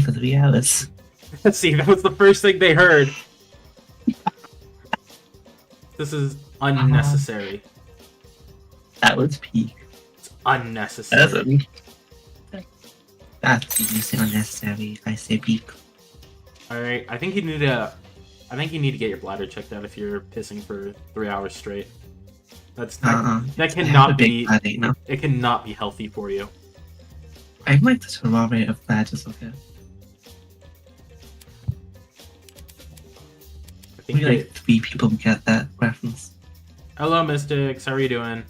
for 3 hours. Let's see, that was the first thing they heard. This is unnecessary. That was peak. It's unnecessary. That's usually unnecessary. I say peak. Alright, I think you need to get your bladder checked out if you're pissing for 3 hours straight. That cannot be. It cannot be healthy for you. I like the raw rate of bladders. Okay. I think only like 3 people get that reference. Hello, Mystics. How are you doing?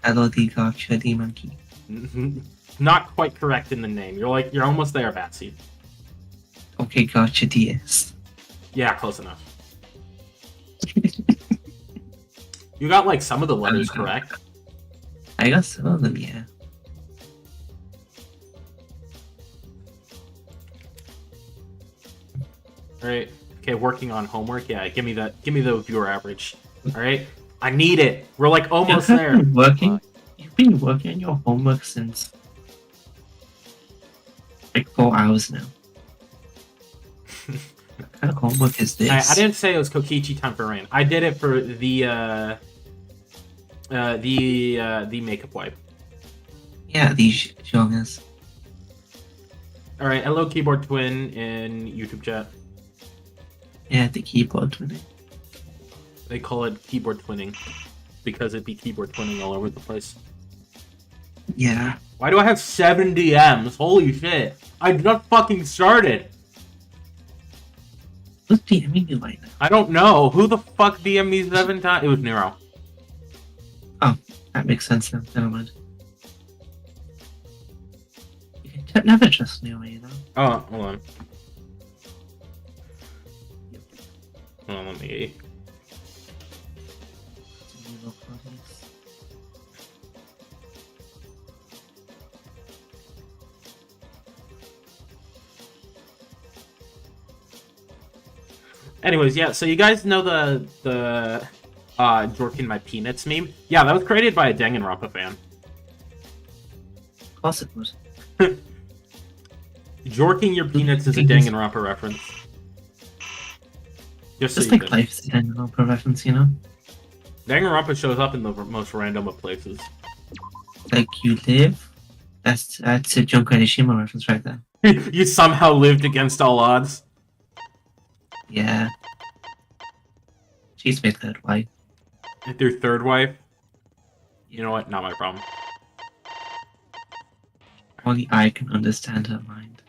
Hello, the gotcha, the monkey. Not quite correct in the name. You're almost there, Batsy. Okay, gotcha, DS. Yeah, close enough. You got like some of the letters correct. I got some of them, yeah. Alright. Okay, working on homework. Yeah, give me the viewer average. Alright? I need it. We're like almost there. You've been working on your homework since like 4 hours now. What kind of homework is this? I didn't say it was Kokichi time for rain. I did it for the makeup wipe. Yeah, these genres. Alright, hello keyboard twin in YouTube chat. Yeah, the keyboard twinning. They call it keyboard twinning because it'd be keyboard twinning all over the place. Yeah. Why do I have 7 DMs? Holy shit. I just fucking started. Who's DMing you right now? I don't know. Who the fuck DM'd me 7 times? It was Nero. Oh, that makes sense now. Never mind. You can never trust Nero, you know? Oh, hold on. Hold on, let me... Anyways, yeah, so you guys know the Jorkin My Peanuts meme? Yeah, that was created by a Danganronpa fan. Of course it was. Jorking your peanuts is a Danganronpa reference. Just so like life's a Danganronpa reference, you know? Danganronpa shows up in the most random of places. Like you live? That's a Junko Nishima reference right there. You somehow lived against all odds. Yeah. She's my third wife. Your third wife? You know what? Not my problem. Only I can understand her mind.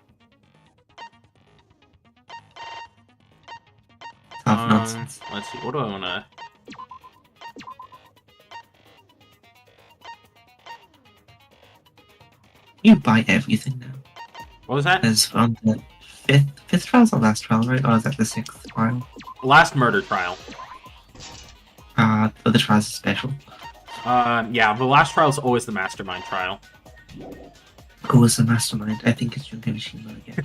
Tough nonsense. Let's see. What do I want to... You buy everything now. What was that? There's on the fifth trial's the last trial, right? Or is that the 6th trial? Last murder trial. The other trials are special. Yeah, the last trial is always the mastermind trial. Who was the mastermind? I think it's Junko Nishima again.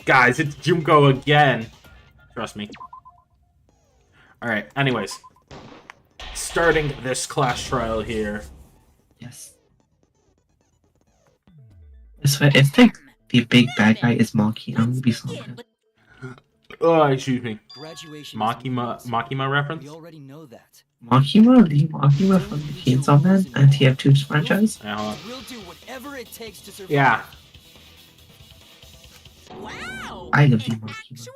guys, it's Junko again. Trust me. Alright, anyways. Starting this class trial here. Yes. If the big bad guy is Maki, I'm gonna be so mad. Oh, excuse me. Makima reference? We already know that. Makima from the Chainsaw Man and TF2's franchise? We'll do whatever it takes to survive. Yeah. Wow. I love the Makima.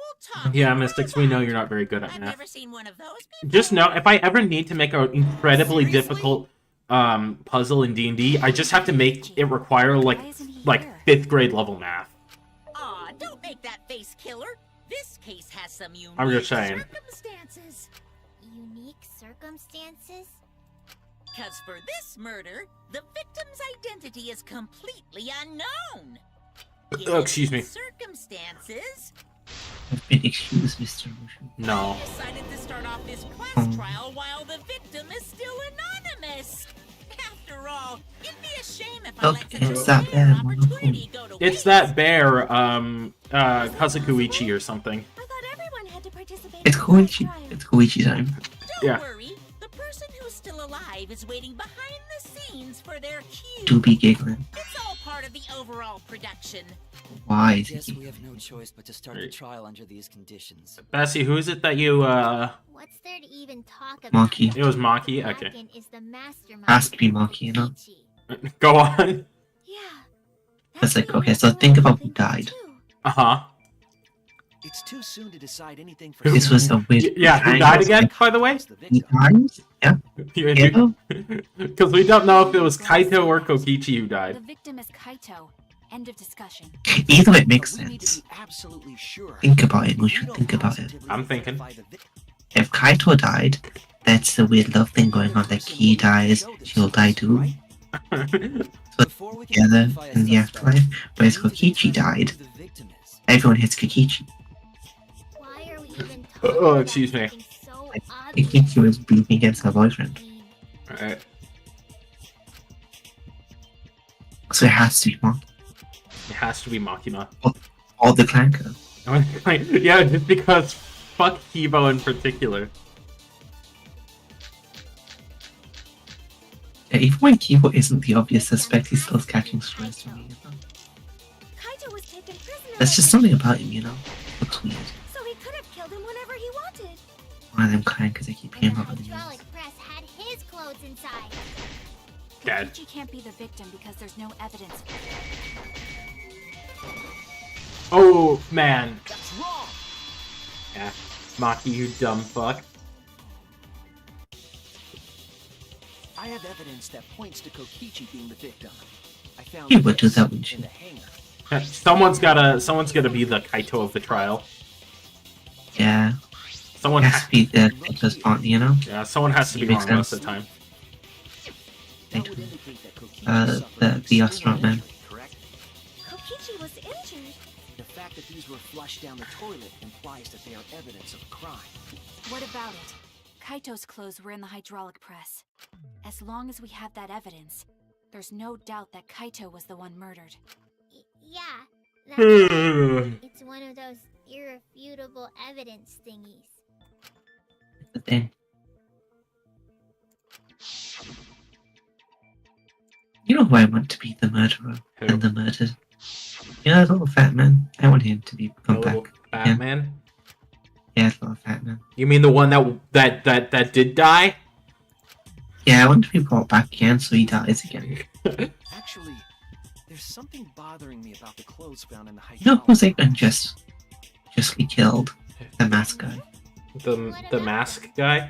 Yeah, Mystics, we know you're not very good at I've math. never seen one of those before. Just know, if I ever need to make an incredibly difficult puzzle in D&D, I just have to make it require like 5th grade level math. Aw, don't make that face, killer. This case has some unique I'm just saying. circumstances. Unique circumstances? Because for this murder, the victim's identity is completely unknown. Oh, excuse me. Circumstances. I've been excused, Mr. Motion. No. I decided to start off this class trial while the victim is still anonymous. After all, it'd be a shame if I let such a rare opportunity go to waste. It's that bear, Kazukuichi or something. I thought everyone had to participate. It's Koichi. It's Koichi time. Don't worry, the person who's still alive is waiting behind the scenes for their cue. Do be giggling. It's all part of the overall production. Why I is guess he? we have no choice but to start the trial under these conditions. Bessie, who is it that you What's there to even talk about? Maki. It was Maki? The Okay. Dragon is the mastermind Has to be of Maki, you know? Kokichi. Go on. Yeah. It's like, the okay, only so thing think I about can who died. too. Uh-huh. It's too soon to decide anything for This was a weird. Yeah, who died again, by the way? He died? Yeah. Yeah. Because we don't know if it was Kaito or Kokichi who The died. victim is Kaito. End of discussion. Either way, it makes We need to sense. be absolutely sure. Think about it, If we we should don't think about it. positively I'm thinking. identify the victim, If Kaito died, that's the weird love thing going on. Like he dies, she'll die too. before we can Together identify a in the suspect, afterlife. Whereas we need to Kokichi determine died, who the victim is. everyone hits Kokichi. Why are we even Oh, talking about excuse me. something so Kokichi was beefing against her boyfriend. Alright. So it has to be Maki. It has to be Makima. Or the Clanker. Yeah, just because fuck Kibo in particular. Yeah, even when Kibo isn't the obvious suspect, he's still catching strays to me. You know? Kaito was taken prisoner. There's just something about him, you know? Looks weird. So he could have killed him whenever he wanted. One of them clankers, they keep And hearing the about the news. hydraulic press had his clothes inside. Dad. Kokichi can't be the victim because there's no evidence. Oh, man. That's wrong. Yeah. Maki, you dumb fuck. I have evidence that points to Kokichi being the victim. I found You would do this that, wouldn't in you? the hangar. Someone's gotta be the Kaito of the trial. Yeah, Someone it has to be the Clanker's partner, you know? Yeah, someone has to be Makes wrong most sense. of the time. That would indicate that Kokichi suffered the an astronaut external man. injury, correct? Kokichi was injured. The fact that these were flushed down the toilet implies that they are evidence of a crime. What about it? Kaito's clothes were in the hydraulic press. As long as we have that evidence, there's no doubt that Kaito was the one murdered. Yeah, that's right. It's one of those irrefutable evidence thingies. But then, you know who I want to be the murderer Who? and the murdered? You know, that little fat man? I want him to be come The little back. Batman? Yeah, that little fat man. You mean the one that did die? Yeah, I want to be brought back again so he dies again. Actually, there's something bothering me about the clothes found in the You know hydraulic who's like press. unjustly killed? The mask guy. The mask guy?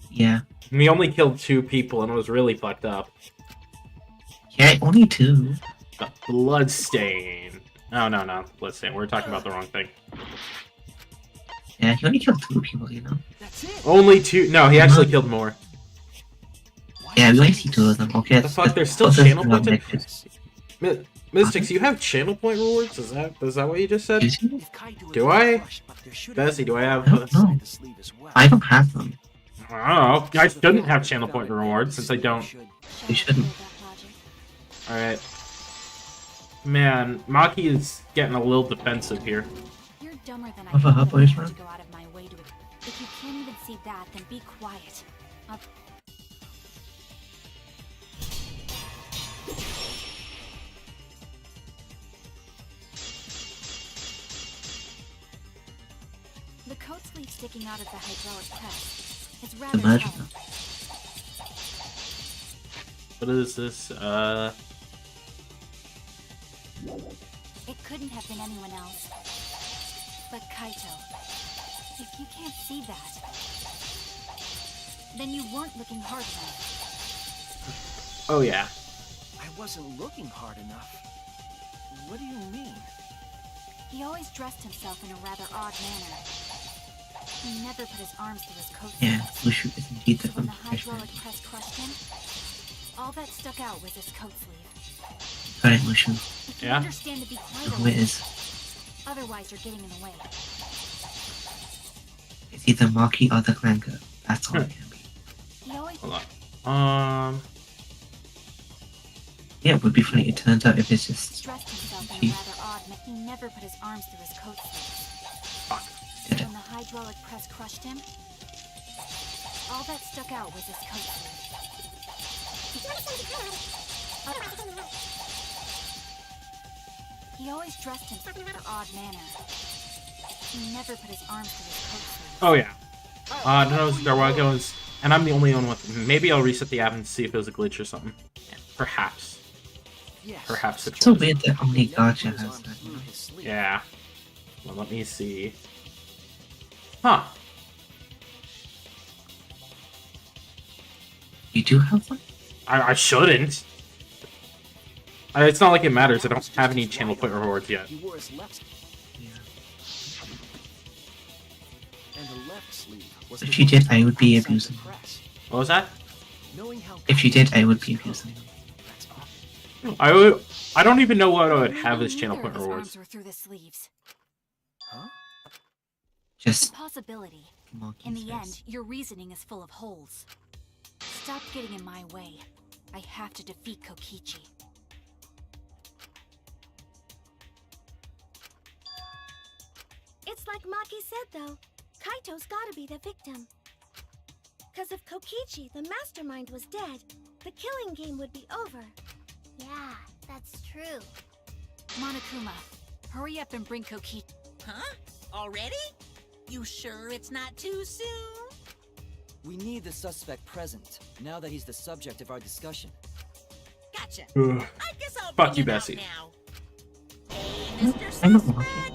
Yeah. We only killed 2 people and it was really fucked up. Yeah, only 2. The bloodstain. Oh, no. Bloodstain. We're talking about the wrong thing. Yeah, he only killed 2 people, you know? That's it. Only 2. No, he actually killed more. Why Yeah, we is only it see 2 of them. Okay, The fuck, there's still both of channel them are points? naked. Mystics, you have channel point rewards? Is that what you just said? Excuse me? If Kaito is Do I? crushed, but there should Bessie, have do I been have- I don't know. inside the sleeve as well. I don't have them. I don't know. I shouldn't have channel point rewards since I don't. You shouldn't. That logic. Alright. Man, Maki is getting a little defensive here. You're dumber than I Of a thought boyfriend? I had to go out of my way to. If you can't even see that, then be quiet. The coat sleeve sticking out of the hydraulic press is rather murderer. telling. What is this? It couldn't have been anyone else. But Kaito, if you can't see that, then you weren't looking hard enough. Oh yeah. I wasn't looking hard enough. What do you mean? He always dressed himself in a rather odd manner. He never put his arms through his coat Yeah, sleeves. Mushu is indeed the So when the confession. hydraulic press crushed him, all that stuck out was his coat sleeve. Alright, Mushu. If you Yeah? understand to be quiet, Who it is? otherwise you're getting in the way. It's either Maki or the Clanker. That's all it can be. He always Hold on. Yeah, it would be funny. It turns out if it's just dressed himself in Gee. a rather odd manner. He never put his arms through his coat sleeves. Fuck. Get it. When the hydraulic press crushed him, all that stuck out was his coat sleeve. He always dressed in an odd manner. He never put his arms through his coat sleeves. Oh yeah. No, there was, and I'm the only one with. Maybe I'll reset the app and see if it was a glitch or something. Perhaps. Perhaps It's so weird that only Gotcha has that. Yeah. Well, let me see. Huh. You do have one? I shouldn't. It's not like it matters. I don't have any channel point rewards yet. If you did, I would be abusing them. What was that? If you did, I would be abusing them. I don't even know what I would have as channel point Neither of his rewards. arms were through the sleeves. Just Possibility. monkey In the face. end, your reasoning is full of holes. Stop getting in my way. I have to defeat Kokichi. It's like Maki said, though. Kaito's gotta be the victim. Because if Kokichi, the mastermind, was dead, the killing game would be over. Yeah, that's true. Monokuma, hurry up and bring Kokichi. Huh? Already? You sure it's not too soon? We need the suspect present, now that he's the subject of our discussion. Gotcha. Ugh. I guess I'll Fuck bring you, him out Bessie. now. Hey, Mr. I'm not Suspect!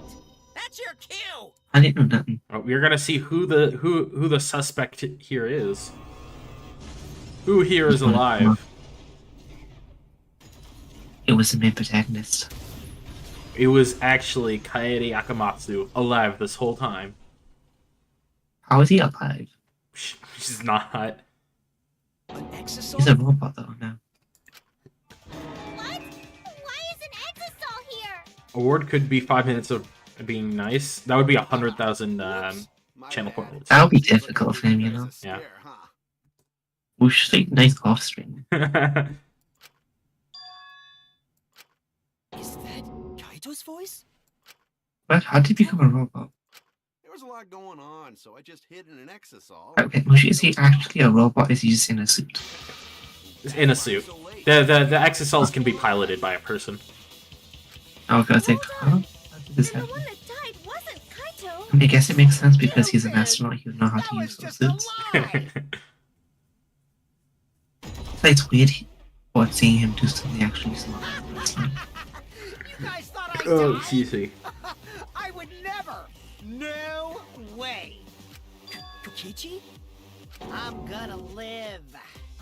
That's your cue! I didn't know nothing. We're gonna see who the suspect here is. Who here is alive? It was the main protagonist. It was actually Kaede Akamatsu, alive this whole time. How is he alive? She's not. An exosome? He's a robot though now. What? Why is an exosol here? Award could be 5 minutes of being nice. That would be 100,000 channel point rewards. That would be difficult for him, you know. Yeah. Whoosh, like nice offspring. Is that Kaito's voice? But how did he become a robot? There was a lot going on, so I just hid in an exosol. Okay, Mushi, is he actually a robot? Is he just in a suit? In a suit. The exosols can be piloted by a person. I was gonna say, huh? How did this And the happen? one that died wasn't Kaito. I mean, I guess it makes sense because he's an astronaut. He would know how to use those suits. So it's weird seeing him do something actually smart. That's fine. You guys thought I Oh, died? Cece. I would never. No way. Kokichi? I'm gonna live.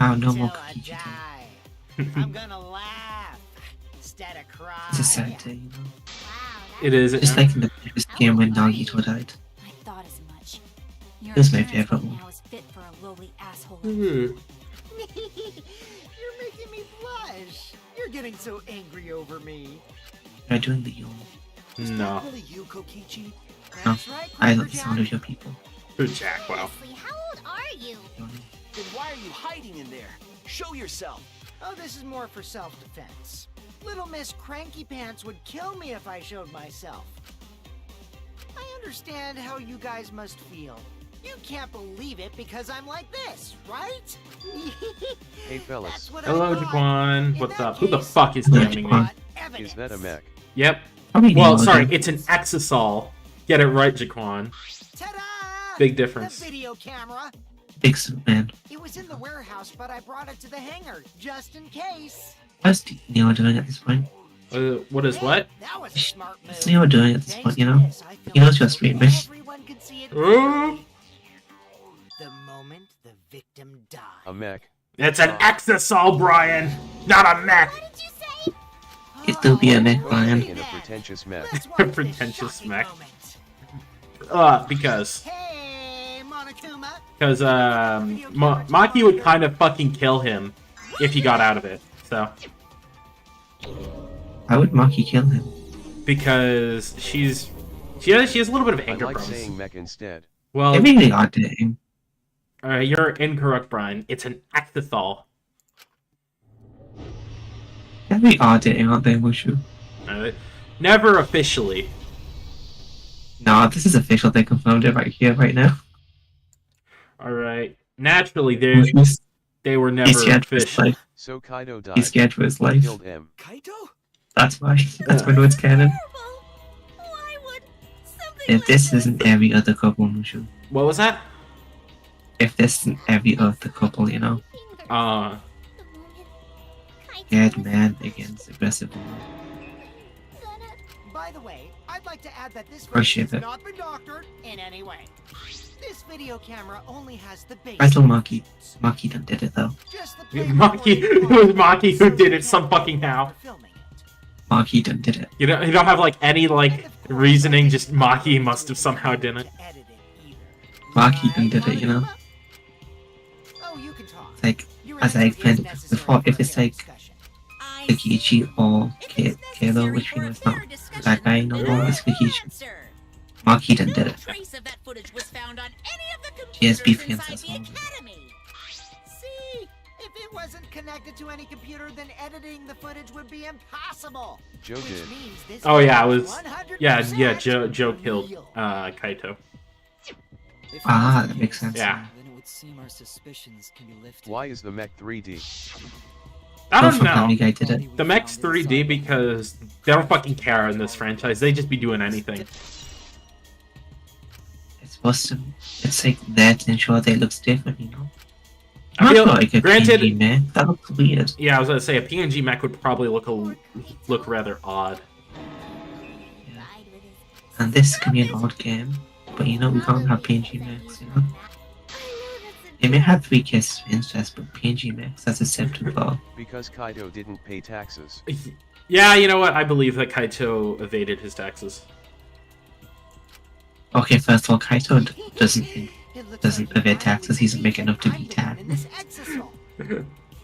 Oh, no till more I Kokichi. die. I'm gonna laugh instead of cry. It's a sad day, you know. Wow, It is. Just like in the previous game when Nagito died. I thought as much. Your This is my appearance favorite right one. now is fit for a lowly asshole. Mhm. You're making me blush. You're getting so angry over me. You're doing the yawn. No. Really you, Kokichi? No, That's right, I love the Jack. sound of your people. Good Jack, wow. Honestly, how old are you? Yawning. Then why are you hiding in there? Show yourself. Oh, this is more for self-defense. Little Miss Cranky Pants would kill me if I showed myself. I understand how you guys must feel. You can't believe it because I'm like this, right? Hey fellas, That's what Hello, I thought. Jaquan. In What's that up? Who the case, fuck is Hello, DMing me? Jaquan. evidence. is that a mech? Yep. Probably Well, Nemo, sorry, though. it's an exosol. Get it right, Jaquan. Ta-da! Big difference. The video camera. Big suit man. It was in the warehouse, but I brought it to the hangar just in case. What's Neo doing at this point? What is what? That was a smart move. What's Neo doing at this Thanks point, to you know? this, I He knows filmed you're so streaming. everyone could see it Oh. clearly. The moment the victim died. A mech. It's an exosol, Brian, not a mech. What did you say? It'd still be a mech, Oh, Brian. In a pretentious mech. Let's watch this Pretentious shocking mech. moment. Because Hey, Monokuma. Maki would kind of fucking kill him if he got out of it. So Why would Maki kill him? because she has a little bit of I anger like problems. saying mech instead. Well, They really are dating. you're incorrect, Brian. It's an exothol. They really are dating, aren't they, Mushu? Never officially. Nah, this is official. They confirmed it right here, right now. All right. Naturally, Mushu's they were never he's scared for his official. life. So Kaido died. He's scared for his life. Killed him. Kaito? That's why. That's why it's canon. Why would something If like this isn't every other couple, Mushu. What was that? If this isn't every other couple, you know. Scared man against aggressive woman. By the way, I'd like to add that this Or video has ship it. not been doctored in any way. This video camera only has the basic. Battle Maki. Maki done did it though. Just the Maki, it was Maki who did it some fucking how. Maki done did it. You don't have like any like reasoning, just Maki must have somehow done it. Maki done did it, you know. Oh, you can talk. It's like, as I explained before, if it's like Kokichi or Kalo, which we know is not that guy no more, it's Kokichi. Maki done did it. Trace of that footage was found on any of the She has beef computers against inside us the all. academy. See, if it wasn't connected to any computer, then editing the footage would be impossible. Joe Which did. means this Oh yeah, it is was. 100% Yeah. Joe killed real. Kaito. Ah, that makes sense. Yeah. Then it would seem our suspicions can be lifted. Why is the mech 3D? I don't Both of Family know. Guy did it. The mech's 3D because they don't fucking care in this franchise. They just be doing anything. It's supposed to. It's like there to ensure that it looks different, you know. I Not feel, like a granted, PNG man. That looks weird. yeah, I was gonna say a PNG mech would probably look rather odd. And this can be an odd game, but you know we can't have PNG mechs, you know. They may have 3K spins, but PNG mechs, that's acceptable. Because Kaito didn't pay taxes. Yeah, you know what? I believe that Kaito evaded his taxes. Okay, first of all, Kaito doesn't evade taxes. He's big enough to be taxed.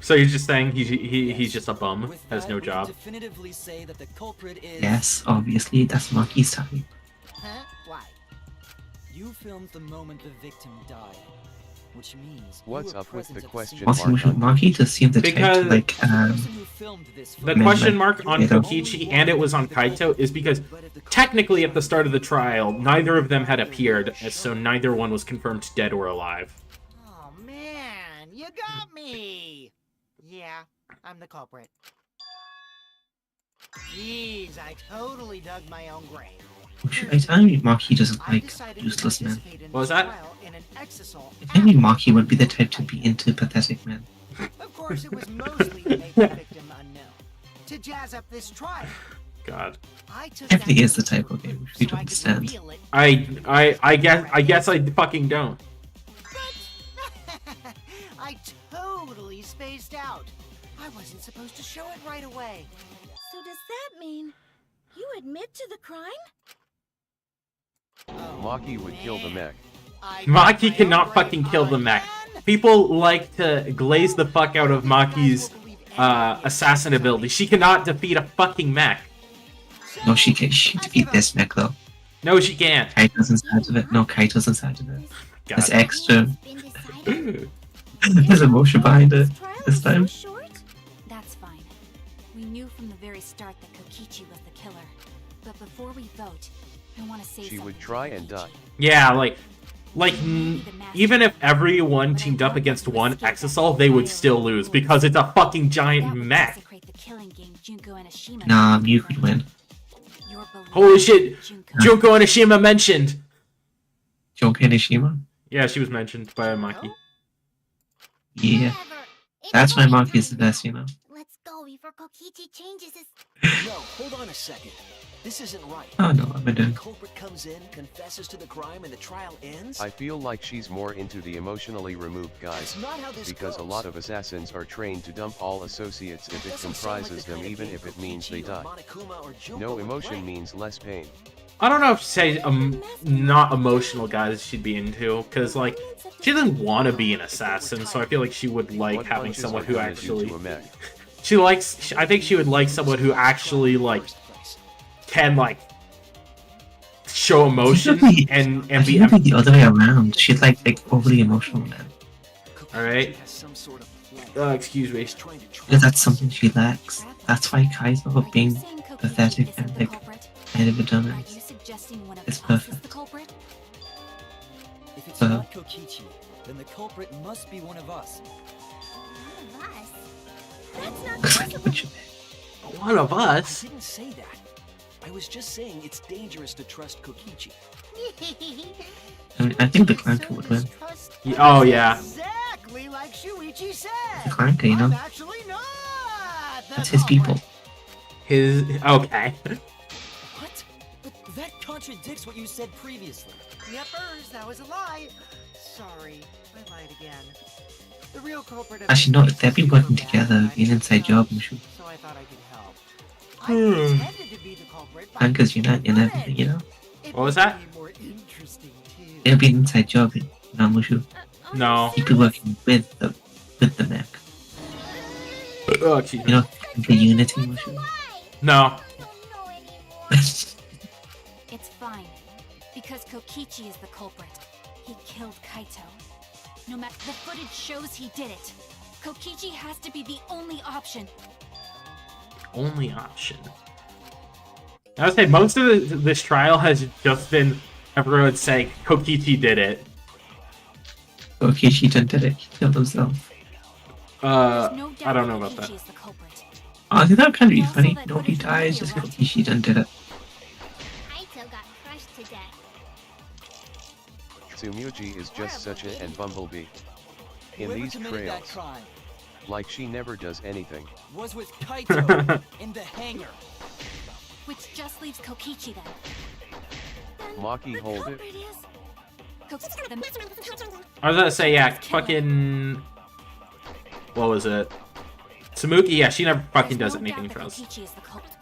So you're just saying he's just a bum, has no job. Definitively say that the culprit is. Yes, obviously, that's Maki's type. Huh? Why? You filmed the moment the victim died, which means. What's you were up with the present at question scene. Also, mark on Maki just seemed the type Because- to, like, The person who filmed this The footage- question mark on Kaito. Kokichi and it was on Kaito is because technically at the start of the trial, neither of them had appeared, so neither one was confirmed dead or alive. Oh man, you got me. Yeah, I'm the culprit. Jeez, I totally dug my own grave. I tell you, Maki doesn't I like decided to useless men. participate in What was this that? trial in an exisal I tell you, Maki would be the type to be into pathetic men. Of course, it was mostly to make the victim unknown. To jazz up this trial, God. I took Definitely that is the picture type of game which we so don't I could understand. reveal it. I guess I fucking don't. But I totally spaced out. I wasn't supposed to show it right away. So does that mean you admit to the crime? Oh, Maki would kill the mech. I dug Maki my cannot own fucking grave kill the mech. again? People like to glaze the fuck out of Maki's assassin ability. She cannot defeat a fucking mech. No, she can. She defeat this mech though. No, she can't. Kaito's inside of it. No, Kaito's inside of it. God. There's extra. Been decided? There's emotion behind it this time. That's fine. We knew from the very start that Kokichi was the killer. But before we vote, I want to say She something would to try and Kokichi. die. Yeah, even if everyone teamed up against one Exisal, they would still lose because it's a fucking giant That would mech. desecrate the killing game Junko and Ashima Nah, made. you could win. Your belief Holy shit! in Junko. Junko and Ashima mentioned. Junko Nishima. Yeah, she was mentioned by Maki. Yeah, that's why Maki's the best, you know. Let's go before Kokichi changes his. No, hold on a second. This isn't right. Oh no, I'm The doing. culprit comes in, confesses to the crime, and the trial ends? I feel like she's more into the emotionally removed guys. That's not how this Because a goes. lot of assassins are trained to dump all associates if it doesn't sound like comprises the them kind of even game if it means they Kokichi or die. Monokuma or Junko No would emotion play. means less pain. I don't know if say not emotional guys she'd be into, because like she doesn't want to be an assassin, so I feel like she would like What having punches someone are who gonna do actually to a mech? she likes. I think she would like someone who actually like can like show emotion and I be. think it'd be the other way around. She'd like overly emotional men. All right. Has some sort of plan. Excuse me. He's trying to trap Because that's something she lacks. That's why Kaito Are you being saying Kokichi pathetic isn't and the like culprit? kind of a Are dumbass. you suggesting one of It's us is perfect. the culprit? If it's Uh-huh. not Kokichi, then the culprit must be one of us. That's not Looks like a possible. bunch of One of us? I didn't say that. I was just saying it's dangerous to trust Kokichi. I think the Clanker would win. Oh, yeah. Exactly like Shuichi said. The Clanker, you know? I'm actually not the That's his people. culprit. Okay. What? But that contradicts what you said previously. Yepers, that was a lie. Sorry, I lied again. The real culprit of Actually, no, they've been working together, an inside job, I'm sure. So I thought I could help. I pretended to be the culprit. but Clankers unite in everything, you know? it What was would that? be more interesting too. It'll be an inside job, you know, Mushu. No. He'd be working with the mech. Oh, excuse You me. know, the unity, Mushu. No. It's fine. Because Kokichi is the culprit. He killed Kaito. No matter, the footage shows he did it. Kokichi has to be the only option. Only option. I would say most of this trial has just been everyone saying Kokichi did it. Kokichi did it, he killed himself. There's no doubt I don't know about Kokichi that. is the culprit. Oh, I think that would kind of be Also, funny. that Nobody footage dies, really just erupted. Kokichi done did it. Kaito got crushed to death. Tsumuji is just such a and bumblebee. In Whoever these committed that trails, crime like she never does anything. was with Kaito in the hangar. Which just leaves Kokichi then. Maki hold it. I was gonna say, yeah, fucking... What was it? Samuki, yeah, she never fucking does anything in trials. Kokichi is the culprit.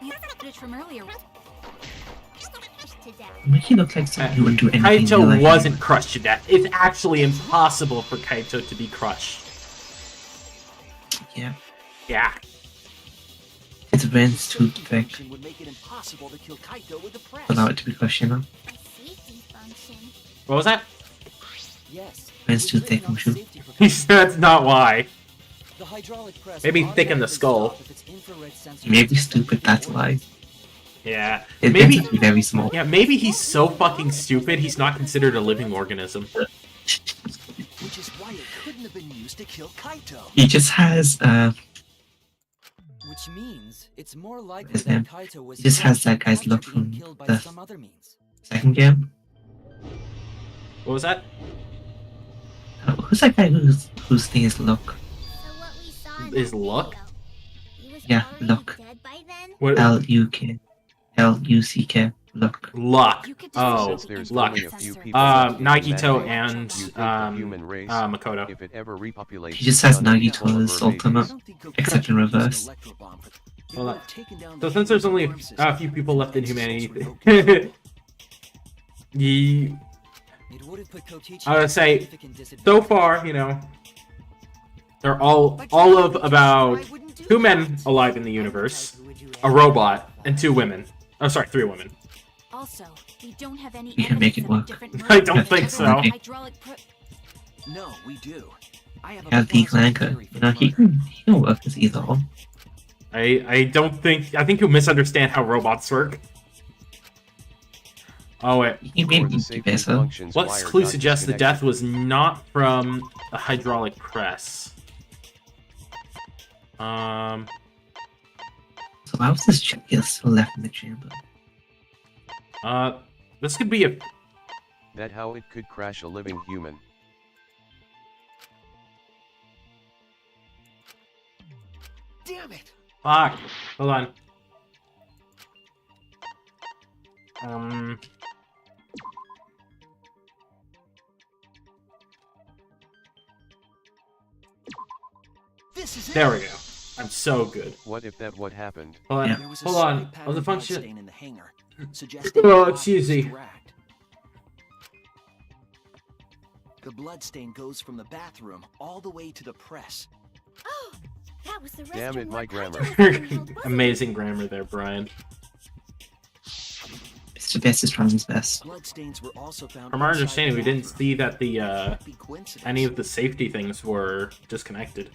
The footage from earlier. Crushed to death. Make it look like someone who wouldn't do anything. in real Kaito life wasn't anyway. crushed to death. It's actually impossible for Kaito to be crushed. Yeah. Yeah. His brain's too Safety thick. function would make it impossible to kill Kaito with the press. Allow it to be crushed, you know? A safety function. What was that? Yes. Brain's it too was written thick, on I'm sure. the safety He precautions. said that's not why. The hydraulic press Maybe will thick in the automatically skull. stop if its infrared sensor Maybe detects stupid, unusual that's why. orders. Yeah. It Maybe... tends to be very small. Yeah, maybe he's so fucking stupid he's not considered a living organism. Which is why it couldn't have been used to kill Kaito. He just has, Which means it's more likely His that name. Kaito was He just has killed that guy's after look being from killed by the some other means. second game. What was that? Who's that guy whose thing is Luck? So what we saw in Is that Luck? video, he was Yeah, already Luck. dead by then? What? Luck. Luck. Luck. You could Oh, Since disable there's the Luck. only a infrared few sensor. people Nagito left in humanity, and, you think the human race, Makoto. if it ever repopulates, He just has is gonna be Nagito's full of her ultimate. babies. don't think Kokichi Except in used an reverse. electro bomb for- It Hold would on. have taken down So the since there's only alarm a system few people left in and humanity, results were no Ye- It would have put Kokichi I would at say, significant so disadvantage. far, you know, they're all of about 2 men alive in the universe, a robot, and 2 women. Oh, sorry, 3 women. Also, we don't have any You can make evidence it of a work. different I murder don't than think the so. hydraulic No, we do. I have a Yeah, the plausible Clanker. theory for You know, the he murder. can work as either or. I think you misunderstand how robots work. Oh wait, He For made the me safety better. functions what wire clue got suggests the death disconnected. was not from a hydraulic press? So why was this Chucky still left in the chamber? This could be a... That how it could crash a living human. Damn it! Fuck. Hold on. This is it. There we go. I'm so good. What if that what happened? Hold on. Yeah. There was a Hold slight on. pattern Oh, the of function... bloodstain in the hangar, suggesting Oh, the it's body was easy. dragged. The bloodstain goes from the bathroom all the way to the press. Oh, that was the Damn it, restroom my where grammar. Kaito was being held, wasn't it? Amazing grammar there, Brian. Mr. Best is trying his best. Bloodstains were also found. From our inside understanding, the we didn't bathroom. see that the, Can't be coincidence. any of the safety things were disconnected.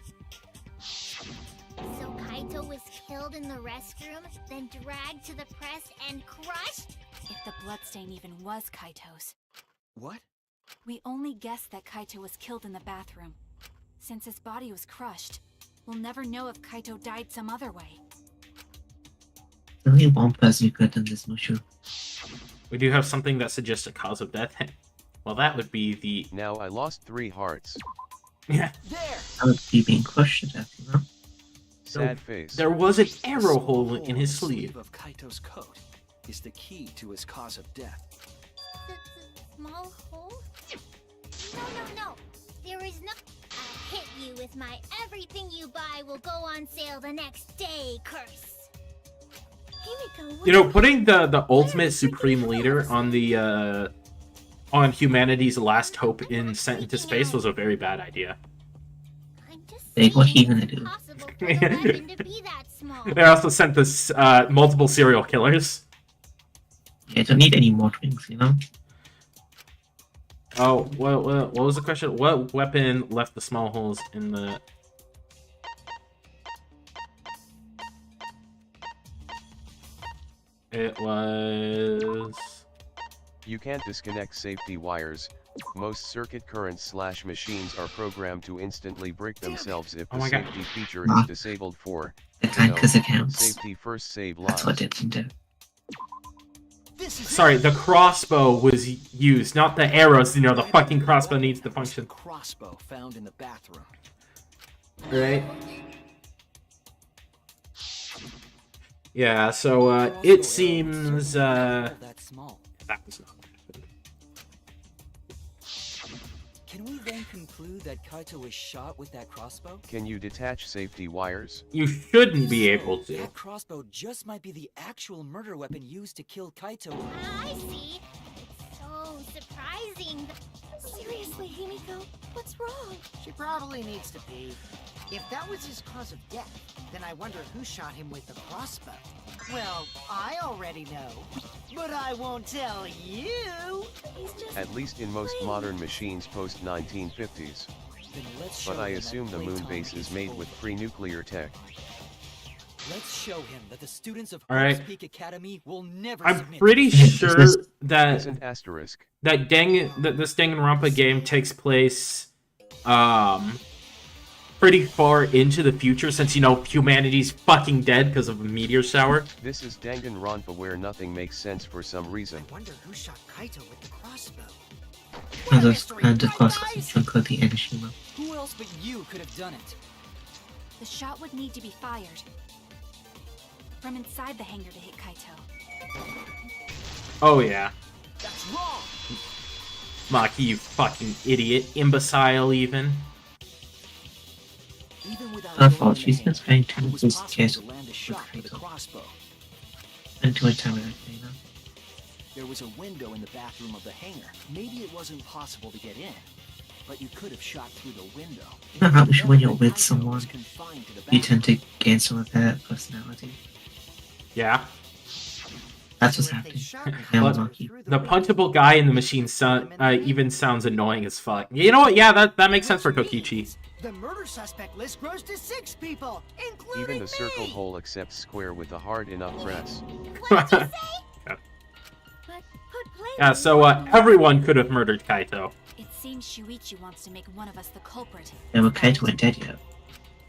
So Kaito was killed in the restroom, then dragged to the press and crushed? If the bloodstain even was Kaito's. What? We only guessed that Kaito was killed in the bathroom. Since his body was crushed, we'll never know if Kaito died some other way. only one person who could have done this Mushu. We do have something that suggests a cause of death. Well, that would be the... Now I lost 3 hearts. Yeah. There. That would be being crushed to death, you know? Sad face. There was an arrow hole in his sleeve. Of Kaito's coat is the key to his cause of death. The small hole? No. There is no... I'll hit you with my everything you buy will go on sale the next day curse. Himiko, You know, putting the ultimate supreme leader on the on humanity's last hope in Sent into Space was a very bad idea. Big, what he gonna do? They also sent this multiple serial killers. Yeah, don't need any more drinks, you know? Oh, what was the question? What weapon left the small holes in the... It was... You can't disconnect safety wires. Most circuit currents / machines are programmed to instantly brick themselves if the safety feature is disabled for, because it counts. safety first save That's what lives. it did. Sorry, the crossbow was used, not the arrows. You know, the fucking crossbow needs to function. Crossbow found in the bathroom. Right? Yeah, so, it seems, that was not... Can we then conclude that Kaito was shot with that crossbow? Can you detach safety wires? You shouldn't be able to. That crossbow just might be the actual murder weapon used to kill Kaito. I see. It's so surprising. Seriously, Himiko, what's wrong? She probably needs to pee. If that was his cause of death, then I wonder who shot him with the crossbow. Well, I already know, but I won't tell you. He's just At least in most modern machines post 1950s. Then let's show But I him that assume the moon playtime base is made with pre-nuclear tech. Let's show him that the students of All right. Hope's Peak Academy will never I'm submit. pretty sure that Isn't asterisk. that this Danganronpa game takes place pretty far into the future, since, you know, humanity's fucking dead because of a meteor shower. This is Danganronpa where nothing makes sense for some reason. I wonder who shot Kaito with the crossbow. And of course, because the Enishima. Who else but you could have done it? The shot would need to be fired from inside the hangar to hit Kaito. Oh yeah. That's wrong. Maki, you fucking idiot. Imbecile, even. Even without Her going fault, in she's the been hangar, trying to it was lose possible kids to land a with shot with a Kaito. crossbow. Until I tell her, you know? There was a window in the bathroom of the hangar. Maybe it wasn't possible to get in, but you could have shot through the window. You know how when you're with Kaito someone, was confined to the you tend bathroom. to gain some of their personality. Yeah. That's what's So if they happening. shot me Now But Maki. through The window, punchable guy in the machine even sounds annoying as fuck. You know what? Yeah, that makes sense for which Kokichi. means the murder suspect list grows to 6 people, including Even the circle me. hole accepts square with a hard enough press. What'd you say? Yeah. But put play Yeah, so everyone could have murdered Kaito. It seems Shuichi wants to make one of us the culprit. Yeah, but Kaito ain't dead yet.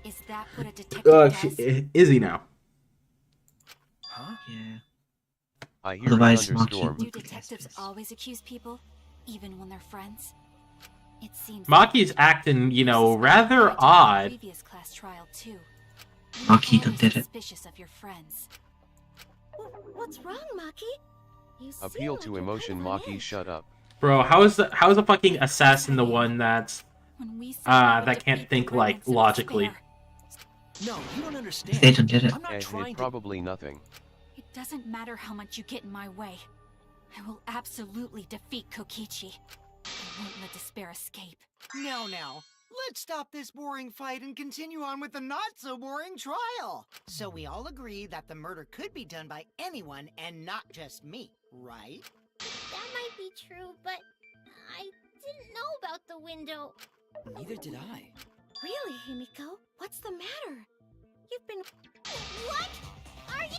Is that what a detective does? Is he now? Huh? Yeah. I hear Otherwise, a thunderstorm. Do detectives always accuse people, even when they're friends? It seems Maki's acting, you know, This is rather what happened in the odd. Previous class trial too. Maki Always did it. Suspicious of your friends. What's wrong, Maki? You seem Appeal like to you're emotion, kind of on Maki, edge. shut up. Bro, how is the fucking assassin the one that's When we said we would that can't defeat think the like remnants of logically? despair, No, you don't understand. They did it. I'm not And trying it to. probably nothing. It doesn't matter how much you get in my way. I will absolutely defeat Kokichi. I won't let despair escape. Now, let's stop this boring fight and continue on with the not-so-boring trial. So we all agree that the murder could be done by anyone and not just me, right? That might be true, but I didn't know about the window. Neither did I. Really, Himiko? What's the matter? You've been... What? Are you...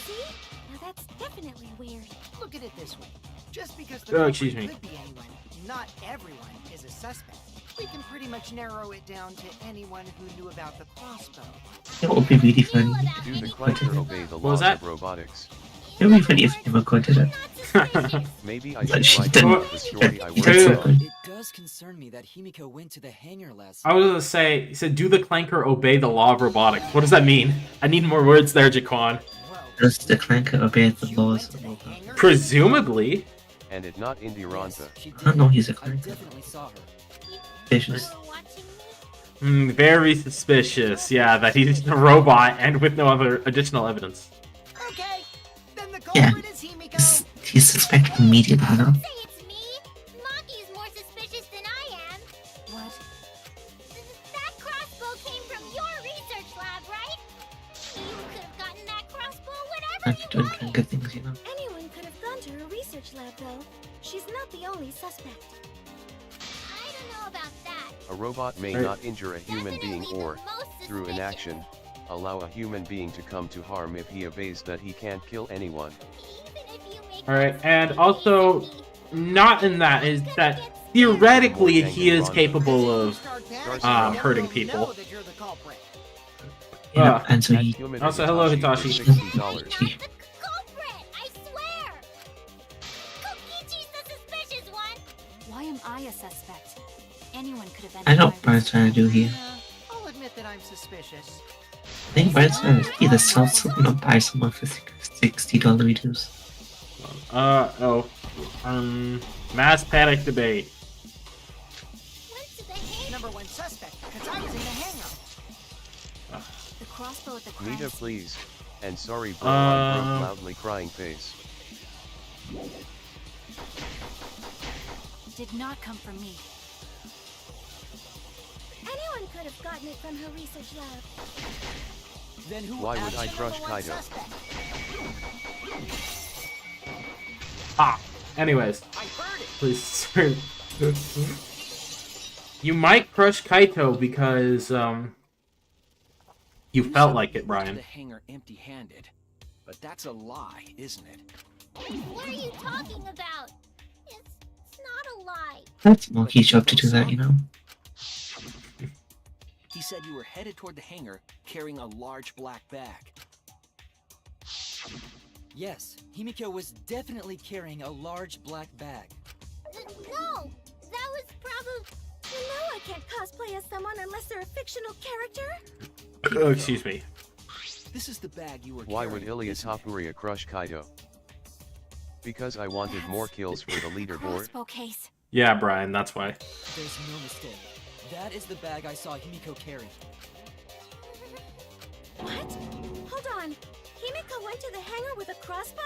See? Now that's definitely weird. Look at it this way. Just because the Oh, culprit excuse me. could be anyone, not everyone is a suspect. We can pretty much narrow it down to anyone who knew about the crossbow. It would be really funny. Do the clanker obey the laws of robotics? It would be funny if Himiko did it. Maybe I But should she write didn't. about the story I She worked did. on. It does concern me that Himiko went to the hangar last I was gonna say, he said, do the clanker obey the law of robotics? What does that mean? I need more words there, Jaquan. Does the clanker obey the laws of robotics? Presumably. And it not Danganronpa. I don't know he's a I clanker. definitely saw her. Suspicious. Very suspicious, yeah, that he's a robot and with no other additional evidence. Okay, then the Yeah. culprit is Himiko. He's suspected immediately, you know? Say it's me. Maki's more suspicious than I am. What? That crossbow came from your research lab, right? You could have gotten that crossbow whenever I'm you doing wanted. clanker things, you know? Anyone could have gone to her research lab, though. She's not the only suspect. I don't know about that. A robot may not injure a human being or, through inaction, allow a human being to come to harm if he obeys that he can't kill anyone. Alright, and also, not in that, is that theoretically he is capable of hurting people. Yeah, and so he... Also, hello, Hitachi. Culprit, I swear! Kokichi's the suspicious one! Why am I a suspect? Anyone could have I ended know my what Brian's trying to do here. I'll admit that I'm suspicious. I think Brian's trying to either sell something or buy someone for $60 reduce. Mass panic debate. Number one suspect, because I was in the hangar. The crossbow at the crime Nita, scene. please. And sorry, bro, I broke loudly crying face. Did not come from me. Anyone could have gotten it from her research lab. Then who Why would I actually- crush Kaido? Ah, anyways. Please. You might crush Kaito because, you felt like it, To Brian. the hangar empty-handed, but that's a lie, isn't it? What are you talking about? It's not a lie. That's Monkey's job to do that, you know? He said you were headed toward the hangar carrying a large black bag. Yes, Himiko was definitely carrying a large black bag. No! That was probably... You know I can't cosplay as someone unless they're a fictional character? Oh, excuse me. This is the bag you were Why carrying. would Ilias Hapuria crush Kaido? Because I wanted more kills for the leaderboard. Crossbow case. Yeah, Brian, that's why. There's no mistake. That is the bag I saw Himiko carry. What? Hold on. Himiko went to the hangar with a crossbow?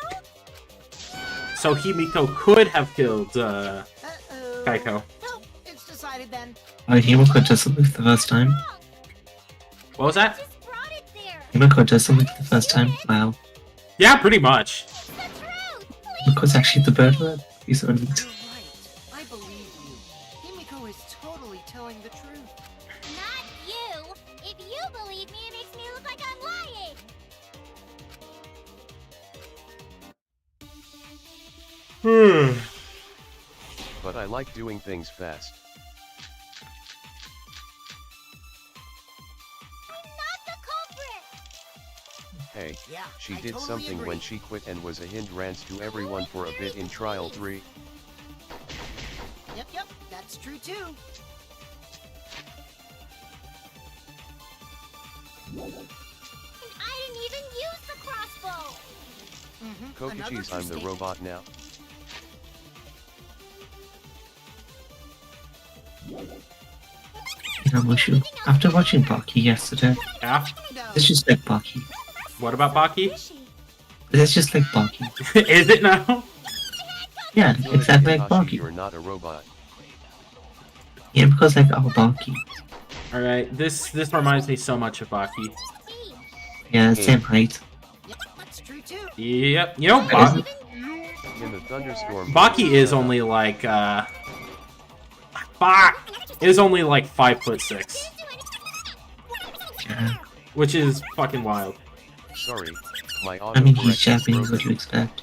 So Himiko could have killed, Kaito. Nope, it's decided then. Himiko does something for the first time. What was that? Himiko does something for the first time. Wow. Yeah, pretty much. Himiko's actually the murderer. He's so neat. I believe you. Himiko is totally telling the truth. Not you! If you believe me, it makes me look like I'm lying! But I like doing things fast. Hey, Yeah, she I did totally something agree. when she quit and was a hindrance to everyone for a bit in Trial 3. Yep, that's true too. And I didn't even use the crossbow! Kokichi's I'm the robot now. You know, Mushu, after watching Baki yesterday, Yeah? it's just like Baki. What about Baki? It's just like Baki. Is it now? Yeah, exactly like Hitachi, Baki. you're not a robot. Yeah, because like our Baki. Alright, this reminds me so much of Baki. Yeah, same height. That's true too. Yep, you know, Isn't- In the thunderstorm. Baki is only like, is only like 5'6", Yeah. which is fucking wild. Sorry, my I mean, he's autocorrect is Japanese, what do you broken. expect?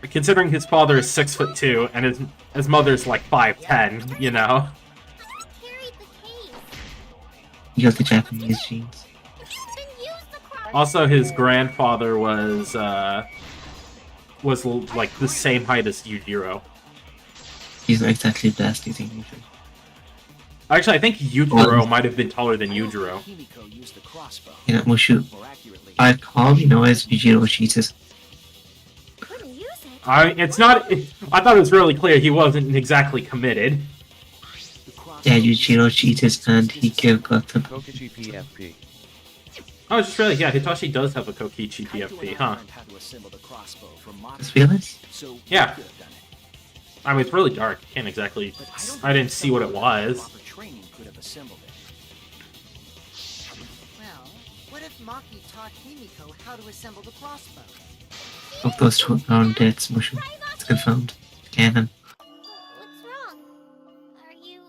Considering his father is 6'2" and his mother's like 5'10", you know. Carried the got the Japanese genes. Also, his grandfather was like the same height as Yujiro. He's not exactly best using Yujiro. Actually, I think Yujiro might have been taller than Yujiro. Yeah, well shoot. I probably know as Yujiro cheats. It's not. I thought it was really clear he wasn't exactly committed. Yeah, Yujiro cheated and he killed Gotham. Kokichi PFP. Oh, I just realized, yeah, Hitachi does have a Kokichi PFP, huh? Just realized? Yeah. I mean, it's really dark. Can't exactly. I didn't see what it was. Well, what if Maki taught Himiko how to assemble the crossbow? Of those two around dead, Smushu. It's confirmed. Canon. What's wrong? Are you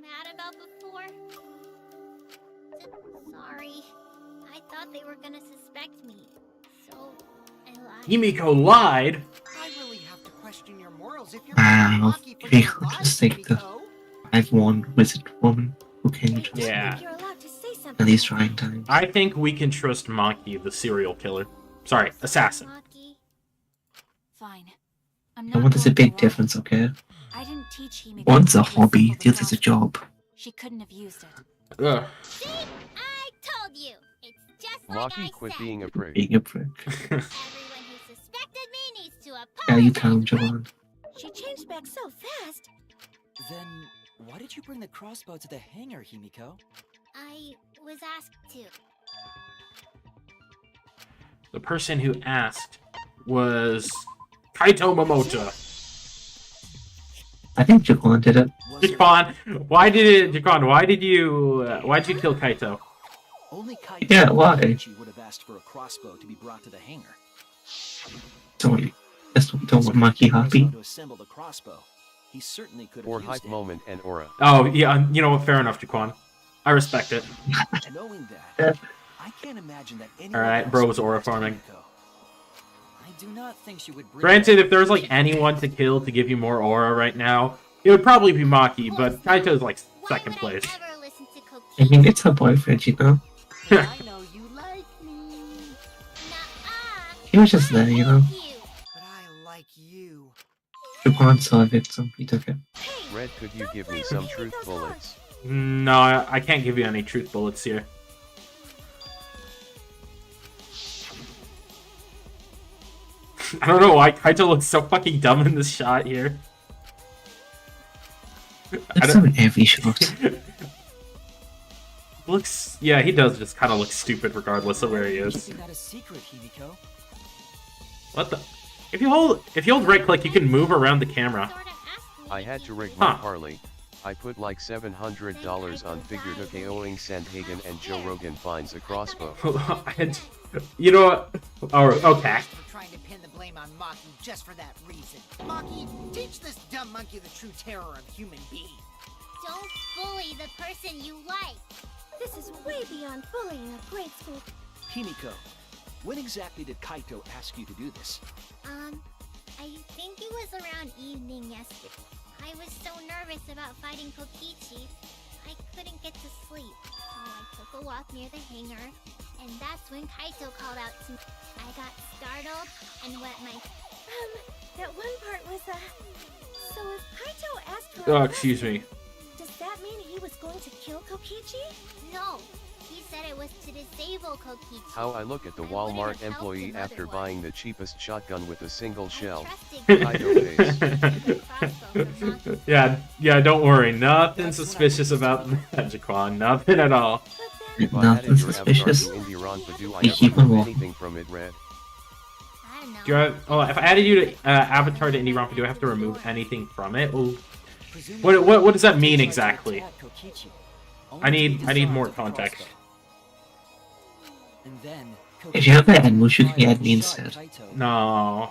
mad about before? Sorry. I thought they were gonna suspect me. So, I lied. Himiko lied? I really have to question your morals if you're Wow, we could just take the 5-1 wizard woman who can you trust. Yeah. At least trying times. I think we can trust Maki, the serial killer. Sorry, assassin. Fine. No, there's a big difference, okay? I didn't teach Himiko. One's a hobby, the other's a job. She couldn't have used it. Ugh. See? I told you. It's just like Maki I quit said. being a prick. Being a prick. Everyone who suspected me needs to Yeah, you apologize. tell him, Javon. She changed back so fast. Then, why did you bring the crossbow to the hangar, Himiko? I was asked to. The person who asked was Kaito Momota. I think Javon did it. Jakon, why did you kill Kaito? Only Kaito Yeah, why? would have asked for a crossbow to be brought to the hangar. Don't want Maki happy. To assemble the crossbow, he certainly could have Or used hype it. moment and aura. Oh, yeah, you know what, fair enough, Jakon. I respect it. Knowing that, I can't imagine that anyone Alright, else bro was would aura ask farming. Himiko. I do not think she would bring Granted, if there's like anyone to kill to give you more aura right now, it would probably be Maki, but Kaito's like second place. I mean, it's her boyfriend, you know? I know you like me. He was just there, you know? But I like you. Javon saw it, so he took it. Red, could you give me some truth bullets? No, I can't give you any truth bullets here. I don't know why Kaito looks so fucking dumb in this shot here. That's in every shot. Looks, yeah, he does just kind of look stupid regardless of where he is. Keeping that a secret, Himiko. What the? If you hold right click, you can move around the camera. I had to rig my Huh. parlay. I put like $700 on figured KOing Sandhagen and Joe Rogan finds a crossbow. And, you know what? Oh, okay. For trying to pin the blame on Maki just for that reason. Maki, teach this dumb monkey the true terror of human being. Don't bully the person you like. This is way beyond bullying at grade school. Himiko, when exactly did Kaito ask you to do this? I think it was around evening yesterday. I was so nervous about fighting Kokichi, I couldn't get to sleep. So I took a walk near the hangar, and that's when Kaito called out to me. I got startled and wet my... That one part was, So if Kaito asked for Oh, excuse me. does that mean he was going to kill Kokichi? No, he said it was to disable Kokichi. How I look at the Walmart employee after buying the cheapest shotgun with a single shell. Yeah, don't worry. Nothing suspicious about that, Jaquan. Nothing at all. If I Nothing added your suspicious. avatar to Indie do I You have keep to him do walking. anything from it, Red? Do you have, oh, if I added you to Avatar to Indie Rompa, do I have to remove anything from it? Well, what does that mean exactly? I need more context. And then If you have that and Mushu can add me instead. No,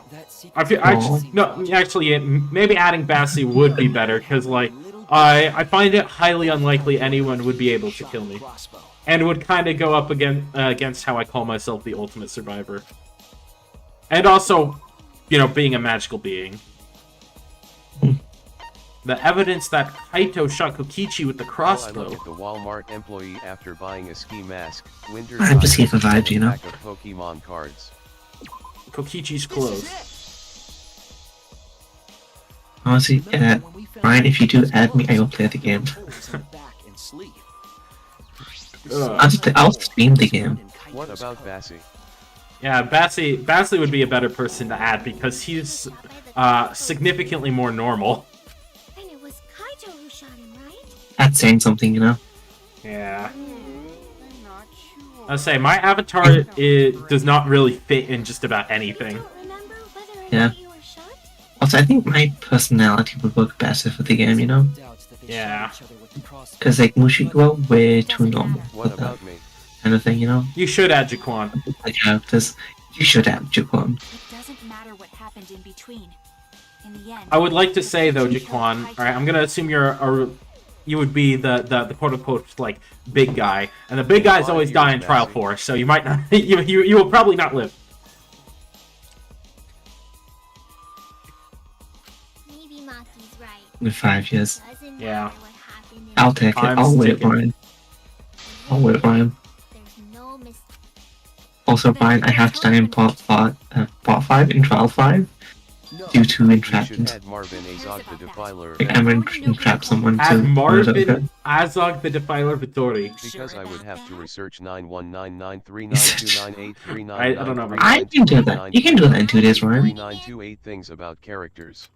no. Actually, maybe adding Bassi would be better because, like, I find it highly unlikely anyone would be able to kill me, and would kind of go up against how I call myself the ultimate survivor, and also, you know, being a magical being. The evidence that Kaito shot Kokichi with the Oh, I crossbow. look at the Walmart employee after buying a ski mask, winter I'm just here for jacket, vibes, you know? and a pack of Pokemon cards. Kokichi's clothes. Honestly, Ryan, if you do add me, I will play the game. I'll stream the game. What about Bassie? Yeah, Bassie would be a better person to add because he's significantly more normal. And it was Kaito who shot him, right? That's saying something, you know? Yeah. I say my avatar does not really fit in just about anything. Yeah. Also, I think my personality would work better for the game, you know? Yeah. Because like Mushigo way too normal for What that about me? kind of thing, you know? You should add Jaquan. The characters, you should add Jaquan. It doesn't matter what happened in between. In the end, I would like to say though, Jaquan. All right, I'm gonna assume you would be the quote unquote like big guy, and the big guys always die in Trial 4, so you might not. You will probably not live. Maybe Maki's right. In 5 years. Yeah. I'll take it. I'll wait, Ryan. I'll wait, Ryan. Also, Ryan, I have to die in part 5 in Trial 5 due to entrapment. Add Marvin Azog the Defiler. Like, I'm gonna entrap someone to Add Marvin murder. Azog the Defiler Vittori. Because I would have to research 91993929839. I don't know. I can do that. You can do that in 2 days, Ryan. 3928 things about characters.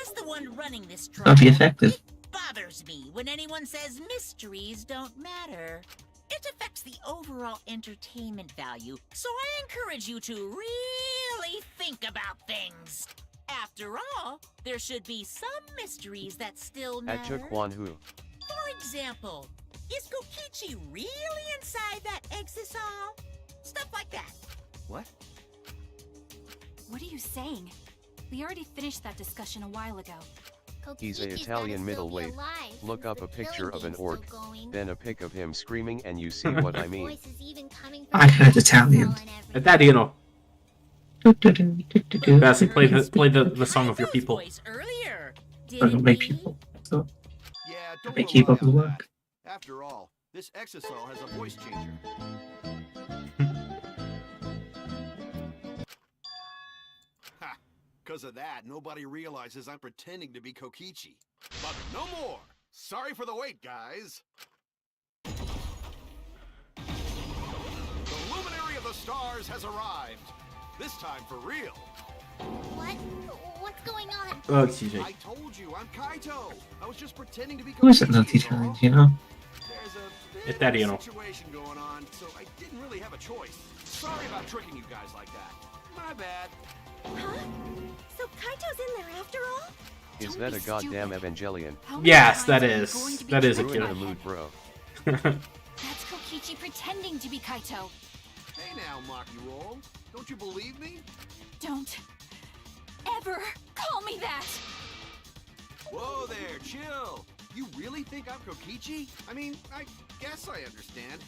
As the one running this trial, That'll be effective. bothers me when anyone says mysteries don't matter. It affects the overall entertainment value, so I encourage you to really think about things. After all, there should be some mysteries that still At matter. Jaquan who? For example, is Kokichi really inside that exisal? Stuff like that. What? what are you saying? We already finished that discussion a while ago. He's a Italian middleweight. Look up a picture of an orc, then a pic of him screaming and you see what I mean. I heard Italian. Italiano. Bassie, play the song of your people. I don't make people, so Yeah, I don't may keep rely up the on work. that. After all, this exisal has a voice changer. Ha! Because of that, nobody realizes I'm pretending to be Kokichi. But no more! Sorry for the wait, guys! The luminary of the stars has arrived. This time for real. What? What's going on? Oh, CJ. I told you, I'm Kaito. I was just pretending to be Kokichi. Who isn't that Italian, you know? There's a bit Italiano. of a situation going on, so I didn't really have a choice. Sorry about tricking you guys like that. My bad. Huh? So Kaito's in there after all? Is that a goddamn Evangelion? Yes, that is. That is a Ruin the kid. mood, bro. That's Kokichi pretending to be Kaito. Hey now, Maki Roll. Don't you believe me? Don't ever call me that! Whoa there, chill. You really think I'm Kokichi? I mean, I guess I understand.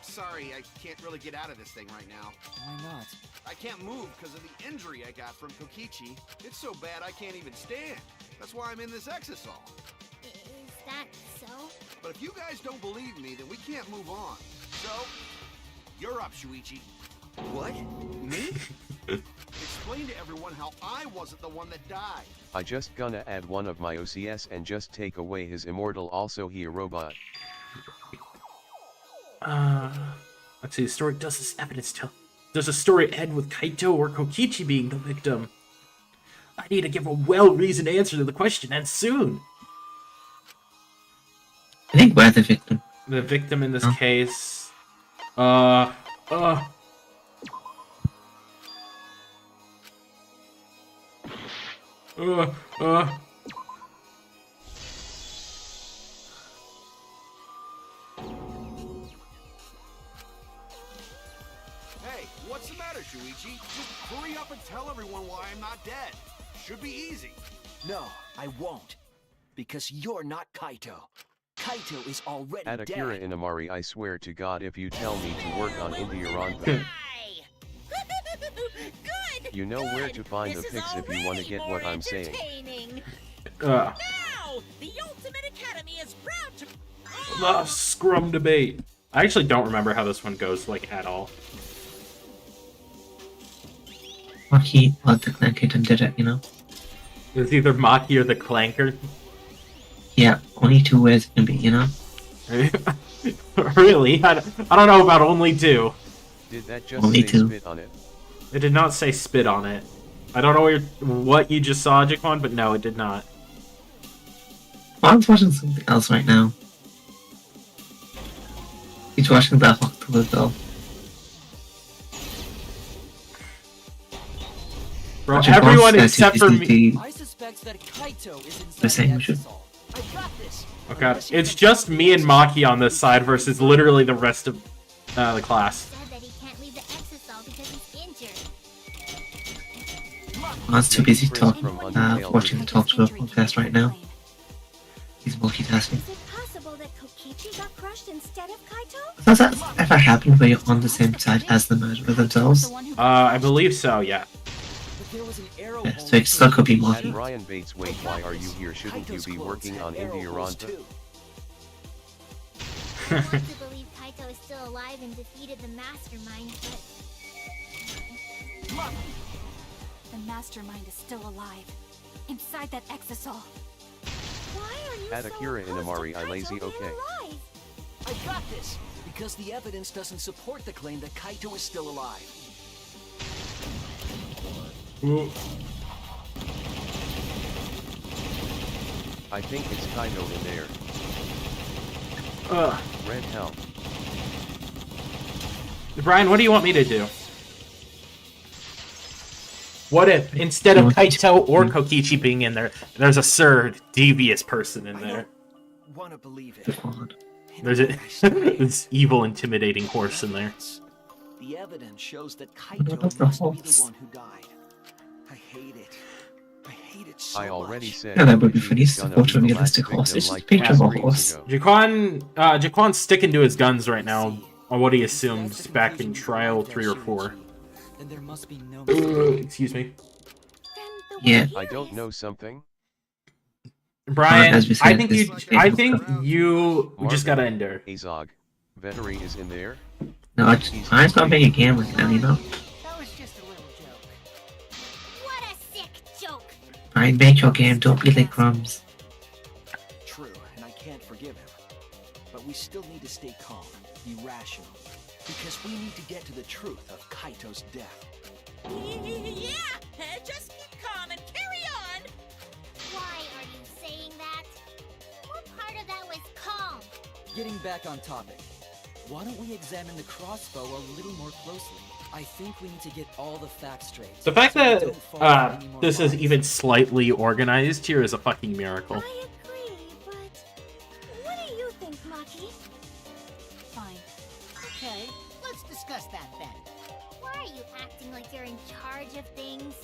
Sorry, I can't really get out of this thing right now. Why not? I can't move because of the injury I got from Kokichi. It's so bad I can't even stand. That's why I'm in this exisal. Is that so? But if you guys don't believe me, then we can't move on. So, you're up, Shuichi. What? Me? Explain to everyone how I wasn't the one that died. I just gonna add one of my OCS and just take away his immortal also he a robot. Let's see, the story does this evidence tell. Does the story end with Kaito or Kokichi being the victim? I need to give a well-reasoned answer to the question, and soon. I think we're the victim. The victim in this case. Hey, what's the matter, Shuichi? Just hurry up and tell everyone why I'm not dead. Should be easy. No, I won't. Because you're not Kaito. Kaito is already At Akira dead. Inamari, I swear to God, if you tell me to work on Danganronpa, Good. you know where to find the This is pics if you want to already get more what I'm saying. entertaining. Uh, Now, The scrum debate. I actually don't remember how this one goes, like, at all. Maki or the Clanker did it, you know? It was either Maki or the Clanker. Yeah, only 2 ways it can be, you know? Really? I don't know about only 2. Did that just Only say 2. spit on it? It did not say spit on it. I don't know what you just saw, Jaquan, but no, it did not. Well, I'm watching something else right now. He's watching that Pngtuber though. Bro, everyone except for me. I suspect that Kaito is The same inside should. I got this. Oh god, it's just me and Maki on this side versus literally the rest of the class. I was too busy watching the Pngtuber podcast right now. He's multitasking. Is it possible that Kokichi got crushed instead of Kaito? Does that ever happen where you're on the same side as the murderer themselves? I believe so, yeah. Yeah, so it still could be At Maki. Brian Bates, wait, why are you here? Shouldn't you be working on Danganronpa? I want to believe Kaito is still alive and defeated the mastermind, but The mastermind is still alive. Inside that exisal. why are you At so Akira opposed Inamari, to I Kaito lazy, being okay. alive? I got this! Because the evidence doesn't support the claim that Kaito is still alive. I think it's Kaito in there. Red hell. Brian, what do you want me to do? What if, instead of Kaito or Kokichi being in there, there's a third, devious person in there? I want to believe it. There's this evil, intimidating horse in there. The evidence shows that Kaito What the must be horse? the one who died. I hate it. I hate it so I already much. said Yeah, that would be Kokichi funny. is It's gonna a be the realistic last horse. It's victim just like picture of a 3 horse. years ago. Jaquan's sticking to his guns right now on what he assumed back in trial 3 or 4. Then there must be no Excuse me. Yeah. I don't know something. Brian, as we said, I think you just gotta endure. Azog. Vettery is in there. No, I just gotta make a game with them, you know? That was just a little joke. what a sick joke! Alright, make your game, don't be like crumbs. True, and I can't forgive him. But we still need to stay calm, be rational. Because we need to get to the truth of Kaito's death. Yeah, just keep calm and carry on. Why are you saying that? What part of that was calm? Getting back on topic. Why don't we examine the crossbow a little more closely? I think we need to get all the facts straight. The fact so we that don't fall for any more this is lies. even slightly organized here is a fucking miracle. I agree, but what do you think, Maki? Fine. Okay, let's discuss that then. Why are you acting like you're in charge of things?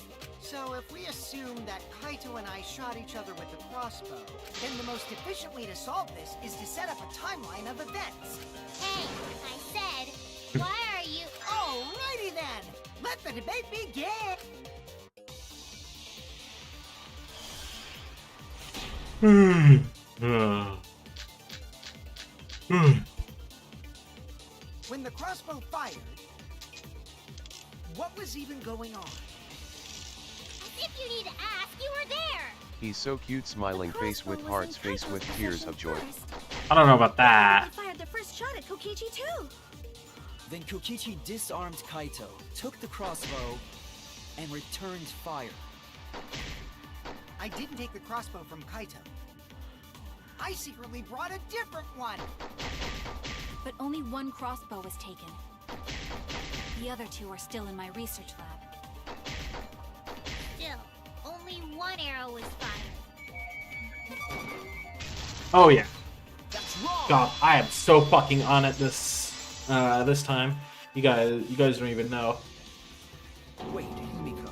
So if we assume that Kaito and I shot each other with the crossbow, then the most efficient way to solve this is to set up a timeline of events. Hey, I said, why are you... Alrighty then! Let the debate begin! When the crossbow fired, what was even going on? As if you need to ask, you were there! He's so cute, smiling face with hearts, face with tears of joy. I don't know about that. They fired the first shot at Kokichi too. Then Kokichi disarmed Kaito, took the crossbow, and returned fire. I didn't take the crossbow from Kaito. I secretly brought a different one! But only one crossbow was taken. The other 2 are still in my research lab. Still, only one arrow was fired. Oh yeah. That's wrong! God, I am so fucking on it this time. You guys don't even know. Wait, Himiko.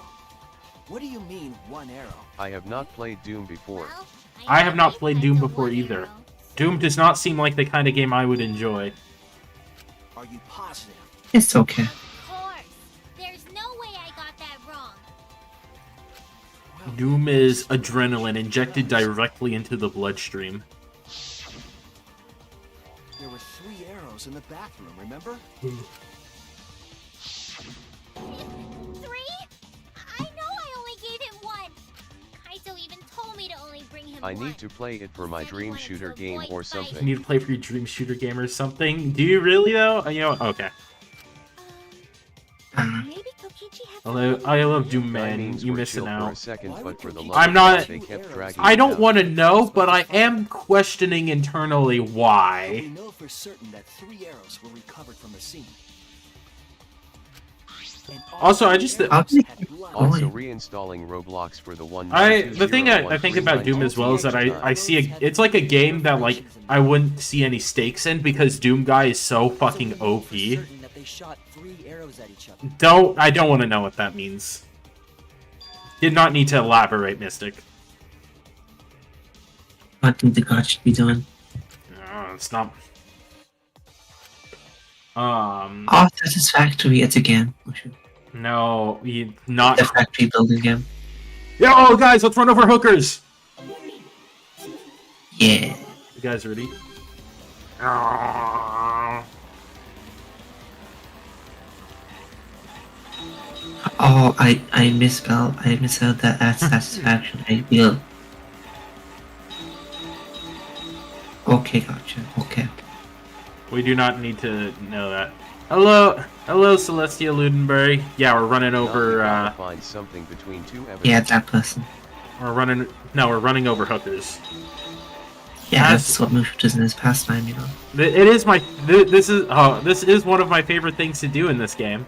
What do you mean, one arrow? I have not played Doom before. Well, I have not know played you Doom had the before one either. arrow, Doom does not seem like the kind of game I would enjoy. Are you positive? It's okay. Of course. There's no way I got that wrong. Doom is adrenaline injected directly into the bloodstream. There were 3 arrows in the bathroom, remember? 3? I know I only gave him 1. Kaito even told me to only bring him 1. I need to play it for my dream shooter game or You something. need to play for your dream shooter game or something? Do you really though? You know, okay. Maybe Kokichi had I love Doom My Man. memes You were missing chill for a out. second, but for the love I'm of not- God, they kept dragging I it don't out. want to know, but I am questioning internally We why. know for certain that 3 arrows were recovered from the scene. And all Also, I 3 just- arrows had blood. Also reinstalling Roblox for the one. The thing I think about Doom as well is that I see it's like a game that like I wouldn't see any stakes in because Doom Guy is so fucking OP. Certain that they shot 3 arrows at each other. I don't want to know what that means. Did not need to elaborate, Mystic. What do the gods should be doing? It's not. Oh, Satisfactory, it's a game. No, you not. The factory building game. Yo, guys, let's run over hookers. Yeah. You guys ready? Oh, I misspelled. I misspelled that as satisfaction. I feel. Okay, gotcha. Okay. We do not need to know that. Hello, Celestia Ludenberry. Yeah, we're running over. Find something between 2 evidence. Yeah, that person. We're running over hookers. Yeah, that's what Mushu does in his pastime, you know. It is my. This is one of my favorite things to do in this game.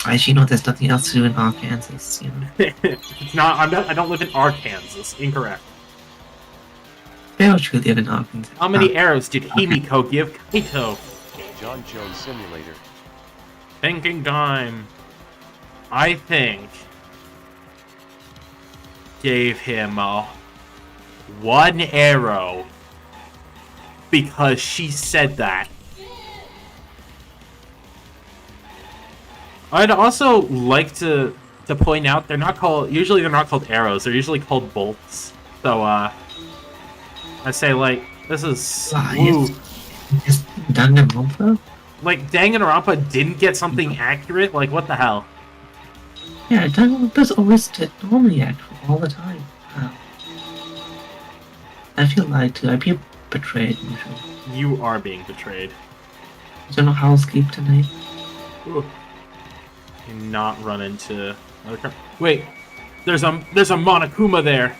As you know, there's nothing else to do in Arkansas, you know. It's not. I don't live in Arkansas. Incorrect. They don't truly live in Arkansas. How many arrows did Himiko give Kaito? John Jones Simulator. Thinking time. I think gave him 1 arrow because she said that. I'd also like to point out usually they're not called arrows, they're usually called bolts. So I say like this is Is Danganronpa? like Danganronpa didn't get something accurate, like what the hell? Yeah, Danganronpa's always normally accurate all the time. I feel lied to. I feel betrayed usually. You are being betrayed. I don't know how I'll sleep tonight. Ooh. Not run into another car. Wait, there's a Monokuma there.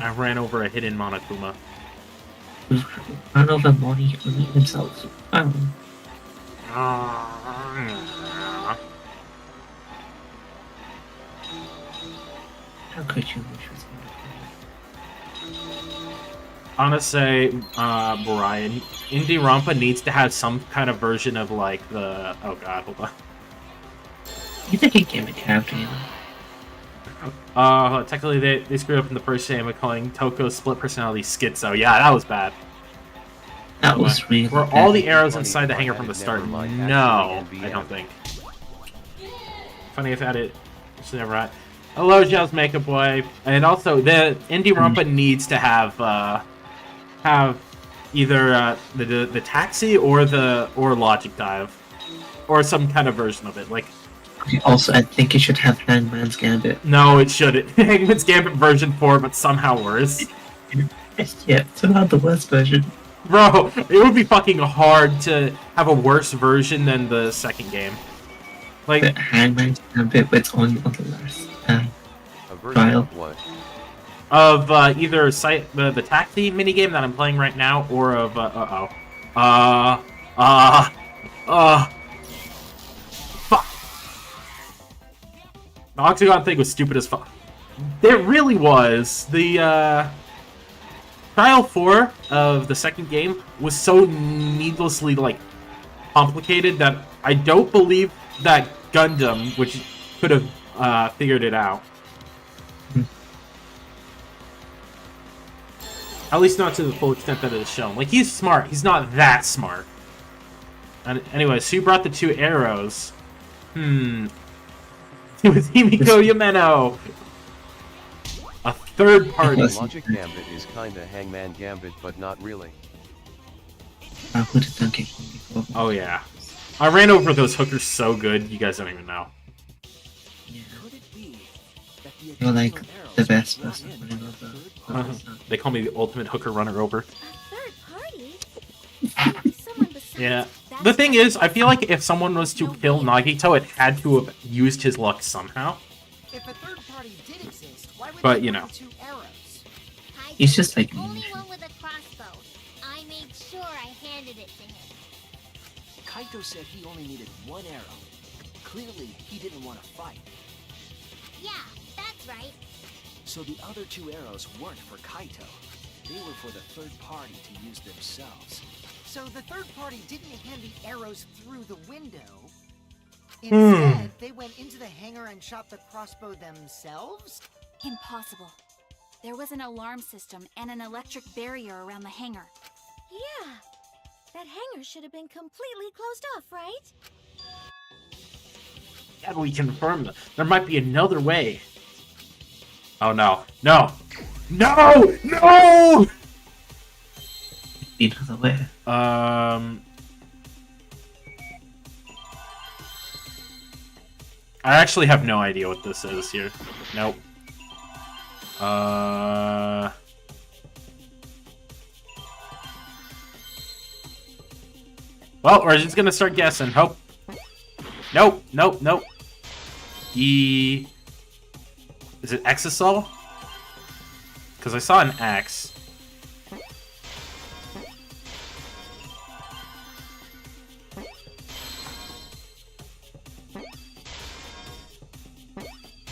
I ran over a hidden Monokuma. I don't know if I'm Moni himself. I don't know. How could you wish was I'm gonna say, Brian, Indie Rampa needs to have some kind of version of like the. Oh god, hold on. You think he gave a character, you know? Technically they screwed up in the first game by calling Toko split personality schizo. Yeah, that was bad. That was really Were bad. all the arrows inside the hangar from the start? No, I don't think. Funny if I had it. It's never right. Hello, Joe's Makeup Boy. And also, the Indie Rampa needs to have either the taxi or Logic Dive. Or some kind of version of it. Like, also, I think it should have Hangman's Gambit. no, it shouldn't. Hangman's Gambit version 4, but somehow worse. Yeah, it's not the worst version. Bro, it would be fucking hard to have a worse version than the second game. Like, The Hangman's Gambit, but it's only on the last A version trial. of what? of either the taxi minigame that I'm playing right now, or of fuck. The Octagon thing was stupid as fuck. It really was. The Trial 4 of the second game was so needlessly like complicated that I don't believe that Gundam, which could have figured it out. At least not to the full extent that it is shown. Like, he's smart. He's not that smart. And anyway, so you brought the 2 arrows. It was Himiko Yameno. A third party. Logic Gambit is kinda Hangman Gambit, but not really. Who did Donkey Kong before? Oh yeah. I ran over those hookers so good, you guys don't even know. Yeah. Could it be that the You're like additional the arrows best were brought person in running by a over. third party? They call me the ultimate hooker runner over. A third party? Someone besides Yeah. That's The thing not is, I feel like if someone was to No kill way. Nagito, it had to have used his luck somehow. If a third party did exist, why would But, they you bring know. 2 arrows? He's just like Only me. one with a crossbow. I made sure I handed it to him. Kaito said he only needed 1 arrow. Clearly, he didn't want to fight. Yeah, that's right. So the other 2 arrows weren't for Kaito. They were for the third party to use themselves. So the third party didn't hand the arrows through the window. Hmm. Instead, they went into the hangar and shot the crossbow themselves? impossible. There was an alarm system and an electric barrier around the hangar. Yeah. That hangar should have been completely closed off, right? How do we confirm that? There might be another way. Oh no. No! No! No! Another way. I actually have no idea what this is here. Nope. Well, we're just gonna start guessing. Hope. Nope, nope, nope. Is it Exisol? Because I saw an X.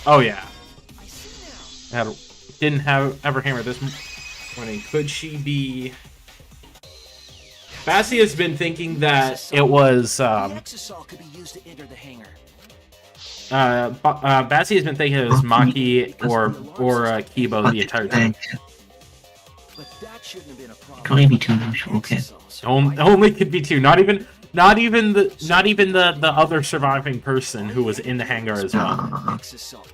Oh yeah. Didn't have ever hammer this morning. Could she be? Bassie has been thinking that it was. The Exisol could be used to enter the hangar. Bassie has been thinking it was Maki or Kibo the entire time. But that shouldn't have been a problem. Can only be 2 usual, okay. Only could be 2. Not even the other surviving person who was in the hangar as well. Exisol.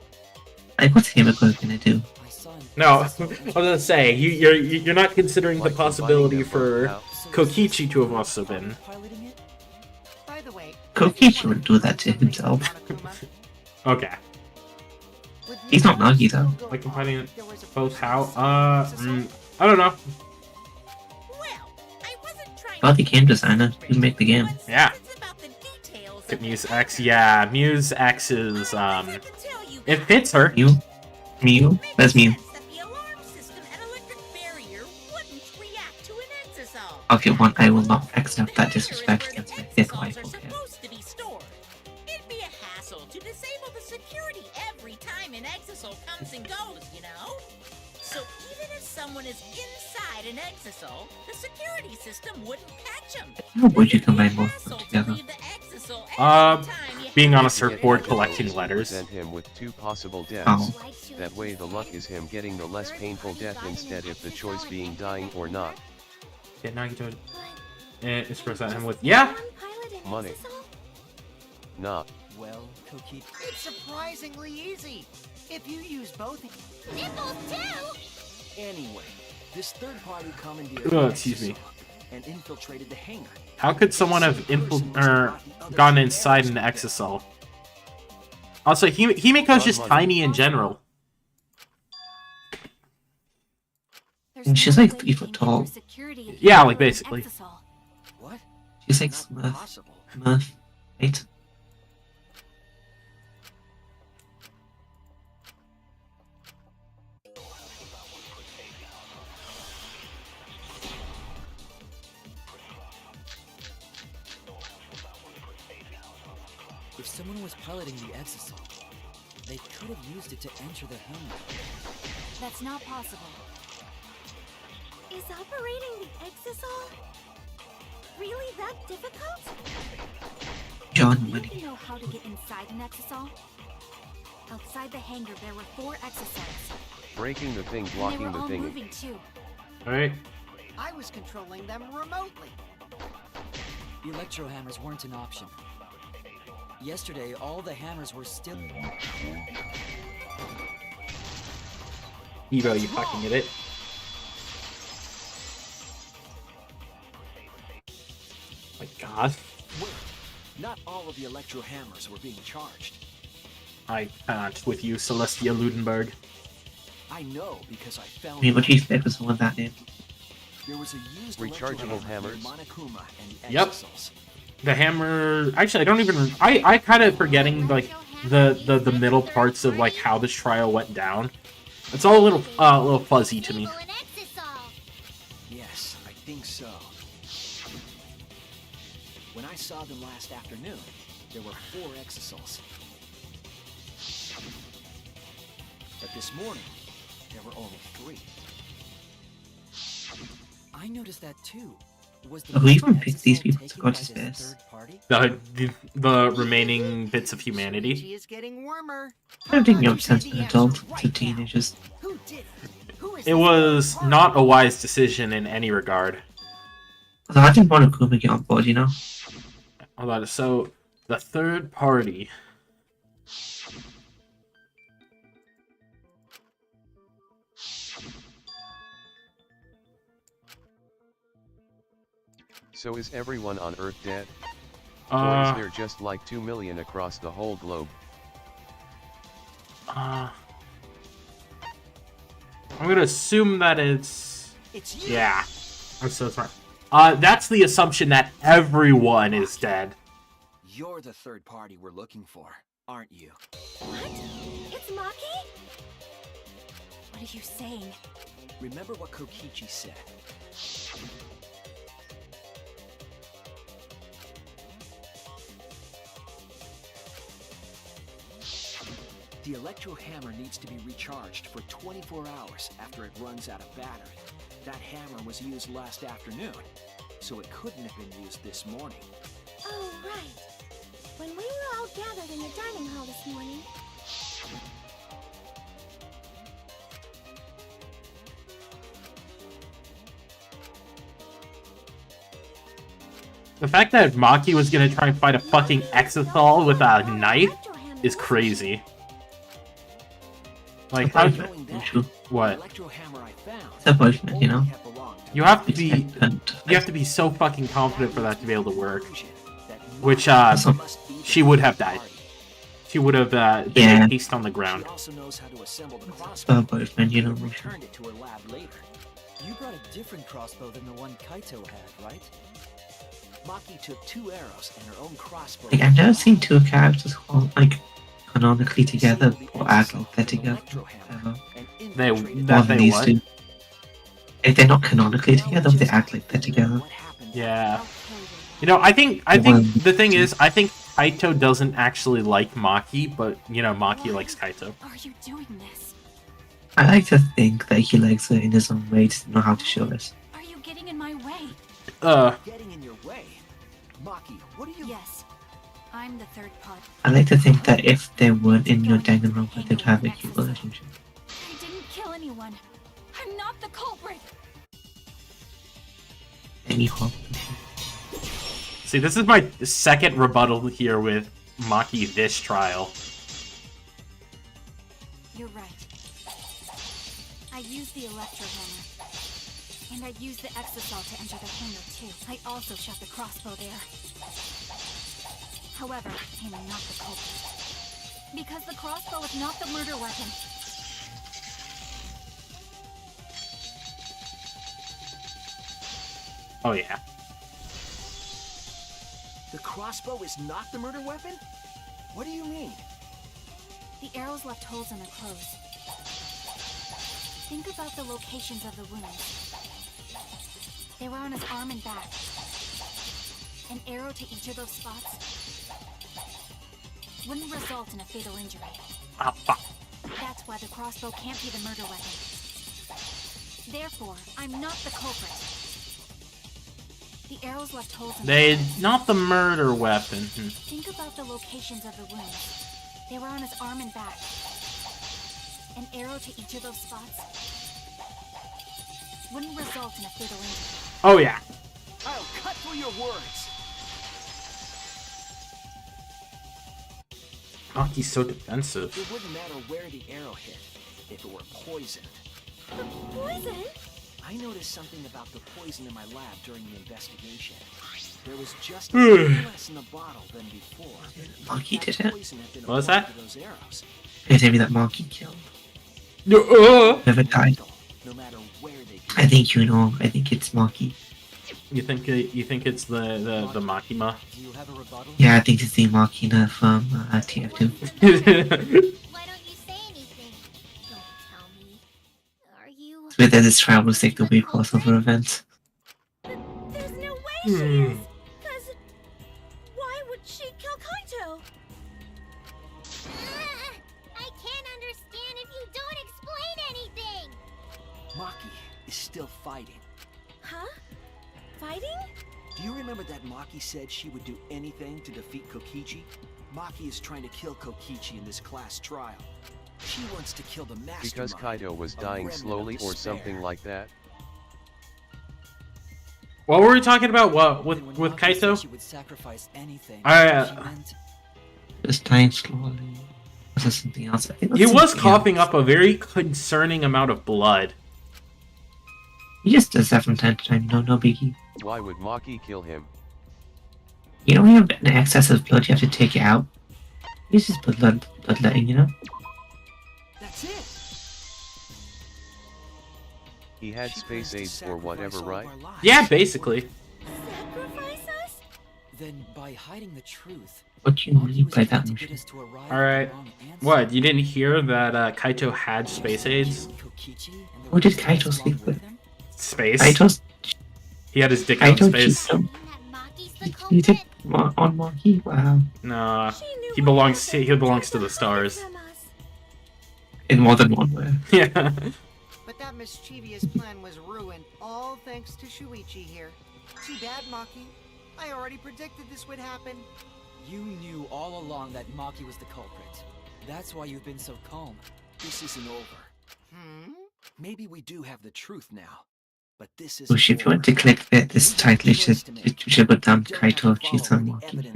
Like, what's Himiko gonna do? No, I was gonna say you're not considering the possibility for Kokichi to have also been. Piloting it? By the way, Kokichi would do that to himself. Okay. He's not Nagi though. Like combining it both how? I don't know. About the game designer who made the game. Yeah. Look at Muse X. Yeah, Muse X is it fits her. Mew? That's Mew. Okay, one, I will not accept that disrespect against my 5th wife, okay? It'd be a hassle to disable the security every time an Exisol comes and goes, you know? So even if someone is inside an Exisol, the security system wouldn't catch them. How would you combine both of them together? Being on a surfboard collecting letters. Present him with 2 possible deaths. Oh. That way the luck is him getting the less painful death instead if the choice being dying or not. Yeah, Nagito. It's present him with Money. Nah. Well, Koki. it's surprisingly easy. If you use both. Nipples too! Anyway, this third party commandeered Oh, the excuse me. Exisol and infiltrated the hangar. How could someone have gone inside an Exisol? Also, Himiko's just tiny in general. And she's like 3 foot tall. Yeah, like basically. What? She's like Not Smurf. possible. Smurf. Right? If someone was piloting the Exisol, they could have used it to enter the hangar. That's not possible. Is operating the Exisol really that difficult? John Do Money. you know how to get inside an Exisol? Outside the hangar, there were 4 Exisols. Breaking the thing, And they blocking were the all thing. moving too. Alright. I was controlling them remotely. The electro hammers weren't an option. Yesterday, all the hammers were still. Evo, you fucking get it. my god. Wait, not all of the electro hammers were being charged. I can't with you, Celestia Ludenberg. I know because I found. I mean, what do you expect with someone that name? There was a used Rechargeable hammers. Monokuma and Yep. Exisals. The hammer. Actually, I don't even. I kind of forgetting like the middle parts of like how this trial went down. It's all a little fuzzy to me. Yes, I think so. When I saw them last afternoon, there were 4 Exisals. But this morning, there were only 3. I noticed that too. Was Who even picked these people to go to space? The remaining bits of humanity. Kokichi is getting warmer. I don't think you're sense an adult to teenagers. Who did it? Who is It was not a wise decision in any regard. Although I didn't want to get on board, you know? Hold on, so the third party. So is everyone on Earth dead? Or is there just like 2 million across the whole globe? I'm gonna assume that it's you. yeah. I'm so sorry. That's the assumption that everyone is dead. You're the third party we're looking for, aren't you? What? It's Maki? What are you saying? Remember what Kokichi said. The electro hammer needs to be recharged for 24 hours after it runs out of battery. That hammer was used last afternoon, so it couldn't have been used this morning. Oh, right. When we were all gathered in the dining hall this morning, The fact that Maki was gonna try and fight a fucking Exithal with a knife is crazy. Like, how? What? It's unfortunate, you know? You have to be so fucking confident for that to be able to work. Which, she would have died. She would have been encased on the ground. It's unfortunate, you know? You brought a different crossbow than the one Kaito had, right? Maki took 2 arrows and her own crossbow. Like, I've never seen 2 characters hold, like, canonically together or act like they're together. They these what? two. If they're not canonically together, they act like they're together. Yeah. You know, I think the thing is, I think Kaito doesn't actually like Maki, but you know, Maki likes Kaito. Are you doing this? I like to think that he likes her in his own way to know how to show us. Are you getting in my way? Getting in your way. Maki, what are you? Yes. I'm the third party. I like to think that if they weren't in your Danganronpa, they'd have a cute relationship. I didn't kill anyone. I'm not the culprit. Any hope? See, this is my second rebuttal here with Maki this trial. You're right. I used the electro hammer. And I used the exisal to enter the hangar too. I also shot the crossbow there. However, I'm not the culprit. Because the crossbow is not the murder weapon. Oh yeah. The crossbow is not the murder weapon? What do you mean? The arrows left holes in the clothes. Think about the locations of the wounds. They were on his arm and back. An arrow to each of those spots wouldn't result in a fatal injury. Ah, fuck. That's why the crossbow can't be the murder weapon. Therefore, I'm not the culprit. The arrows left holes in Not the murder weapon. Think about the locations of the wounds. They were on his arm and back. An arrow to each of those spots wouldn't result in a fatal injury. Oh yeah. I'll cut through your words. Maki's so defensive. It wouldn't matter where the arrow hit if it were poisoned. poison? I noticed something about the poison in my lab during the investigation. There was just a little less in the bottle than before. Monkey did it. What was that? Those arrows. You're telling me that Monkey killed. No. Never died. No matter where they I think you know. I think it's Monkey. You think it's the Makima? Do you have a rebuttal? Yeah, I think it's the Machina from TF2. Why don't you say anything? Don't tell me. Are you... So then this trial was like the weird crossover event. There's no way she is! Cause... why would she kill Kaito? I can't understand if you don't explain anything! Maki is still fighting. Huh? Fighting? Do you remember that Maki said she would do anything to defeat Kokichi? Maki is trying to kill Kokichi in this class trial. She wants to kill the mastermind. Because Kaito was dying slowly or something like that? What were we talking about? What with Kaito? She would sacrifice anything. I, She meant Just dying slowly. Was there something else? I think He that's was something coughing else. up a very concerning amount of blood. He just does that from time to time. No biggie. Why would Maki kill him? You know when you have an excess of blood, you have to take it out. He's just bloodletting, you know? That's it. He had She space plans to aids or whatever, sacrifice all right? of our lives. Yeah, basically. Sacrifice us? then by hiding the truth, What do you Maki mean was by trying that to get motion? us to arrive All at right. the wrong answer. What? You didn't hear that Kaito had space aids? Kokichi and the Who did rest of Kaito us sleep along with? him? Space. Kaito's He had his dick out in Kaito space. cheated That Maki's the You culprit. did on Monkey? Wow. Nah. She knew He what belongs happened. he belongs to Tried the hide it stars. from us. In more than one way. Yeah. But that mischievous plan was ruined, all thanks to Shuichi here. Too bad, Maki. I already predicted this would happen. You knew all along that Maki was the culprit. That's why you've been so calm. This isn't over. Hmm? Maybe we do have the truth now. But this is Bush, if you want to click this title, you should put down Kaito cheats on Monkey.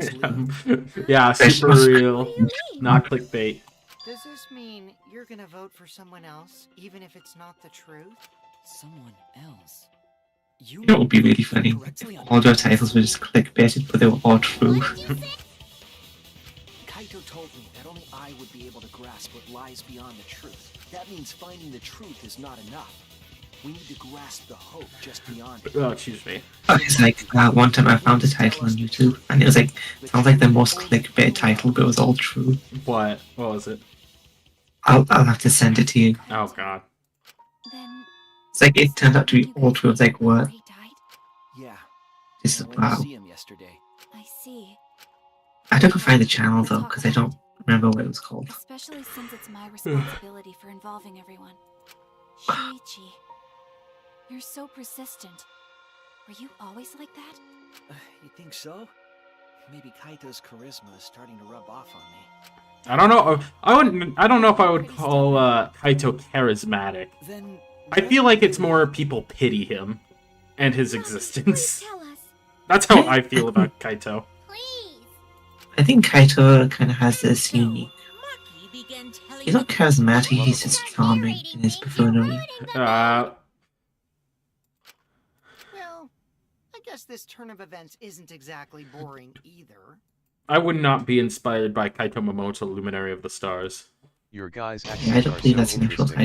Yeah, super real. What do you mean? Not clickbait. Does this mean you're gonna vote for someone else, even if it's not the truth? Someone else. You know what would be really funny? Correctly All their titles were just clickbaited, but they were all true. Kaito told me that only I would be able to grasp what lies beyond the truth. That means finding the truth is not enough. We need to grasp the hope just beyond it. Oh, excuse me. It's like one time I found a title on YouTube, and it was like sounds like the most clickbait title, but it was all true. What? What was it? I'll have to send it to you. Oh god. Then It's like it turned out to be all true. It's like what? he died? Yeah, This I is went to wow. see him yesterday. I see. I don't find the channel though, because I don't remember what it was called. Especially since it's my responsibility for involving everyone. Shuichi, you're so persistent. Were you always like that? You think so? Maybe Kaito's charisma is starting to rub off on me. I don't know. I don't know if I would call Kaito charismatic. Then I feel like it's more people pity him and his existence. Tell us. That's how I feel about Kaito. Please. I think Kaito kind of has this unique. Maki began telling He's not charismatic. He's just charming in his buffoonery. Well, I guess this turn of events isn't exactly boring either. I would not be inspired by Kaito Momoto, Luminary of the Stars. Your guys' I accents don't are believe so that's an actual interesting.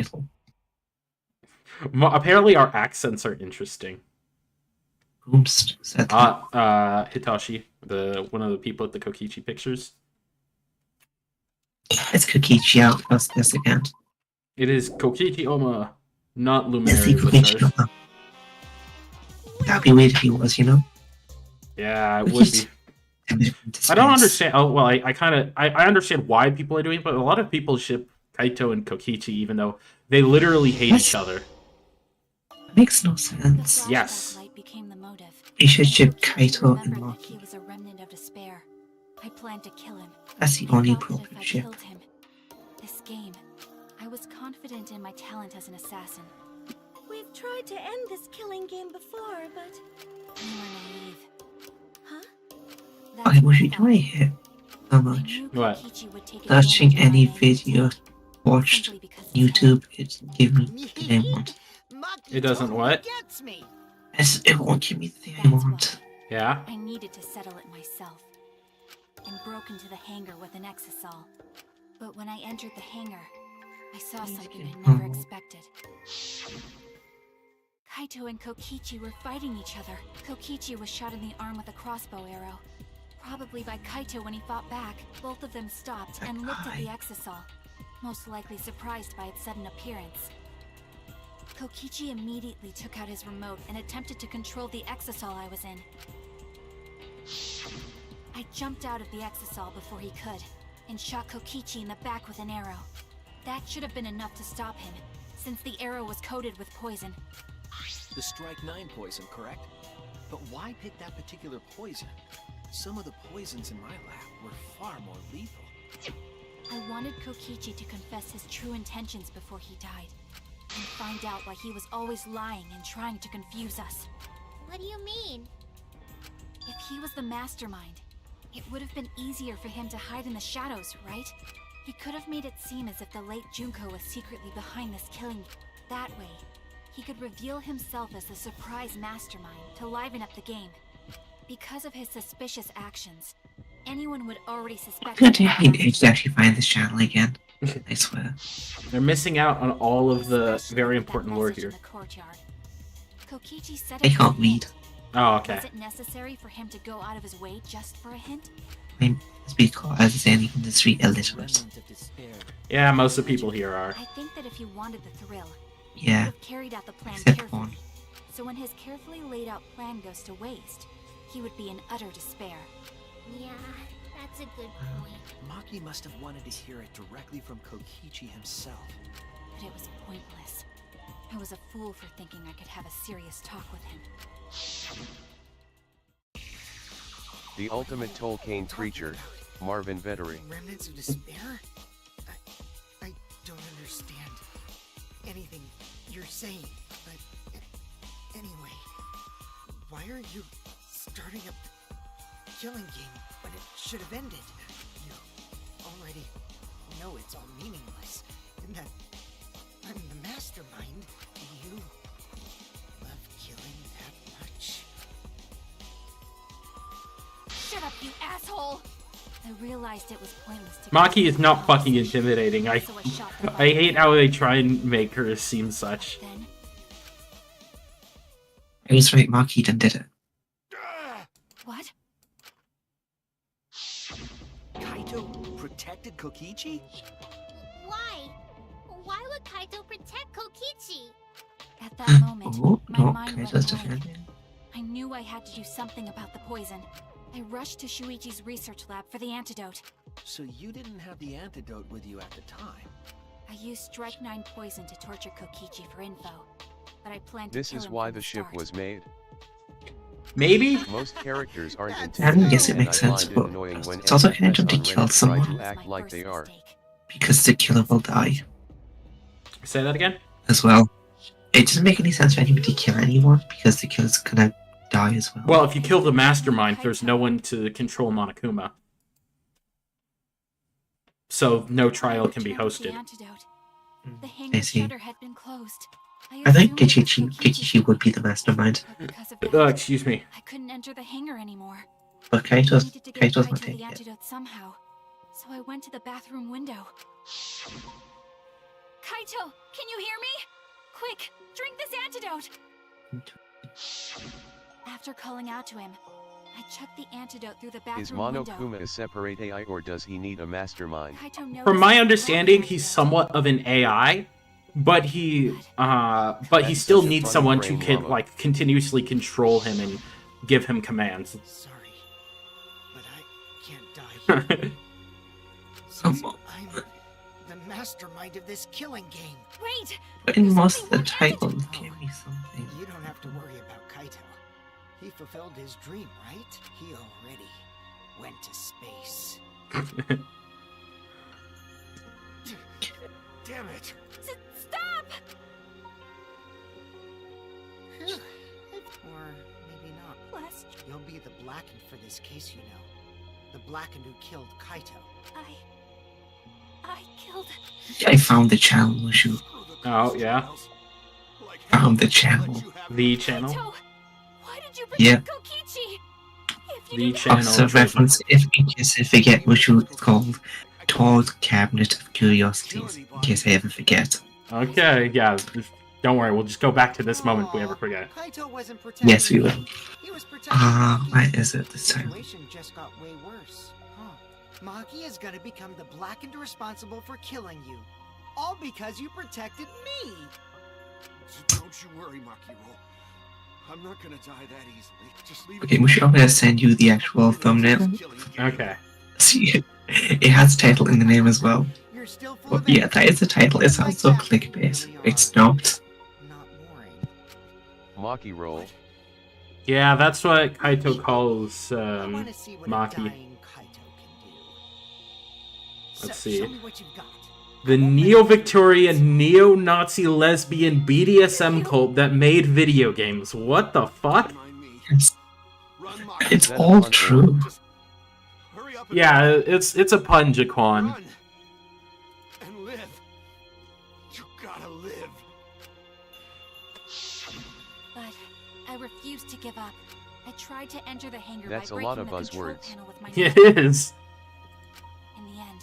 title. Apparently, our accents are interesting. Oops, said that. Hitachi, one of the people at the Kokichi pictures. It's Kokichi out. Yes, again. It is Kokichi Oma, not It's Luminary the of the Kokichi. Stars. That'd be weird if he was, you know? Yeah, it would be. I don't understand. Oh well, I understand why people are doing it, but a lot of people ship Kaito and Kokichi, even though they literally hate each other. Makes no The sense. flashback Yes. light became the motive. We should ship Kokichi Kaito and remembered that he Maki. was a remnant of despair. I planned to kill him. That's the I only felt that if I appropriate ship. killed him, this game, I was confident in my talent as an assassin. We've tried to end this killing game before, but... You were naive. Huh? That's I what wish I you thought. enjoy it so I much. knew What? Kokichi would take Searching advantage of any my video naivety, watched simply because he can. YouTube, it give me the thing I want. Maki It doesn't totally what? Gets me. It won't give me the thing I want. Yeah? I needed to settle it myself, and broke into the hangar with an exisal. But when I entered the hangar, I saw something I never expected. Kaito and Kokichi were fighting each other. Kokichi was shot in the arm with a crossbow arrow. Probably by Kaito when he fought back. Both of them stopped and looked at the exisal, most likely surprised by its sudden appearance. Kokichi immediately took out his remote and attempted to control the exisal I was in. I jumped out of the exisal before he could, and shot Kokichi in the back with an arrow. That should have been enough to stop him, since the arrow was coated with poison. The Strike 9 poison, correct? But why pick that particular poison? Some of the poisons in my lab were far more lethal. I wanted Kokichi to confess his true intentions before he died, and find out why he was always lying and trying to confuse us. What do you mean? If he was the mastermind, it would have been easier for him to hide in the shadows, right? He could have made it seem as if the late Junko was secretly behind this killing. That way, he could reveal himself as the surprise mastermind to liven up the game. Because of his suspicious actions, anyone would already suspect I'm gonna need to actually find this channel again. I swear. They're missing out on all of the very important lore here. Kokichi said I can't read. Oh, okay. Is it necessary for him to go out of his way just for a hint? It's because any industry illiterate. Yeah, most of the people here are. I think that if he wanted the thrill, he Yeah. would have carried out the plan Except carefully. one. So when his carefully laid out plan goes to waste, he would be in utter despair. Yeah, that's a good point. Maki must have wanted to hear it directly from Kokichi himself. But it was pointless. I was a fool for thinking I could have a serious talk with him. The ultimate Tolkien creature, Marvin Vettery. Remnants of despair? I don't understand anything you're saying, but anyway, why are you starting a killing game when it should have ended? You already know it's all meaningless, and that I'm the mastermind. Do you love killing that much? Shut up, you asshole! I realized it was pointless to... Maki is not fucking intimidating. I hate how they try and make her seem such. Then, I was right, Maki done did it. what? Kaito protected Kokichi? Why? Why would Kaito protect Kokichi? At that moment, Oh, my no, mind Kaito's went blank. defending. I knew I had to do something about the poison. I rushed to Shuichi's research lab for the antidote. So you didn't have the antidote with you at the time? I used Strike 9 poison to torture Kokichi for info, but I planned to This kill is him why from the ship start. was made. Maybe? Most characters aren't I intimidating guess it and makes sense, I find but it annoying when it's also NFS kind of to on kill Reddit try someone. to That was act my like first they are. mistake. Because the killer will die Say that again? as well. It doesn't make any sense for anybody to kill anyone because the killer's gonna die as well. Well, if you kill the mastermind, there's no one to control Monokuma. So no trial can be Check with the hosted. antidote. The I hangar see. shutter had been closed. I think assumed it was Kichichi would be the mastermind, but because of that, Excuse me. I couldn't enter the hangar anymore. but I Kaito's needed to get not Kaito dead the yet. antidote somehow, so I went to the bathroom window. Kaito, can you hear me? Quick, drink this antidote! After calling out to him, I chucked the antidote through the bathroom Is window. Monokuma a separate AI or does he need a mastermind? Kaito noticed From my that understanding, the he's antidote- somewhat of an AI, but he still such a needs funny someone brain to llama. like continuously control him and give him commands. Sorry, but I can't die. Since Come I'm the mastermind of this killing game. Wait! But in There's most only of the one titles, antidote. give me something. You don't have to worry about Kaito. He fulfilled his dream, right? He already went to space. Damn it! Stop! Or maybe not. Last, You'll be the Blackened for this case, you know. The Blackened who killed Kaito. I killed... I found the channel, Mushu. Oh, yeah? Found the channel. The channel? Kaito! Why did you Yeah. protect Kokichi? The channel. Also, reference, if in case I forget, which is called Todd Cabinet of Curiosities, in case I ever forget. Okay, yeah. Don't worry, we'll just go back to this moment if we ever forget. Kaito wasn't protecting Yes, we will. me. He was protecting Maki. Where is it this The time? situation just got way worse. Maki is gonna become the blackened responsible for killing you. All because you protected me! Don't you worry, Makiro. I'm not gonna die that easily. Just leave Okay, it. Mushi, I'm gonna send you the actual thumbnail. Okay. See, it has title in the name as well. You're still full But of yeah, that is the title. It sounds so clickbait. It's not. Not boring. Maki roll. Yeah, that's what Kaito calls I wanna see what a Maki. dying Kaito can do. Let's So, see. show me what you've got. The neo-Victorian, neo-Nazi lesbian BDSM cult that made video games. What the fuck? It's, Run, Maki. it's That's all fun, true. Just hurry up and Yeah, it's a pun, Jaquan. run and live. You gotta live. But I refused to give up. I tried to enter the hangar That's by a breaking lot of the control buzzwords. panel with my It knife. is. In the end,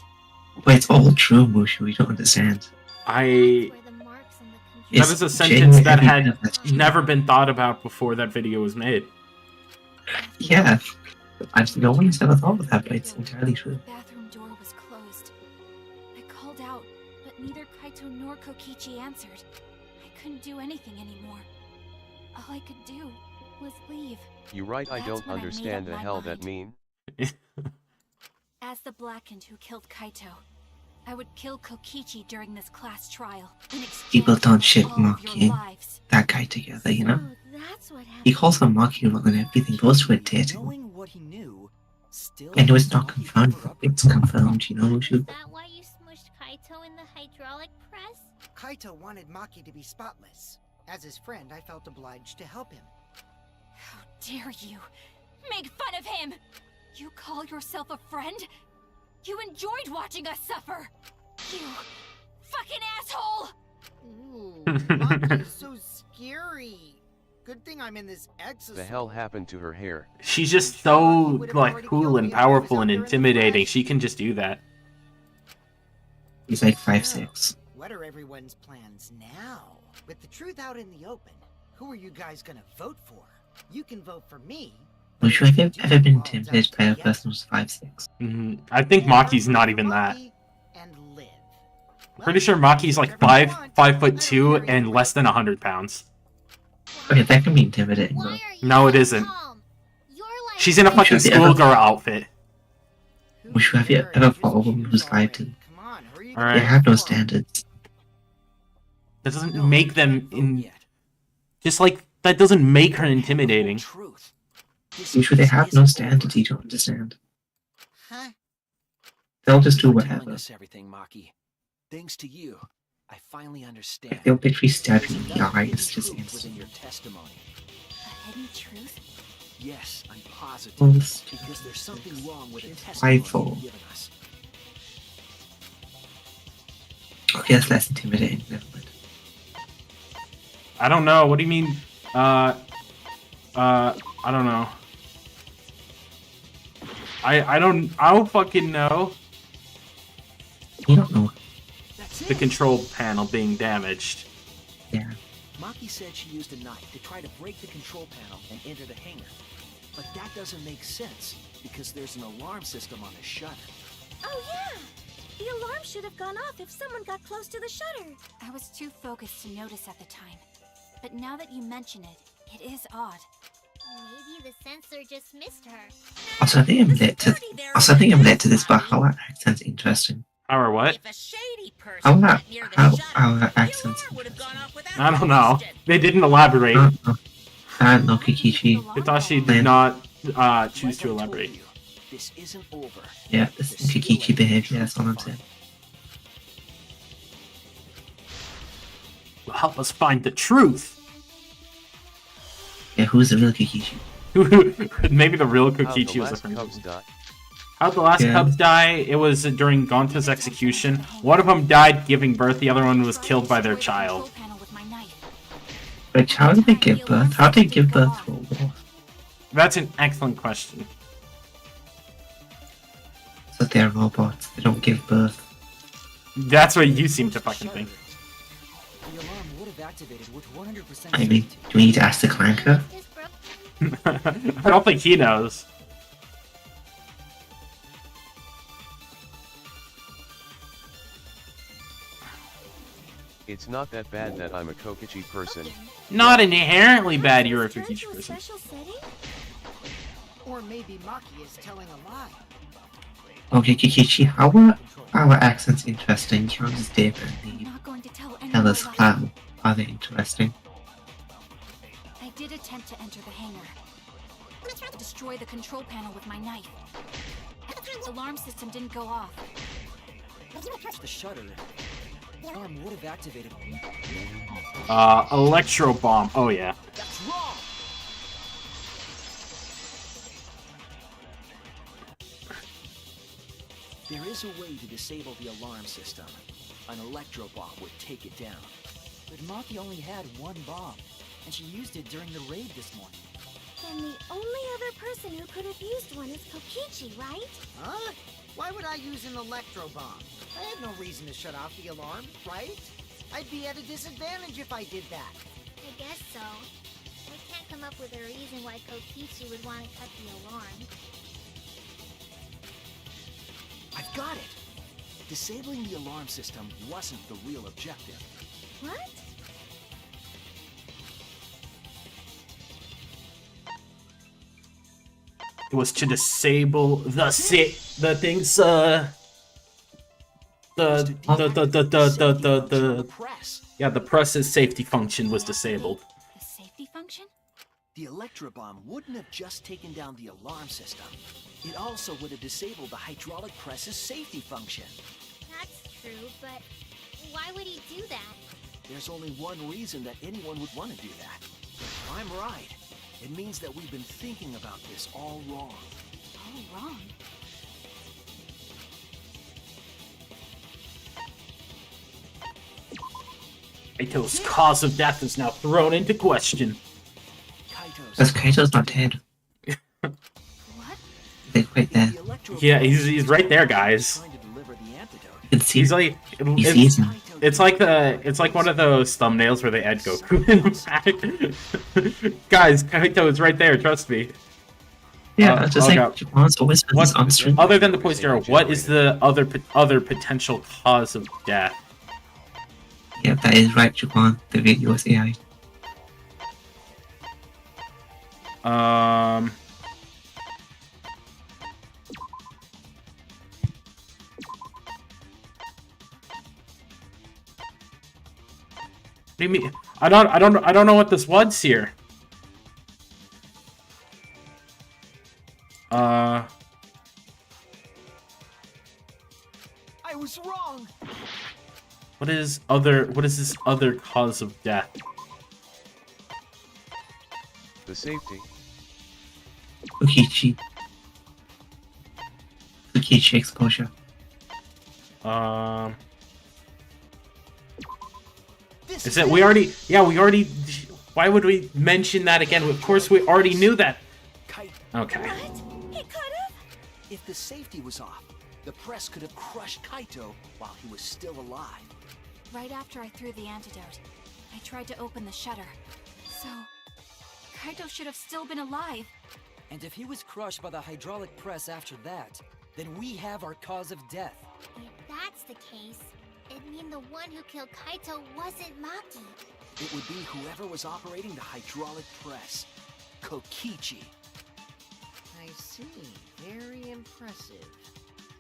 But it's all true, Mushi. We don't understand. I... Where the marks on the control That It's is a genuine sentence that every had bit of that's true. never been thought about before that video was made. Yeah. No one has ever thought of that, but it's entirely true. the bathroom door was closed. I called out, but neither Kaito nor Kokichi answered. I couldn't do anything anymore. All I could do was leave. You right, I That's don't when I made understand up the my hell that mind. mean. As the Blackened who killed Kaito, I would kill Kokichi during this class trial. in exchange People don't for shit all of your Maki. lives. That guy together, you know? So that's what happened. He calls her Maki rather than everything. Those two are dating. Knowing what he knew, still And it was not not confirmed. cover up It's her confirmed, you know, Mushi. Is that why you smushed Kaito in the hydraulic press? Kaito wanted Maki to be spotless. As his friend, I felt obliged to help him. How dare you make fun of him? You call yourself a friend? You enjoyed watching us suffer. You fucking asshole! Ooh, Maki is so scary. Good thing I'm in this exosuit. The hell happened to her hair? She's just so, like, cool and powerful and intimidating. She can just do that. He's like 5'6". What are everyone's plans now? With the truth out in the open, who are you guys gonna vote for? You can vote for me. Mushi, have you ever been intimidated by a person who's 5'6"? I think Maki's not even that. And live. Pretty sure Maki's like 5'2" and less than 100 pounds. Okay, that can be intimidating, Why though. are you No, it so isn't. calm? You're like She's in a fucking Have you ever- schoolgirl outfit. Mushi, have you ever fought a woman who's 5'2"? Come on, hurry. All right. They have no standards. That doesn't No, make I them can't vote in. yet. Just like that doesn't make her I have the whole intimidating. truth. This Mushi, they case have isn't no over. standards. You don't understand. Huh? They'll just do Thanks for telling whatever. us everything, Maki. Thanks to you, I finally understand. They'll literally stab you in There's the another hidden eyes just truth within instantly. your testimony. A hidden truth? Yes, I'm positive. Well, Because there's something wrong with the testimony Prideful. you've given us. Okay, that's less intimidating. Never mind. I don't know. What do you mean? I don't know. I don't fucking know. You don't know. That's The it. control panel being damaged. Yeah. Maki said she used a knife to try to break the control panel and enter the hangar. But that doesn't make sense, because there's an alarm system on the shutter. Oh yeah! The alarm should have gone off if someone got close to the shutter. I was too focused to notice at the time. But now that you mention it, it is odd. Maybe the sensor just missed her. Also, I think I'm late to. Also, I think I'm late to this, but how our accent's interesting. Or what? If a shady person How our, went near the how shutter, our the accent's alarm would have interesting. gone off without I don't know. question. They didn't elaborate. I don't know, Kikichi. Hitachi did not choose to Like I told elaborate. you, this isn't over. Yeah, this There's still Kikichi a behavior, that's chance all I'm to saying. Will help us find the truth. Yeah, who's the real Kikichi? Maybe the real How'd the Kokichi was a last friend. Cubs die? How'd the last Yeah. Cubs die? It was during Gonta's execution. One of them died giving birth, the other one was killed by their child. Like, how did they give birth? How did they give birth to a wolf? That's an excellent question. but they're robots. They don't give birth. That's what you seem to fucking think. The alarm would have activated with 100% I mean, do we need to ask the clanker? I don't think he knows. It's not that bad that I'm a Kokichi person. Not inherently bad you're a Kokichi person. Or maybe Maki is telling a lie. Okay, Kikichi, our accent's interesting. You can't just dip and leave. Tell us how are they interesting. I did attempt to enter the hangar. Destroy the control panel with my knife. The alarm system didn't go off. The shutter. The alarm would have activated. Electro bomb. Oh yeah. That's wrong. There is a way to disable the alarm system. An electro bomb would take it down. But Maki only had one bomb, and she used it during the raid this morning. Then the only other person who could have used one is Kokichi, right? Huh? Why would I use an electro bomb? I had no reason to shut off the alarm, right? I'd be at a disadvantage if I did that. I guess so. I can't come up with a reason why Kokichi would want to cut the alarm. I've got it! Disabling the alarm system wasn't the real objective. What? It was to disable the things, yeah, the press's safety function was disabled. The safety function? The electro bomb wouldn't have just taken down the alarm system. It also would have disabled the hydraulic press's safety function. That's true, but why would he do that? There's only one reason that anyone would want to do that. If I'm right, it means that we've been thinking about this all wrong. All wrong? Kaito's cause of death is now thrown into question. Because Kaito's not dead. What? They're right there. Yeah, he's right there, guys. You can see. He's like, it's like one of those thumbnails where they add Goku in the back. Guys, Kaito is right there. Trust me. Yeah, just like Japan's always been this on screen. Other than the poison arrow, what is the other potential cause of death? Yeah, that is right, Japan. The video is AI. What do you mean? I don't know what this was here. I was wrong. What is this other cause of death? The safety. Kokichi exposure. Is it we already why would we mention that again? Of course we already knew that. Okay. What? He could have? If the safety was off, the press could have crushed Kaito while he was still alive. Right after I threw the antidote, I tried to open the shutter. So, Kaito should have still been alive. And if he was crushed by the hydraulic press after that, then we have our cause of death. If that's the case, it'd mean the one who killed Kaito wasn't Maki. It would be whoever was operating the hydraulic press. Kokichi. I see. Very impressive.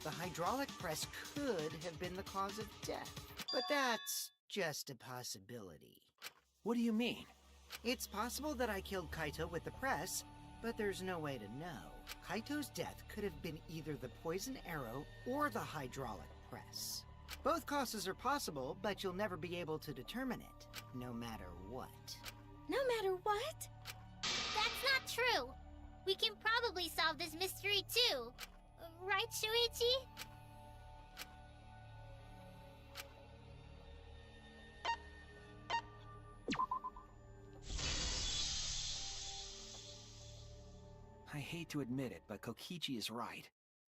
The hydraulic press could have been the cause of death. But that's just a possibility. What do you mean? It's possible that I killed Kaito with the press, but there's no way to know. Kaito's death could have been either the poison arrow or the hydraulic press. Both causes are possible, but you'll never be able to determine it, no matter what. No matter what? That's not true. We can probably solve this mystery too. Right, Shuichi? I hate to admit it, but Kokichi is right.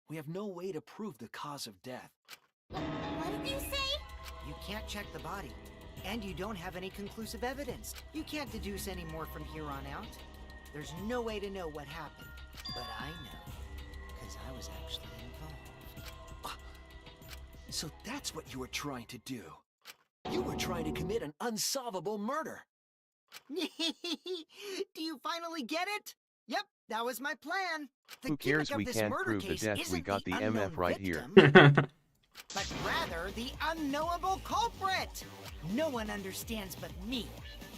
We have no way to prove the cause of death. What did you say? You can't check the body, and you don't have any conclusive evidence. You can't deduce any more from here on out. There's no way to know what happened, but I know, because I was actually involved. So that's what you were trying to do. You were trying to commit an unsolvable murder. Do you finally get it? Yep, that was my plan. The Who cares? gimmick We of this can't murder prove the case death. We isn't got the unknown MF right here. victim, but rather the unknowable culprit. No one understands but me.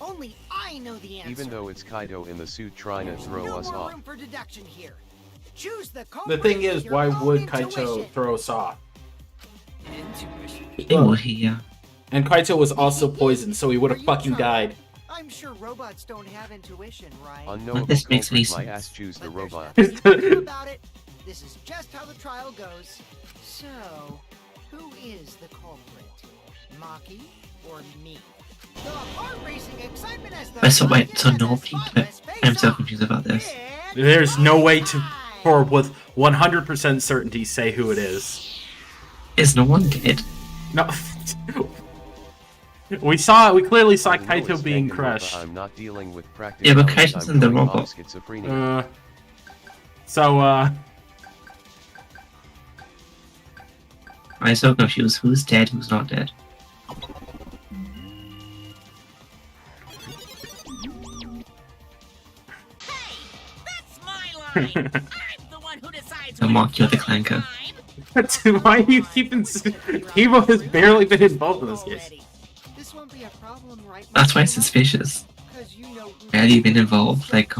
Only I know the answer. Even though it's Kaito in the suit trying to There's throw no us more off. room for deduction here. Choose the The culprit thing is, with your why own would Kaito intuition. throw us off? Intuition. Oh, yeah. And Kaito was also poisoned, so he would have Are you fucking trying? died. I'm sure robots don't have intuition, right? Unknowable This makes any culprit, my sense. ass choose the But there's robot. nothing you can do about it. This is just how the trial goes. So, who is the culprit? Maki or me? The heart-racing excitement as the So wait, so Bucket nobody. and the spotless I'm so face-off. confused about this. It's There's no way to, time. for with 100% certainty, say who it is. Is no one dead? No. We clearly saw I know Kaito it's being Danganronpa, crushed. I'm not dealing with practice. Yeah, but knowledge, Kaito's I'm in the going robot. off schizophrenia. I'm so confused. Who's dead? Who's not dead? Hey, that's my line. I'm the one who decides The when Maki or the it's Clanker. time. Why are you keeping... Kibo has barely been involved in this case. This won't be a problem, right? That's why it's Makima? suspicious. 'Cause you know who Barely been involved. Like,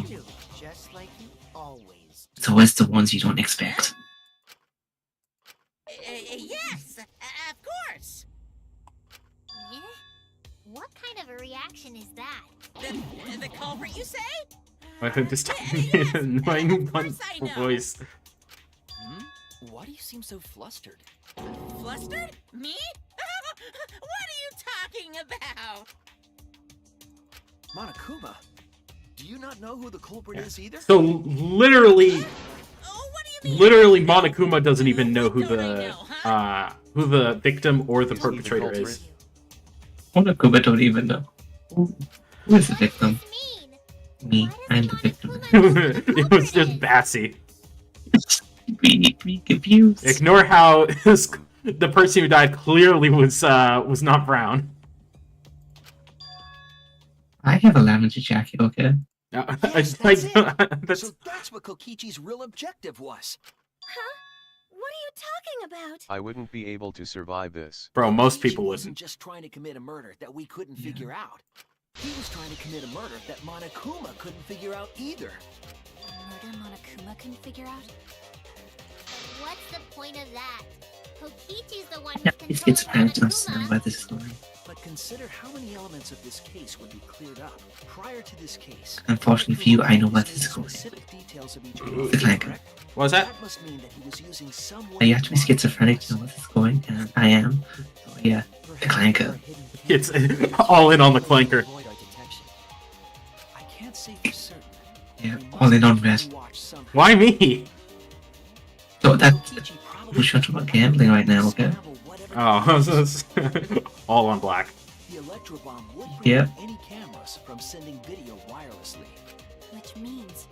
just like you always do. it's always the ones you don't expect. Yes, of course. Yeah? What kind of a reaction is that? The culprit, you say? I heard this Yes, annoying of course I know. voice. Why do you seem so flustered? Flustered? Me? What are you talking about? Monokuma, do you not know who the culprit is either? So literally, Oh, what do you mean? literally, Monokuma doesn't even know who Don't I the know, who the victim or the Is he the perpetrator culprit? is. Monokuma don't even know. Who is the What does victim? this mean? Me. Why I'm does the victim. Monokuma know who the It was culprit just is? Bassie. Be confused. Ignore how the person who died clearly was not brown. I have a lavender jacket, okay? Yes, I that's it. that's, So that's what Kokichi's real objective was. Huh? What are you talking about? I wouldn't be able to survive this. bro, most Kokichi people wasn't wouldn't. just trying to commit a murder that we couldn't figure out. He was trying to commit a murder that Monokuma couldn't figure out either. A murder Monokuma couldn't figure out? What's the point of that? Kokichi's the one Yeah, who's it's schizophrenic to controlling understand why Monokuma. this is going. But consider how many elements of this case would be cleared up. Prior to this case, Unfortunately for you, I know where Monokuma this is going. specific details of each The case, Clanker. correct? What was that? That must mean that he was using some Now way you have to be to monitor schizophrenic us. to know where this is going, and I am. So yeah, the Clanker. It's all in on the Clanker. Avoid our detection. I can't say for certain. Yeah, We all in must on be rest. watched somehow. Why me? So that Kokichi probably we're shut about gambling right now, okay? scramble whatever Oh, all on black. The electro bomb would Yeah. prevent any cameras from sending video wirelessly. Which means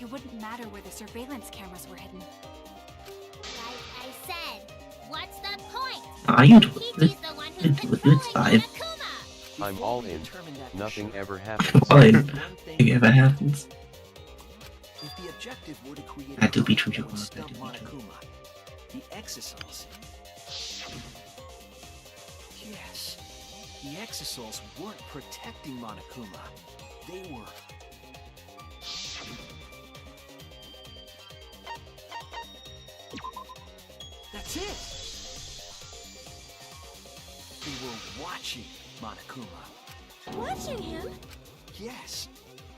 it wouldn't matter where the surveillance cameras were hidden. Like I said, what's the point? are you doing? Kokichi's the one who's It's controlling fine. Monokuma. I'm all in. Determine that for Nothing sure. ever happens. Fine. One thing If it ever happens. If the objective were to create Had to a be bomb true, that would Jamal, stop had to be true. Monokuma, the exosols. Yes, the exosols weren't protecting Monokuma. They were. That's it. They were watching Monokuma. Watching him? Yes.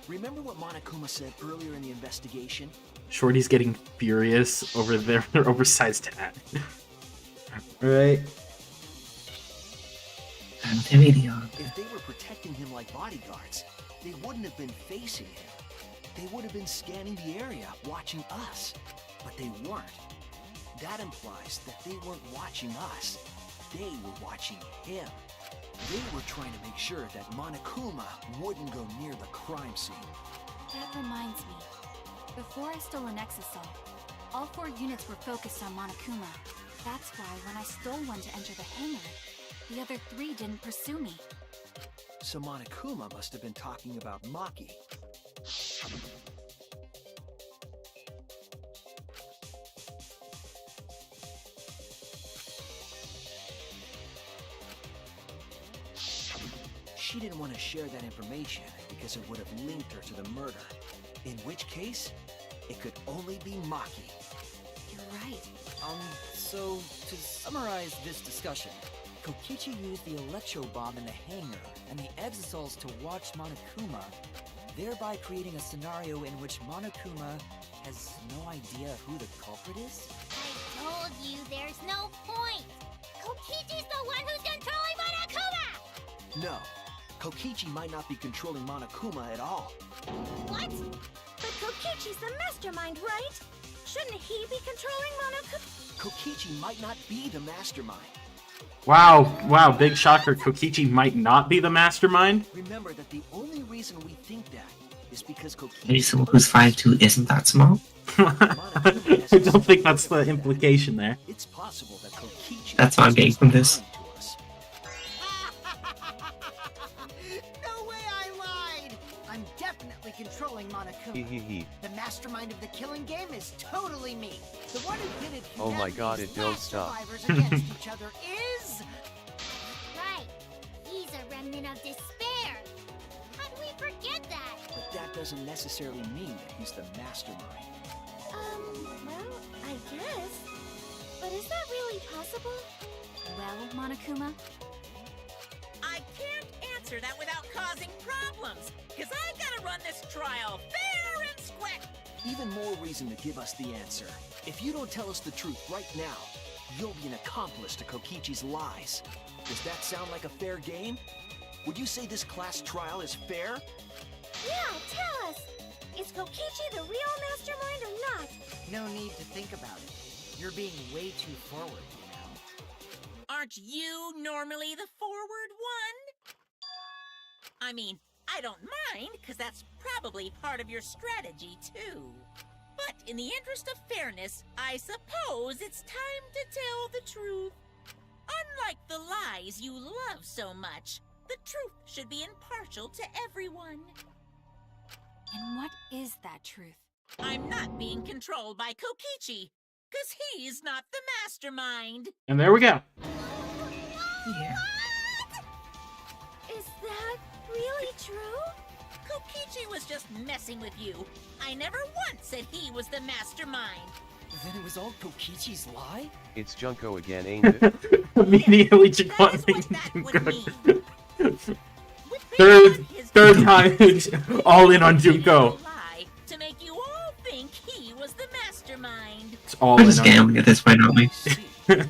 Remember what Monokuma said earlier in the investigation? Shorty's getting furious over their oversized hat. Right? I'm the video. If they were protecting him like bodyguards, they wouldn't have been facing him. They would have been scanning the area, watching us. But they weren't. That implies that they weren't watching us. They were watching him. They were trying to make sure that Monokuma wouldn't go near the crime scene. That reminds me. Before I stole an exosol, all 4 units were focused on Monokuma. That's why when I stole one to enter the hangar, the other 3 didn't pursue me. So Monokuma must have been talking about Maki. She didn't want to share that information because it would have linked her to the murder. In which case, it could only be Maki. You're right. So to summarize this discussion, Kokichi used the electro bomb in the hangar and the exosols to watch Monokuma, thereby creating a scenario in which Monokuma has no idea who the culprit is? I told you there's no point! Kokichi's the one who's controlling Monokuma! No, Kokichi might not be controlling Monokuma at all. What? But Kokichi's the mastermind, right? Shouldn't he be controlling Monokuma? Kokichi might not be the mastermind. Wow, big shocker. Kokichi might not be the mastermind? Remember that the only reason we think that is because Kokichi... Maybe someone who's 5'2" isn't that small? I don't think that's the implication there. It's possible that Kokichi... That's what I'm getting from this. No way I lied! I'm definitely controlling Monokuma. Hehehe. The mastermind of the killing game is totally me. The one who pitted Oh my god, it don't last stop. survivors against each other is... Right. He's a remnant of despair. How do we forget that? But that doesn't necessarily mean that he's the mastermind. Well, I guess. But is that really possible? Well, Monokuma, I can't answer that without causing problems, because I gotta run this trial fair and square. Even more reason to give us the answer. If you don't tell us the truth right now, you'll be an accomplice to Kokichi's lies. Does that sound like a fair game? Would you say this class trial is fair? Yeah, tell us! Is Kokichi the real mastermind or not? No need to think about it. You're being way too forward, you know. Aren't you normally the forward one? I mean, I don't mind, because that's probably part of your strategy, too. But in the interest of fairness, I suppose it's time to tell the truth. Unlike the lies you love so much, the truth should be impartial to everyone. and what is that truth? I'm not being controlled by Kokichi, because he's not the mastermind. And there we go. Yeah. Is that really true? Kokichi was just messing with you. I never once said he was the mastermind. Then it was all Kokichi's lie? It's Junko again, ain't it? Immediately That is what that would mean. Third time, all in on Junko. Lie to make you all think he was the mastermind. It's all We're in just on. gambling at this point, aren't we?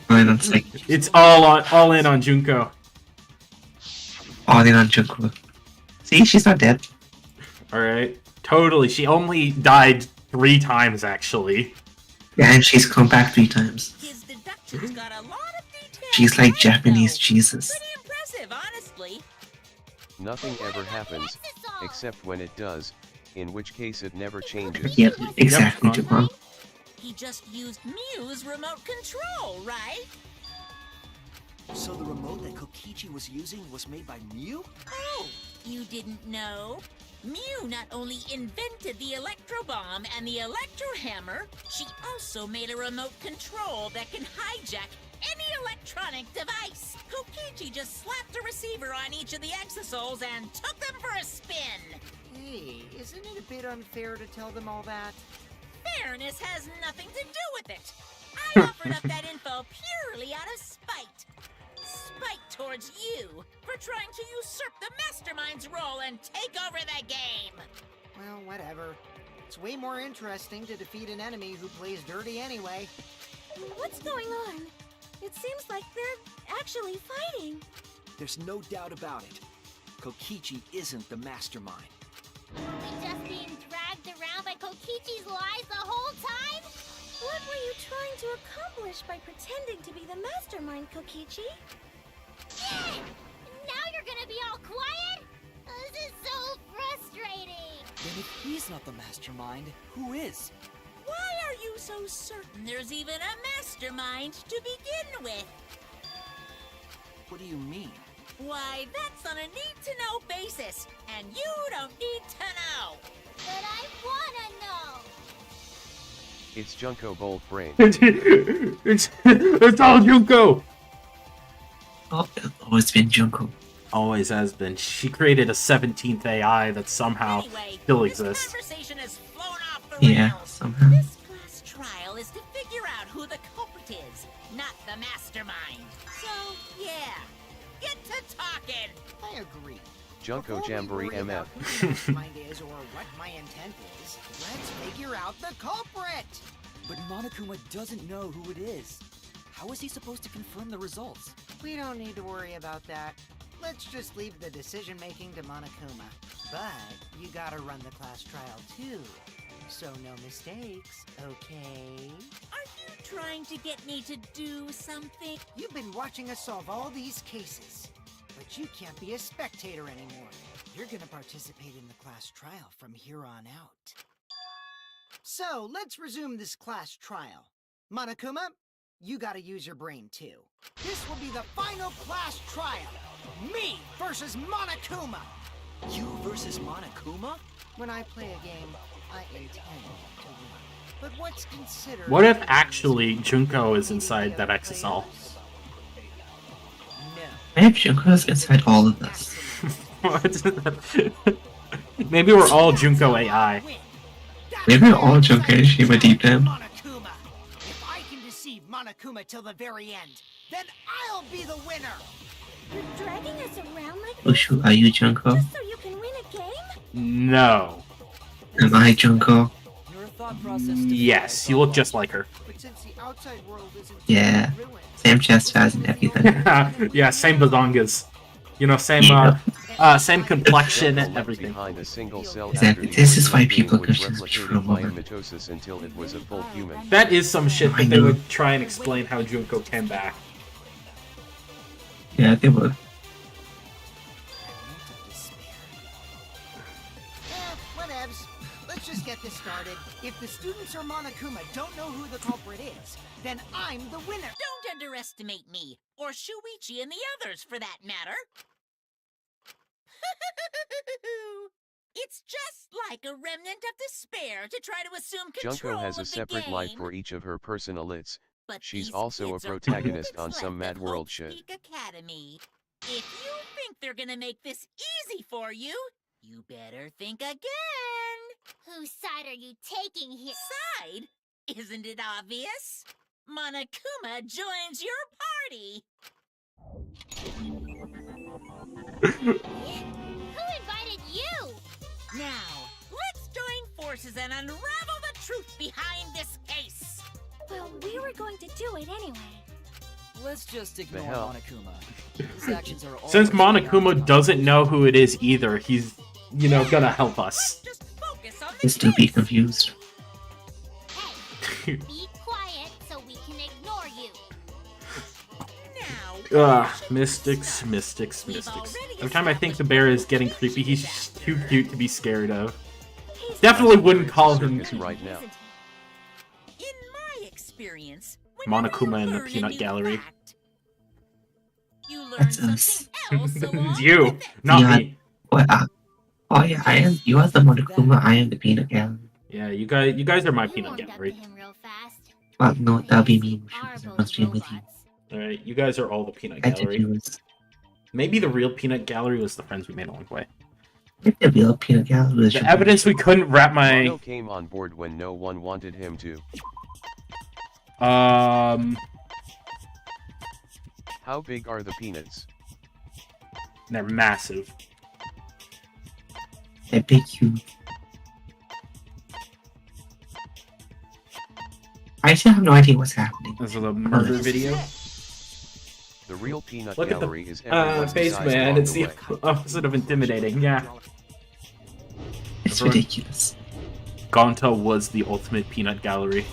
All in on psychic. It's all in on Junko. All in on Junko. See, she's not dead. All right, totally. She only died 3 times, actually. Yeah, and she's come back 3 times. His deductions got a lot of details. She's like right, Japanese though. Jesus. Pretty impressive, honestly. Nothing ever happens, except when it does, in which case it never changes. Yep, exactly, Yep. Japan. He just used Mew's remote control, right? So the remote that Kokichi was using was made by Mew? Oh, you didn't know? Mew not only invented the electro bomb and the electro hammer, she also made a remote control that can hijack any electronic device. Kokichi just slapped a receiver on each of the exosols and took them for a spin. Hey, isn't it a bit unfair to tell them all that? Fairness has nothing to do with it. I offered up that info purely out of spite. Spite towards you for trying to usurp the mastermind's role and take over the game. Well, whatever. It's way more interesting to defeat an enemy who plays dirty anyway. What's going on? It seems like they're actually fighting. There's no doubt about it. Kokichi isn't the mastermind. Were we just being dragged around by Kokichi's lies the whole time? What were you trying to accomplish by pretending to be the mastermind, Kokichi? Now you're gonna be all quiet? This is so frustrating. Then if he's not the mastermind, who is? Why are you so certain there's even a mastermind to begin with? What do you mean? Why, that's on a need-to-know basis, and you don't need to know. But I wanna know. It's Junko Bold Brain. It's all Junko! Oh, it's always been Junko. Always has been. She created a 17th AI that somehow Anyway, still this exists. conversation has flown off the Yeah, rails. somehow. This class trial is to figure out who the culprit is, not the mastermind. So, yeah, get to talking. I agree. Junko Before we Jamboree worry about MF. who the mastermind is or what my intent is, let's figure out the culprit. But Monokuma doesn't know who it is. How is he supposed to confirm the results? We don't need to worry about that. Let's just leave the decision-making to Monokuma. But you gotta run the class trial too. So no mistakes, okay? Are you trying to get me to do something? You've been watching us solve all these cases. But you can't be a spectator anymore. You're gonna participate in the class trial from here on out. So, let's resume this class trial. Monokuma, you gotta use your brain too. This will be the final class trial. Me versus Monokuma. You versus Monokuma? When I play a game, I intend to win. But what's considered... What if actually Junko is inside that XSL? I have Junko's inside all of this. Maybe we're all Junko AI. Maybe we're all Junko and Shima deep down. Monokuma. If I can deceive Monokuma till the very end, then I'll be the winner. You're dragging us around like Ushu, are you Junko? just so you can win a game? No. Am I Junko? Your thought process Yes, you look just like her. But since the outside world isn't Yeah. ruined, Same chest size and everything. Yeah, same bazongas. You know, same same complexion and everything. Behind a single cell Exactly. after This is the why being people was confuse replicated from by over. mitosis until it was a full human. That is some shit I that they know. would try and explain how Junko came back. Yeah, they would. Whatevs. Let's just get this started. If the students or Monokuma don't know who the culprit is, then I'm the winner. Don't underestimate me, or Shuichi and the others for that matter. It's just like a remnant of despair to try to assume control Junko has a of the separate game. life for each of her personalits. But She's these also a kids are protagonist puppets on some left Mad at World Hope's shit. Peak Academy. If you think they're gonna make this easy for you, you better think again. Whose side are you taking here? Side? Isn't it obvious? Monokuma joins your party. Who invited you? Now, let's join forces and unravel the truth behind this case. Well, we were going to do it anyway. Let's just ignore hell? Monokuma. His actions are all Since Monokuma doesn't know who it is either, he's, you know, gonna help us. Just focus on the Just to be case. confused. Hey, be quiet so we can ignore you. Now, Mystics, mystics, mystics. Every time I think the bear is getting creepy, he's just too cute to be scared of. Definitely wouldn't call him Circus right now. in my experience, whenever Monokuma you in the learn a peanut new gallery. fact, you learn That's us. something else along You, with it. not Yeah. me. What? Oh yeah, I am. You are the Monokuma. I am the peanut gallery. Yeah, you guys are my You peanut warmed up gallery. to him real fast. Well, no, that'll be me. Are Because I both must stream with you. robots. Alright, you guys are all the peanut I did gallery. viewers. Maybe the real peanut gallery was the friends we made along the way. If the real peanut gallery was The evidence we couldn't wrap my Mono came on board when no one wanted him to. How big are the peanuts? they're massive. They're big, huge. I still have no idea what's happening. This is a murder video. The real peanut Look at the gallery is everyone's face, size man. along It's the way. opposite of intimidating. Yeah, It's Everyone- ridiculous. Gonta was the ultimate peanut gallery.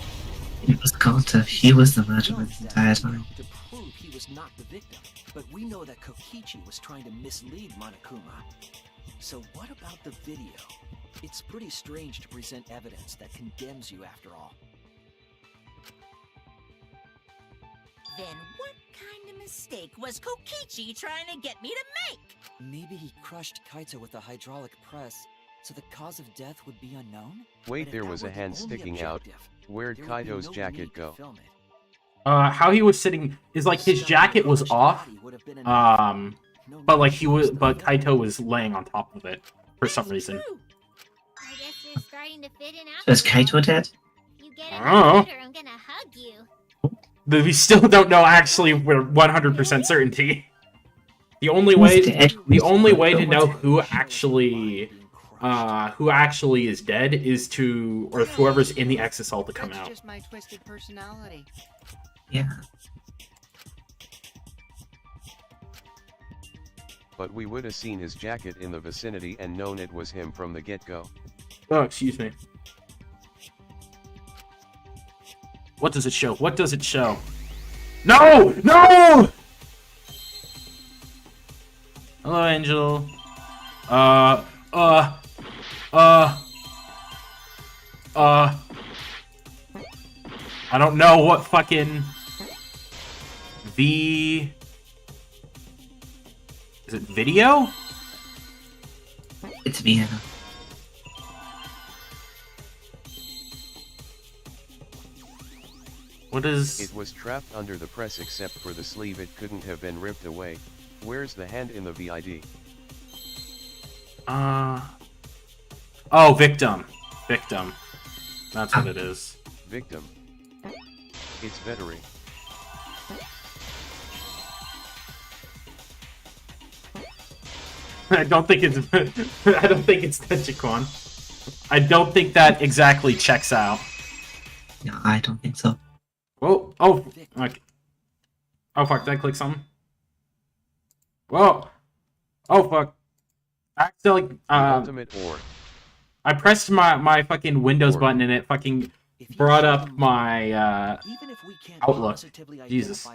It was Kanta. He was the murderer the entire time. To prove he was not the victim, but we know that Kokichi was trying to mislead Monokuma. So what about the video? It's pretty strange to present evidence that condemns you after all. Then what kind of mistake was Kokichi trying to get me to make? Maybe he crushed Kaito with a hydraulic press, so the cause of death would be unknown? Wait, there was a hand sticking out. Where'd Kaito's jacket go? How he was sitting is like his jacket was off. But like but Kaito was laying on top of it for some reason. I guess you're starting to fit in So is Kaito dead? You get I don't know. I'm gonna hug you. We still don't know actually with 100% certainty. The only way to know who actually is dead is or whoever's in the exisal to come out. Just my twisted personality. Yeah. But we would have seen his jacket in the vicinity and known it was him from the get-go. Oh, excuse me. What does it show? What does it show? No! No! Hello, Angel. I don't know what fucking Is it video? It's Vienna. What is... It was trapped under the press except for the sleeve. It couldn't have been ripped away. Where's the hand in the VID? Oh, victim. Victim. That's what it is. Victim. It's Vettery. I don't think it's Tejikon. I don't think that exactly checks out. No, I don't think so. Oh, okay. Oh fuck, did I click something? Whoa! Oh fuck. Accidentally, Ultimate or. I pressed my fucking Windows button and it fucking brought up my Outlook. Jesus.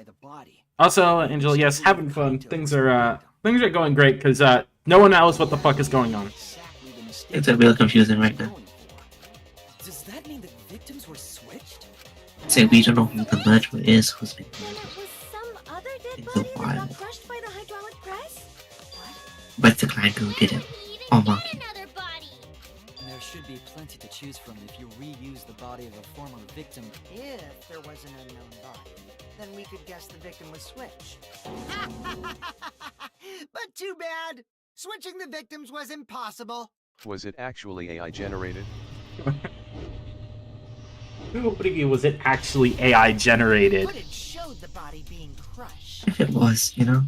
Also, Angel, yes, having fun. Things are going great because no one knows what the fuck is going on. It's a real confusing right now. Does that mean the victims were switched? So we don't know who the murderer is, who's been Then murdered. it was some other dead It's a body that while. got crushed by the hydraulic press? But the client who did it. Oh, Monkey. Another body. There should be plenty to choose from if you reuse the body of a former victim. If there was an unknown body, then we could guess the victim was switched. But too bad. Switching the victims was impossible. Was it actually AI generated? What do you mean, was it actually AI generated? Footage showed the body being crushed. If it was, you know?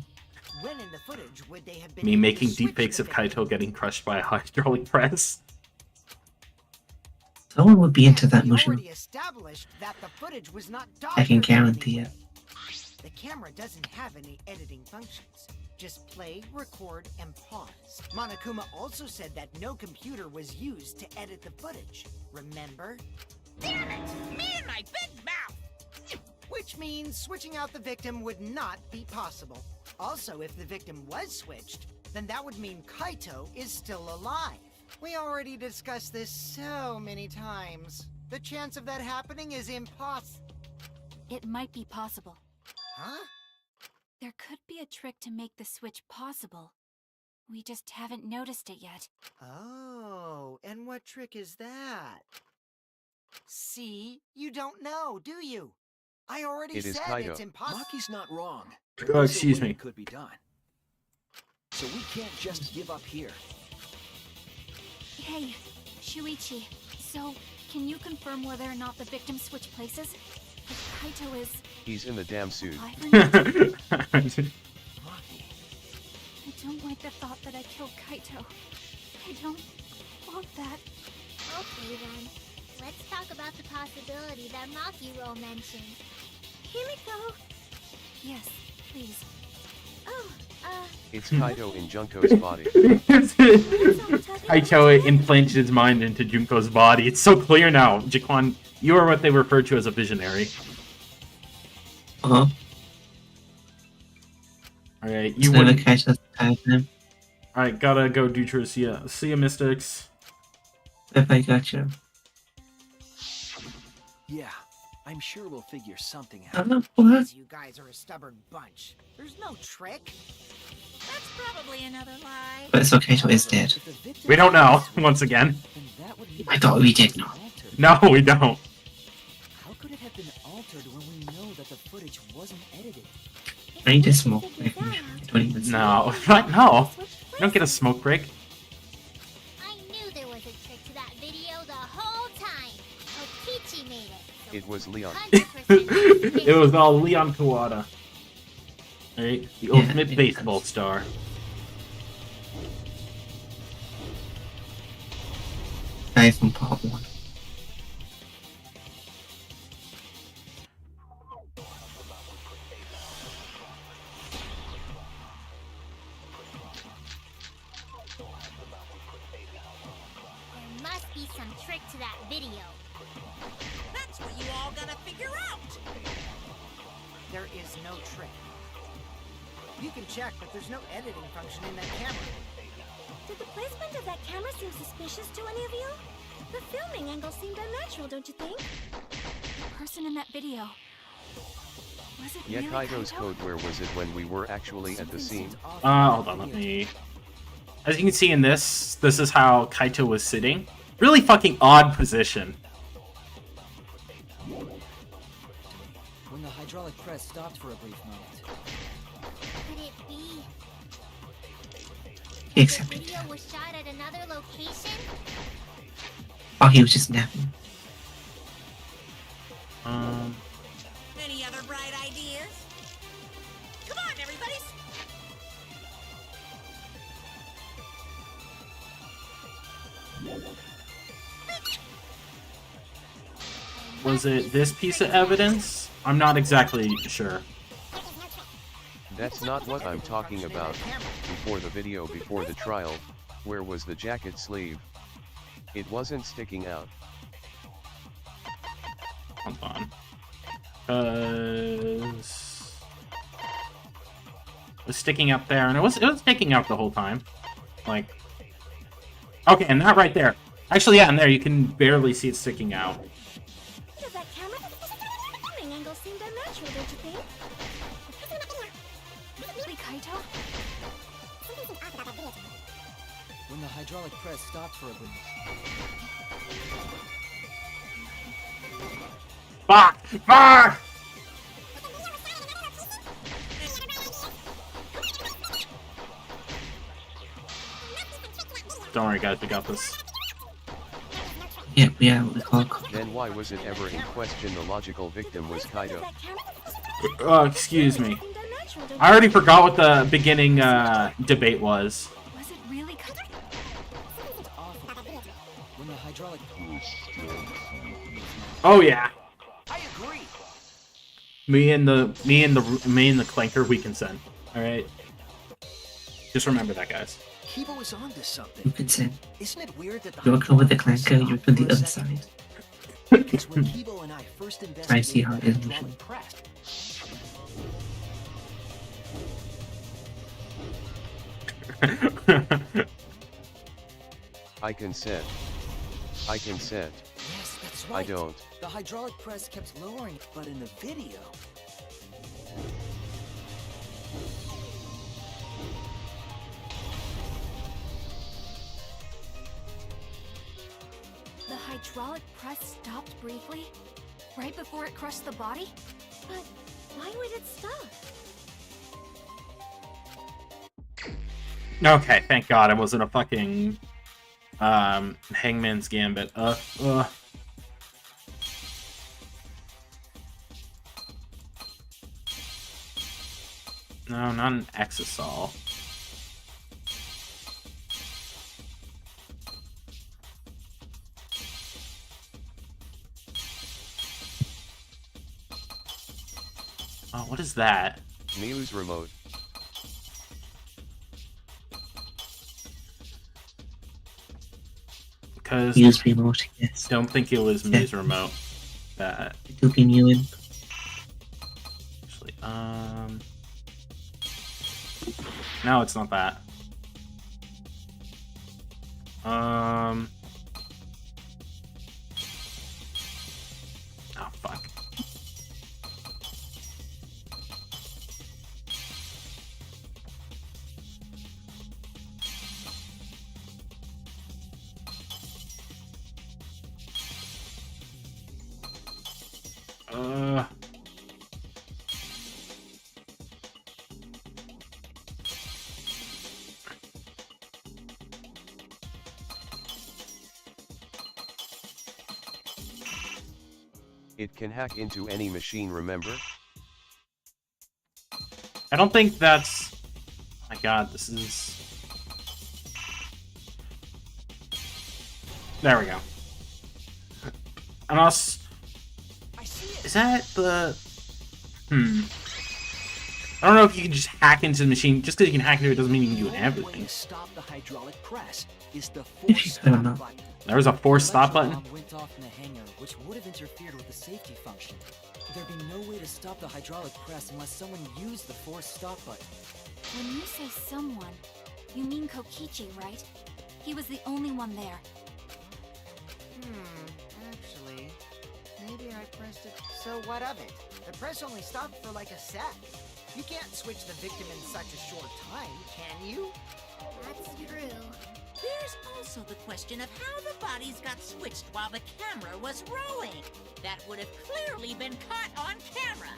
When in the footage would they have been Me able to making switch deepfakes the of victim? Kaito getting crushed by a hydraulic press. Someone would be into that We motion. already established that the footage was not I can doctored in guarantee any it. way. The camera doesn't have any editing functions. Just play, record, and pause. Monokuma also said that no computer was used to edit the footage. Remember? Damn it! Me and my big mouth! Which means switching out the victim would not be possible. Also, if the victim was switched, then that would mean Kaito is still alive. We already discussed this so many times. The chance of that happening is impossible. It might be possible. Huh? There could be a trick to make the switch possible. We just haven't noticed it yet. Oh, and what trick is that? See? You don't know, do you? I already It is said Kaito. it's impossible. Maki's not wrong. Oh, excuse me. It could be done. So we can't just give up here. Hey, Shuichi, so can you confirm whether or not the victims switch places? If Kaito is He's in the damn suit. alive or not? Maki. I don't like the thought that I killed Kaito. I don't want that. Okay then. Let's talk about the possibility that Maki-ro mentioned. Himiko! Yes, please. Oh, It's Kaito in Junko's body. Kaito implanted his mind into Junko's body. It's so clear now. Jaquan, you are what they refer to as a visionary. Uh-huh. Alright, you never wouldn't... catch us him. Alright, gotta go do chores. See ya, Mystics. If I got you. Yeah, I'm sure we'll figure something out. What? You guys are a stubborn bunch. There's no trick. That's probably another lie. But so Kaito is dead. We don't know, once again. I thought we did know. No, we don't. How could it have been altered when we know that the footage wasn't edited? I need to smoke break. Don't even see No, no. You don't get a smoke break. I knew there was a trick to that video the whole time. Okichi made it. It was Leon. 100% It was all Leon Kawada. Right? The ultimate baseball star. Guy from part 1. There must be some trick to that video. That's what you all gotta figure out. There is no trick. You can check, but there's no editing function in that camera. Did the placement of that camera seem suspicious to any of you? The filming angle seemed unnatural, don't you think? The person in that video. Was it Yeah, really Kaito's Kaito? code, where was it when we were actually at the scene? Hold on, let me... As you can see in this is how Kaito was sitting. Really fucking odd position. When the hydraulic press stopped for a brief moment. Could it be He the accepted video that. was shot at another location? Oh, he was just napping. Any other bright ideas? Come on, everybody! Was it this piece of evidence? I'm not exactly sure. That's not what I'm talking about. Before the video, before the trial, where was the jacket sleeve? It wasn't sticking out. Hold on. It was sticking up there, and it was sticking out the whole time. Like, okay, and that right there. Actually, yeah, and there you can barely see it sticking out. Did that camera? The filming angle seemed unnatural, don't you think? Really Kaito? When the hydraulic press stopped for a brief Fuck! Fuck! Don't worry, guys, we got this. Yeah, we call it. Then why was it ever in question the logical victim was Kaito? Excuse me. I already forgot what the beginning debate was. Was it really Kaito? when the hydraulic Oh yeah. I agree. Me and the clanker, we consent. All right. Just remember that, guys. Kibo is onto something. You consent. Isn't it weird that the You're okay with the hydraulic clanker, press you're stopped to the for a other second? side. Because when Kibo and I first investigated I see how it is. the hydraulic press, I consent. I consent. Yes, that's I right. don't. The hydraulic press kept lowering, but in the video, The hydraulic press stopped briefly? Right before it crushed the body? But why would it stop? Okay, thank God it wasn't a fucking Hangman's Gambit. No, not an Exisol. Oh, what is that? Miu's remote. because Muse remote, yes. don't think it was Muse remote. That It will be new in. actually, no, it's not that. Oh fuck. It can hack into any machine, remember? I don't think that's... Oh my god, this is... There we go. And also... Is that the... I don't know if you can just hack into the machine. Just because you can hack into it doesn't mean you can do everything. Stop the hydraulic press is the If you don't know. There's a force stop button? Went off in the hangar, which would have interfered with the safety function. There'd be no way to stop the hydraulic press unless someone used the force stop button. When you say someone, you mean Kokichi, right? He was the only one there. Actually, maybe I pressed it. So what of it? The press only stopped for like a sec. You can't switch the victim in such a short time, can you? That's true. There's also the question of how the bodies got switched while the camera was rolling. That would have clearly been caught on camera.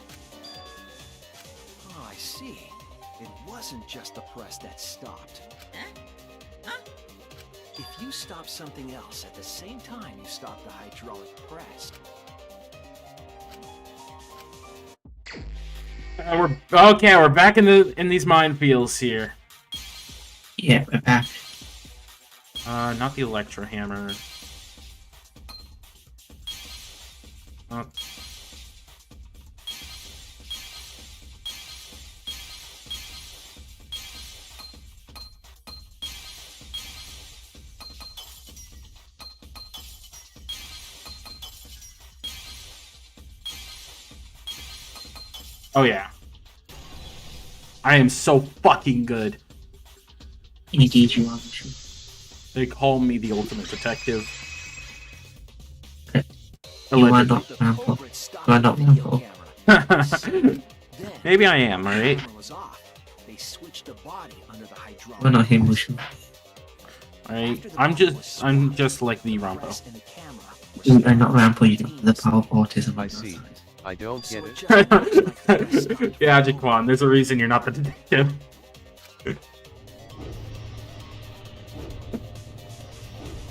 Oh, I see. It wasn't just the press that stopped. Huh? If you stop something else at the same time you stop the hydraulic press. We're back in these minefields here. Yeah, we're back. Not the electro hammer. Oh yeah. I am so fucking good. Indeed, you are. They call me the ultimate detective. You are not Rampo. You are not Rampo. Maybe I am, right? We're not him, Mushu. I'm just like the Rampo. You are not Rampo, you don't have the power of autism. I see. I don't get it. Yeah, Jaquan, there's a reason you're not the detective.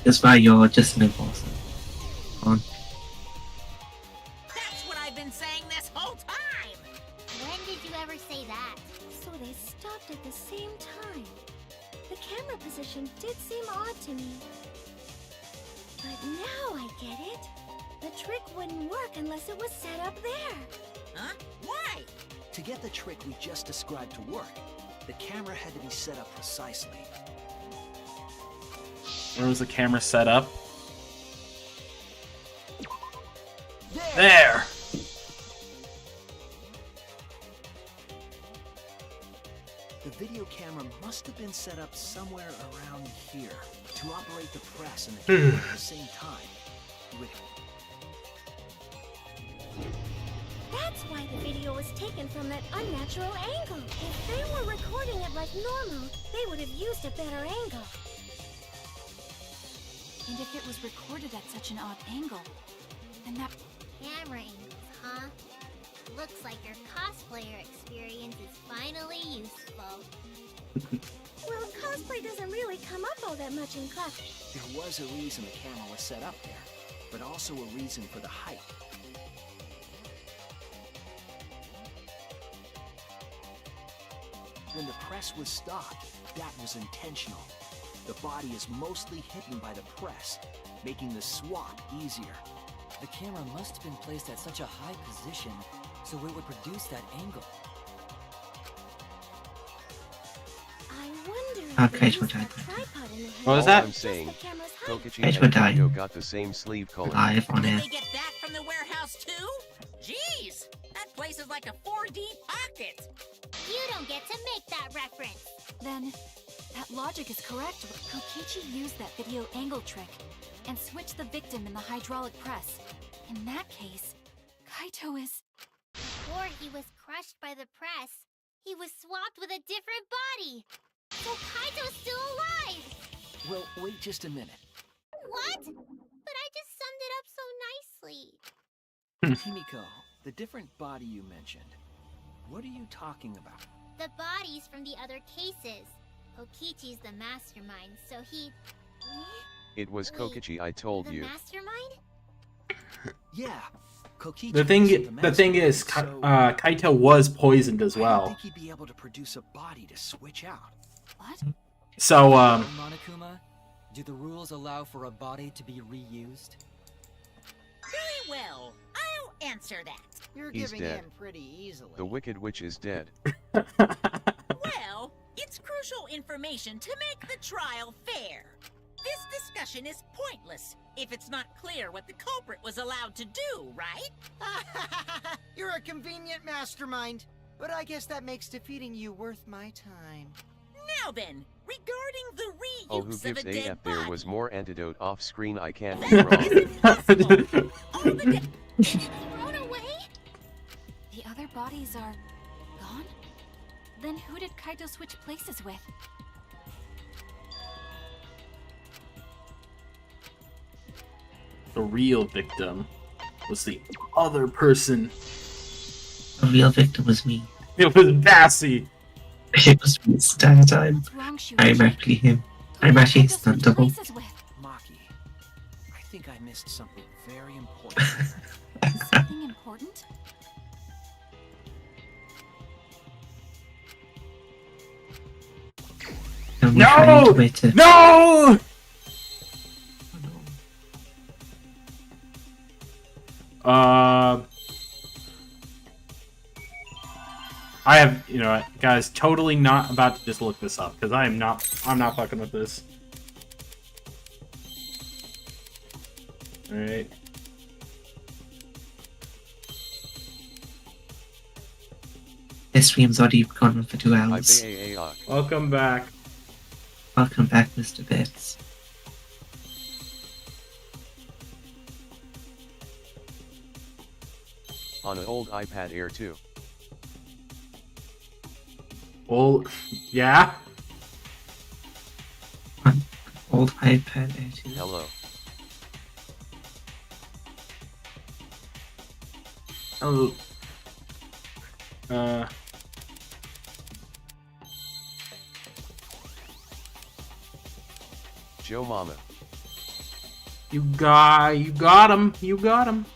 That's why you're just an imposter. On. That's what I've been saying this whole time! When did you ever say that? So they stopped at the same time. The camera position did seem odd to me. But now I get it. The trick wouldn't work unless it was set up there. Huh? Why? To get the trick we just described to work, the camera had to be set up precisely. Where was the camera set up? There! The video camera must have been set up somewhere around here to operate the press and the camera at the same time. That's why the video was taken from that unnatural angle. If they were recording it like normal, they would have used a better angle. And if it was recorded at such an odd angle, then that... Camera angles, huh? Looks like your cosplayer experience is finally useful. Well, cosplay doesn't really come up all that much in class. There was a reason the camera was set up there, but also a reason for the height. When the press was stopped, that was intentional. The body is mostly hidden by the press, making the swap easier. The camera must have been placed at such a high position, so it would produce that angle. I wonder Okay, if they what used I that think. tripod What was All that? I'm saying, Kokichi Guys, and we're dying. Kaito got the same sleeve color. Live on Did air. they get that from the warehouse too? Jeez, that place is like a 4D pocket. You don't get to make that reference. Then, that logic is correct. Kokichi used that video angle trick and switched the victim in the hydraulic press. In that case, Kaito is... Before he was crushed by the press, he was swapped with a different body. So Kaito's still alive. Well, wait just a minute. What? But I just summed it up so nicely. Kimiko, the different body you mentioned, what are you talking about? The bodies from the other cases. Kokichi's the mastermind, so he... It was Wait, Kokichi, I told the you. mastermind? Yeah, Kokichi. The thing is, Kaito was poisoned as I don't well. think he'd be able to produce a body to switch out. What? So, Monokuma, do the rules allow for a body to be reused? Very well, I'll answer that. You're He's giving dead. in pretty easily. The Wicked Witch is dead. Well, it's crucial information to make the trial fair. This discussion is pointless if it's not clear what the culprit was allowed to do, right? You're a convenient mastermind, but I guess that makes defeating you worth my time. Now then, regarding the Oh, who reuse of gives a a dead F? There body, was more antidote off screen. I can't be that wrong. isn't possible. All the Thrown away? The other bodies are... gone? Then who did Kaito switch places with? the real victim was the other person. The real victim was me. It was Bassie. It was me this entire time. What's wrong, I'm Shuichi? actually him. Who I'm did actually Kaito his stunt switch double. places with? Maki, I think I missed something very important. Something important? And we're No! trying to wait to... No! I have, you know, guys, totally not about to just look this up because I'm not fucking with this. All right. This stream's already gone on for 2 hours. Welcome back. Welcome back, Mr. Bits. On an old iPad Air 2. Well, yeah. Old iPad Air 2. Hello. Oh. Joe Mama. You got him. You got him.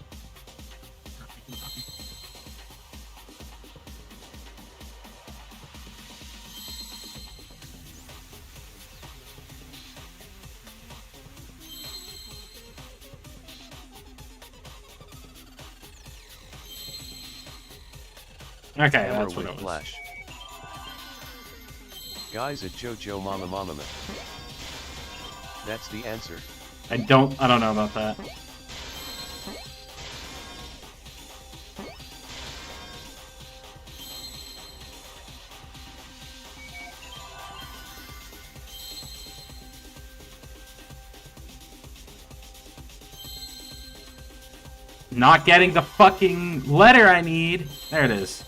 Okay, that's what it was. Flash. Guys at Jojo Mama Mama. That's the answer. I don't know about that. Not getting the fucking letter I need. There it is.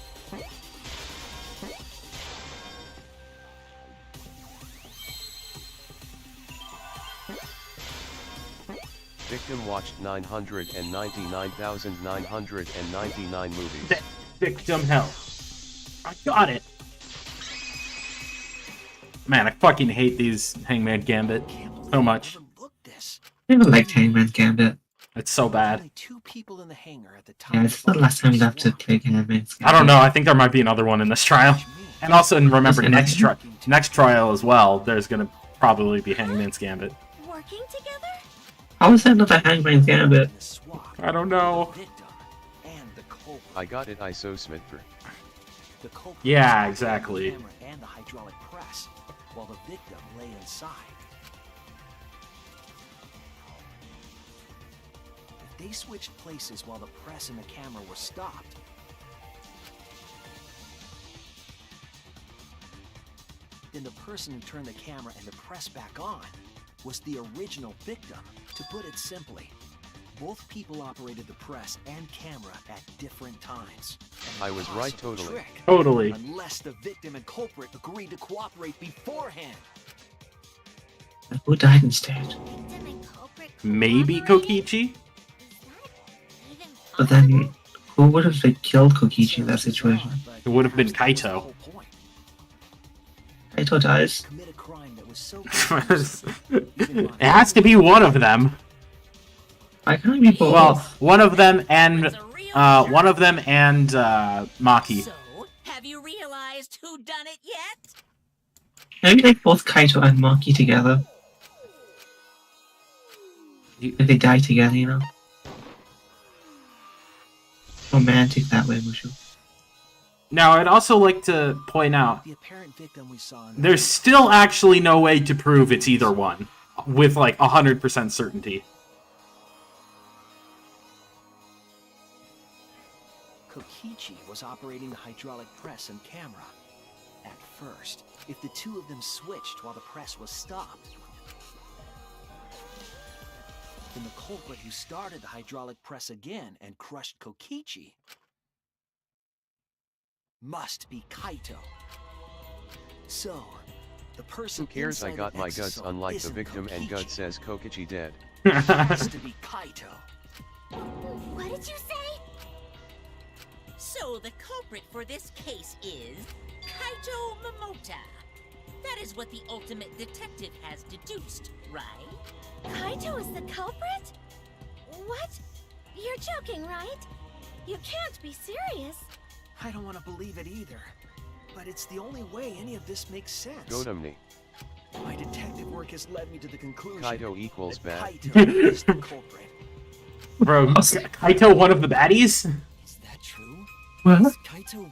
Victim watched 999,999 movies. Victim hell. I got it. Man, I fucking hate these Hangman Gambit so much. I never liked Hangman Gambit. It's so bad. Only 2 people in the hangar at the top. Yeah, this is the last time we have to play Hangman Gambit. I don't know. I think there might be another one in this trial. And also, remember, next trial as well, there's gonna probably be Hangman's Gambit. Working together? How is that another Hangman Gambit? I don't know. I got it, ISO Smither. The culprit Yeah, was exactly. the camera and the hydraulic press, while the victim lay inside. They switched places while the press and the camera were stopped. Then the person who turned the camera and the press back on was the original victim. To put it simply, both people operated the press and camera at different times. I was right totally. Trick, Totally. unless the victim and culprit agreed to cooperate beforehand. And who died instead? Victim and culprit Maybe cooperated? Kokichi? Is that even But then, who would have killed Kokichi in that situation? It would have been Kaito. Kaito dies. Commit a crime that was so It has to be one of them. Why can't it be both? Well, one of them and Maki. So, have you realized who done it yet? Maybe like both Kaito and Maki together. If they die together, you know? Romantic that way, Mushu. Now, I'd also like to point out, The apparent victim we saw in there's still actually no way to prove it's either one, with like 100% certainty. Kokichi was operating the hydraulic press and camera. At first, if the two of them switched while the press was stopped, then the culprit who started the hydraulic press again and crushed Kokichi must be Kaito. So, the person Who cares? I inside got the my guts, exosome unlike the isn't victim, and Kokichi. gut says Kokichi dead. It has to be Kaito. What did you say? So the culprit for this case is Kaito Momota. That is what the ultimate detective has deduced, right? Kaito is the culprit? What? You're joking, right? You can't be serious. I don't want to believe it either, but it's the only way any of this makes sense. Godamni. My detective work has led me to the conclusion Kaito equals that bad. Kaito is the culprit. Bro, Kaito one of the baddies? Is that true? What? Is Kaito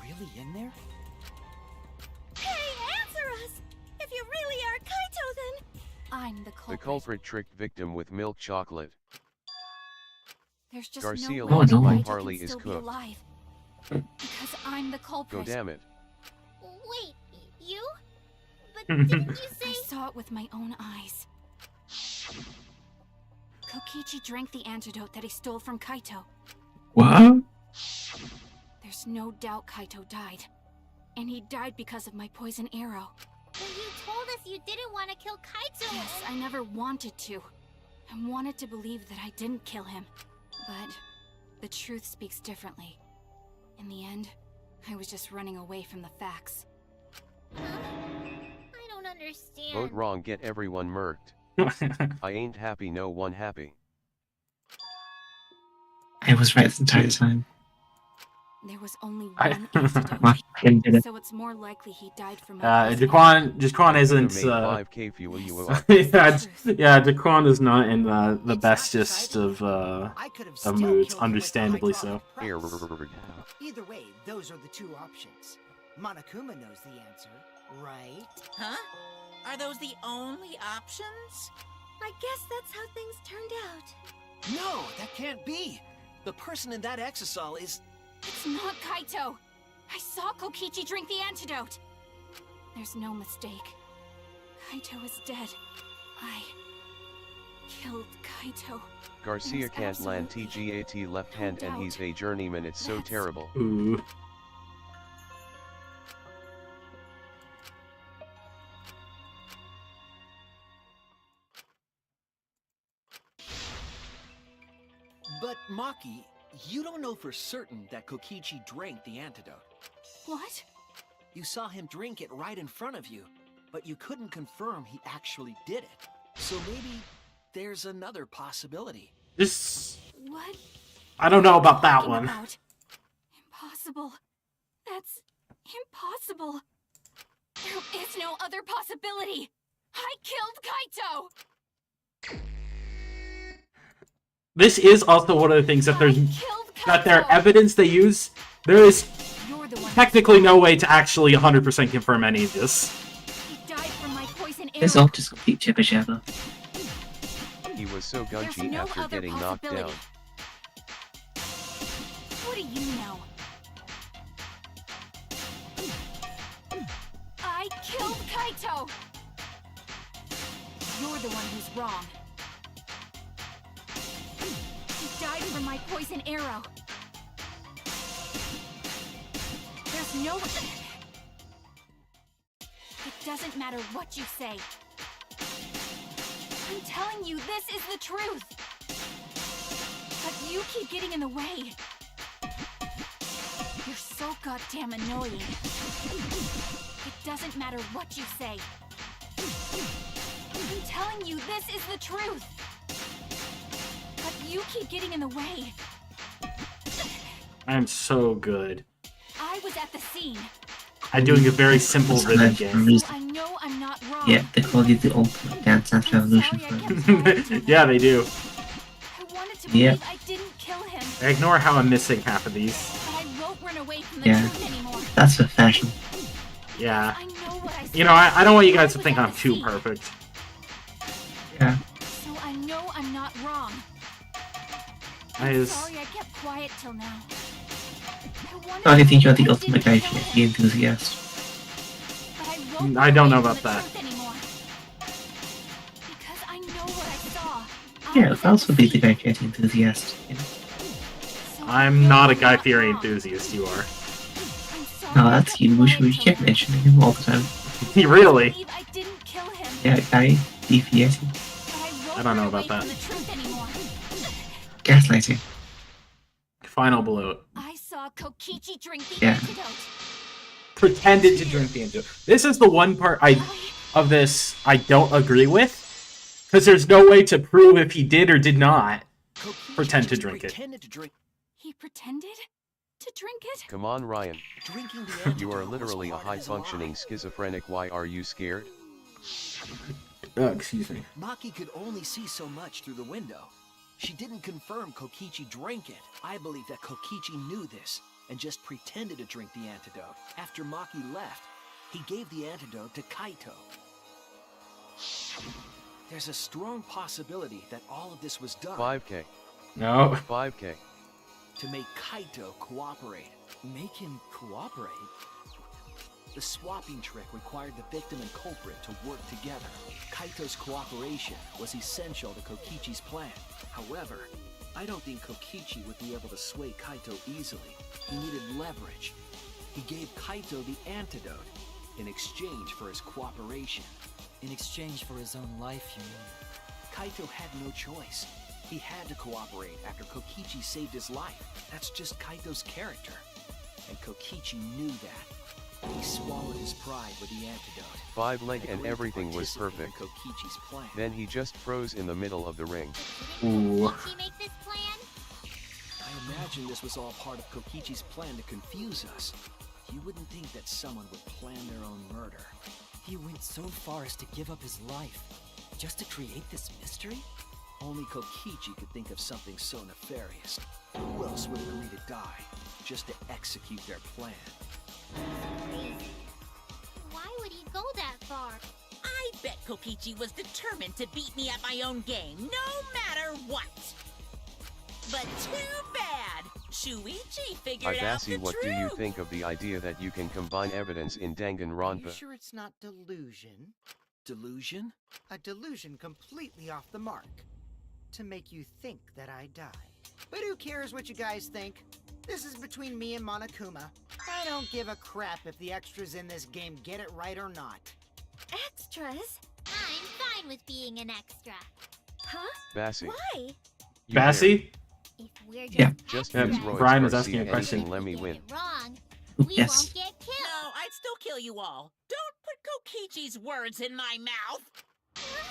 really in there? Hey, answer us! If you really are Kaito, then... I'm the The culprit. culprit tricked victim with milk chocolate. There's just Garcia no way looks that like Kaito Harley can is still be cooked. alive. Because I'm the culprit. Go damn it. Wait, you? But didn't you say... I saw it with my own eyes. Kokichi drank the antidote that he stole from Kaito. What? There's no doubt Kaito died. And he died because of my poison arrow. But you told us you didn't want to kill Kaito. Yes, I never wanted to. I wanted to believe that I didn't kill him. But the truth speaks differently. In the end, I was just running away from the facts. Huh? I don't understand. Vote wrong, get everyone murked. I ain't happy, no one happy. I was right the entire time. There was only I- one antidote. Maki did it. So it's more likely he died from my poison. Jaquan isn't, Made 5K fuel you up. yeah, Jaquan is not in the It's not bestest decided. of I could have of still moods, killed him with understandably the so. hydraulic press. Either way, those are the two options. Monokuma knows the answer, right? Huh? Are those the only options? I guess that's how things turned out. No, that can't be. The person in that exosol is... It's not Kaito! I saw Kokichi drink the antidote! There's no mistake. Kaito is dead. I killed Kaito. Garcia There's can't land absolutely TGAT left no hand and he's doubt. a journeyman, it's so That's- terrible. Ooh. But Maki, you don't know for certain that Kokichi drank the antidote. What? You saw him drink it right in front of you, but you couldn't confirm he actually did it. So maybe there's another possibility. Just, What? I don't know about that Talking one. about? Impossible. That's impossible. There is no other possibility. I killed Kaito. This is also one of the things that I there's killed that their Kaito. evidence they use. There is You're the one. technically no way to actually 100% confirm any of this. He died from my poison arrow. It's all just complete jibber jabber. He was was so There's gunchy no after other getting knocked possibility. down. What do you know? I killed Kaito! You're the one who's wrong. He died from my poison arrow. There's no... It doesn't matter what you say. I'm telling you, this is the truth. But you keep getting in the way. You're so goddamn annoying. It doesn't matter what you say. I'm telling you, this is the truth. But you keep getting in the way. I'm so good. I was at the scene. I'm doing a very simple rhythm game. So I know I'm not wrong. Yeah, they call you the ultimate Dance Dance Revolution for Yeah, they do. I wanted to believe I didn't kill him. Ignore how I'm missing half of these. But I won't run away from the Yeah, truth anymore. that's the fashion. Yeah. I know what I You know, I don't want you guys to think I'm too perfect. Yeah. So I know I'm not wrong. I I'm just... sorry I kept quiet till now. Oh, I think you're the ultimate guy the enthusiast. I don't know about that. Because I know what I saw. Yeah, I'll also be the guy the enthusiast. You know? I'm not a Guy Fieri enthusiast, you are. No, that's you. We keep mentioning him all the time. Really? Yeah, Guy Fieri. I don't know about that. Gaslighting. Final bloat. I saw Kokichi drink the Yeah. antidote. Pretended to drink the antidote. This is the one part of this I don't agree with. Because there's no way to prove if he did or did not pretend to drink it. He pretended to drink it? Come on, Ryan. You are literally a high-functioning schizophrenic. Why are you scared? Excuse me. Maki could only see so much through the window. She didn't confirm Kokichi drank it. I believe that Kokichi knew this and just pretended to drink the antidote. After Maki left, he gave the antidote to Kaito. There's a strong possibility that all of this was done 5K. No. 5K. to make Kaito cooperate. Make him cooperate? The swapping trick required the victim and culprit to work together. Kaito's cooperation was essential to Kokichi's plan. However, I don't think Kokichi would be able to sway Kaito easily. He needed leverage. He gave Kaito the antidote in exchange for his cooperation. In exchange for his own life, you mean? Kaito had no choice. He had to cooperate after Kokichi saved his life. That's just Kaito's character. And Kokichi knew that. He swallowed his pride with the antidote. 5 leg and everything was perfect. Kokichi's plan. Then he just froze in the middle of the ring. Ooh. I imagine this was all part of Kokichi's plan to confuse us. You wouldn't think that someone would plan their own murder. He went so far as to give up his life, just to create this mystery? Only Kokichi could think of something so nefarious. Who else would agree to die, just to execute their plan? Why would he go that far? I bet Kokichi was determined to beat me at my own game, no matter what. But too bad! Shuichi figured out the what truth. do you think of the idea that you can combine evidence in Are you Danganronpa? sure it's not delusion? Delusion? A delusion completely off the mark. To make you think that I died. But who cares what you guys think? This is between me and Monokuma. I don't give a crap if the extras in this game get it right or not. Extras? I'm fine with being an extra. Huh? Bassie. Why? You Bassie? If we're just Yeah. Just extras, because Roy's Brian was first asking a see question. anything, let me win. get it wrong, we Yes. won't get killed. No, I'd still kill you all. Don't put Kokichi's words in my mouth.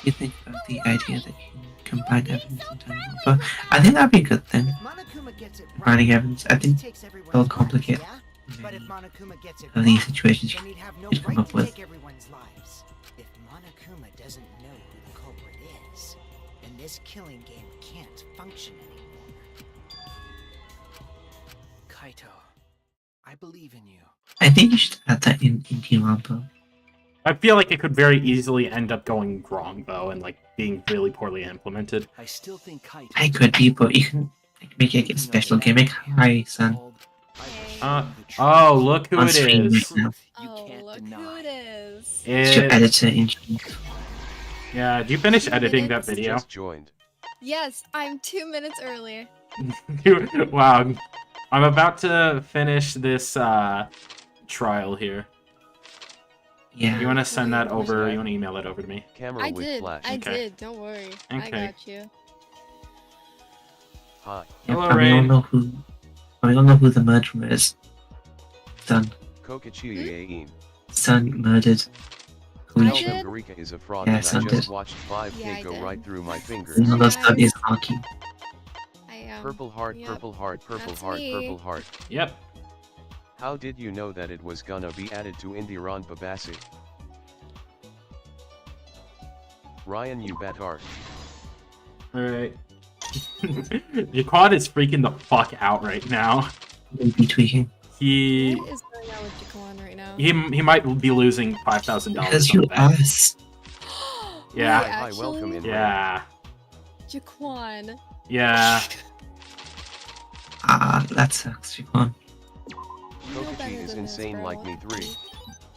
You think of the idea that you can combine evidence in Danganronpa? I think that'd be a good thing. If Monokuma gets it right, Combining evidence, I think he takes everyone's it'll lives, complicate yeah? But if Monokuma gets it of these wrong, situations then he'd have no you come right up to with. take everyone's lives. If Monokuma doesn't know who the culprit is, then this killing game can't function anymore. Kaito, I believe in you. I think you should add that in Danganronpa. I feel like it could very easily end up going wrong, though, and, like, being really poorly implemented. I still think Kaito. I could be, but you can make it a special gimmick. Hi, son. Oh, look who On it screen is. right now. Oh, look who it is. It's your editor in chief. Yeah, did you finish editing that video? Just joined. Yes, I'm 2 minutes early. Wow, I'm about to finish this trial here. Yeah. You want to send that over? You want to email it over to me? Camera I with did. flash. I Okay. did. Don't worry. I Okay. got you. Hi. Yeah, Hello, probably Rain. I don't know who the murderer is. Son murdered. I Koichi. did? Garika is a fraud Yeah, and I son just did. watched 5K Yeah, I go did. right through my fingers. And the son is Aki. Purple heart, Yep, purple heart, purple that's heart, me. purple heart. Yep. How did you know that it was gonna be added to Danganronpa Babasi? Ryan, you betard. Alright. Your quad is freaking the fuck out right now. Maybe tweaking. He What is going on with Jaquan right now? he might be losing $5,000 Because on you the bet. asked. Yeah. Wait, Hi, welcome in. Yeah. Jaquan. Yeah. Ah, that sucks, Japan. Kokichi is insane like me 3.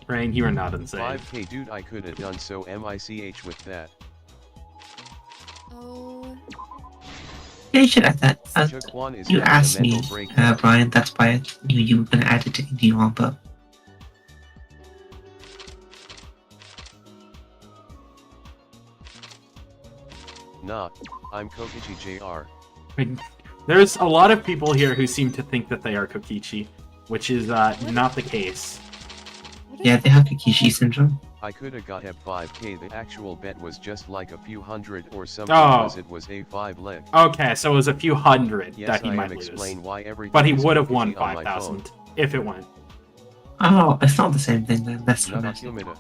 Rain, you are not insane. 5K dude, I could have done so mich with that. Oh. Yeah, you should add that. Jaquan is You having a asked me, mental breakdown. Brian, that's why I knew you were going to add it to Danganronpa. Nah, I'm Kokichi JR. There's a lot of people here who seem to think that they are Kokichi, which is not the case. Yeah, they have Kikishi syndrome. I coulda got up 5K, the actual bet was just like a few hundred or something Oh. because it was a 5 leg. Okay, so it was a few hundred Yes, that he I might am lose. explain why everything But he is would have won Kokichi on my 5,000 phone. if it went. Oh, it's not the same thing then. That's Not a dramatic. humida.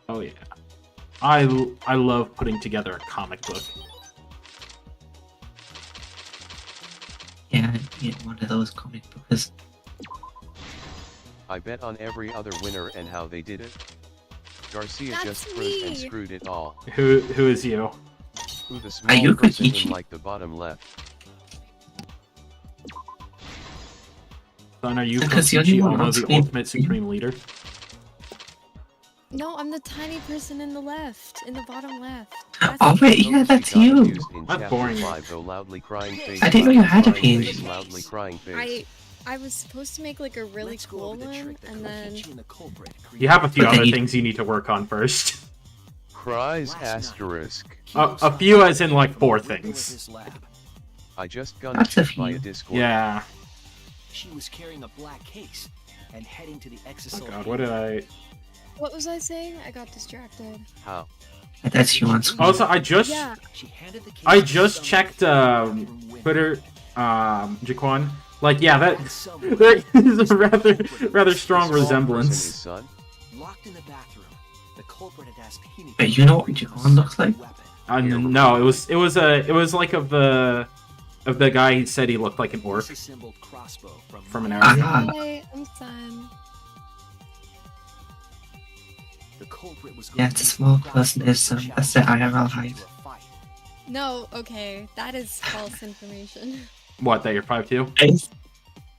Oh yeah. I love putting together a comic book. Yeah, one of those comic books. I bet on every other winner and how they did it. Garcia That's just froze and me. screwed it all. Who is you? Who the small you person in Kokichi? like the bottom left. Son, are you Because the only Kokichi, one Ono, on the screen- ultimate supreme leader? No, I'm the tiny person in the left, in the bottom left. Oh wait, yeah, Kokichi that's got you. abused in That's chapter boring. 5, though loudly crying face. I didn't know you had a loudly crying page. face, Loudly crying face. I was supposed to make like a really Let's go cool over the one, trick that and then Kokichi and the culprit You have a few But then other you- things you need to work on first. Cries Last night, asterisk. A few as in like 4 from the window of things. his lab. I just got That's a checked by a few. Discord. Yeah. She was carrying a black case and heading to the Oh exisal. god, what did I... what was I saying? I got distracted. How? That's you on screen. Also, I just... Yeah. She handed the case I to just someone checked from the window. Twitter, Jaquan. Like, yeah, that That someone there is a was the culprit. rather strong The small person is resemblance. son? Locked in the bathroom, the culprit had asked Himiko Wait, you know what to Jaquan looks like? weapon. No, it was like of the guy he said he looked like an orc Disassembled crossbow from an Ah. area. Hi, I'm Sun. The culprit was Yeah, going it's a to small use the person, crossbow is, to that's the challenge IRL Kokichi height. to a fight. No, okay, that is false information. What, that you're 5'2"?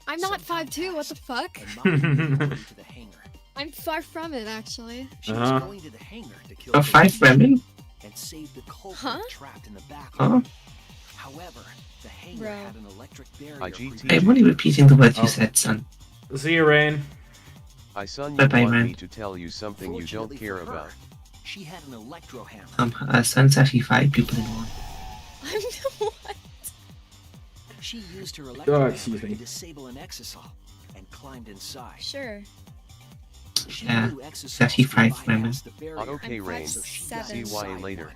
I'm not Sometime 5'2", what the passed, fuck? and Maki made her way to the hangar. I'm far from it, actually. She Uh-huh. was going to the hangar to kill Oh, 5 Kokichi women? and save the culprit Huh? trapped in the Huh? bathroom. However, the hangar Bro. had an electric barrier. IGT. I'm only repeating the words Oh. you said, son. See you, Rain. I son, you Bye-bye, want man. me to tell you something you don't Fortunately care for her, about. She had an electro hammer. Son's actually 5 people in one. I'm what? She used her electro hammer excuse to me. disable an exisal and climbed inside. Sure. She Yeah, knew it's exisals actually could 5 women. bypass the barrier, Okay, I'm Rain. so she 5'7". got See why inside later. one.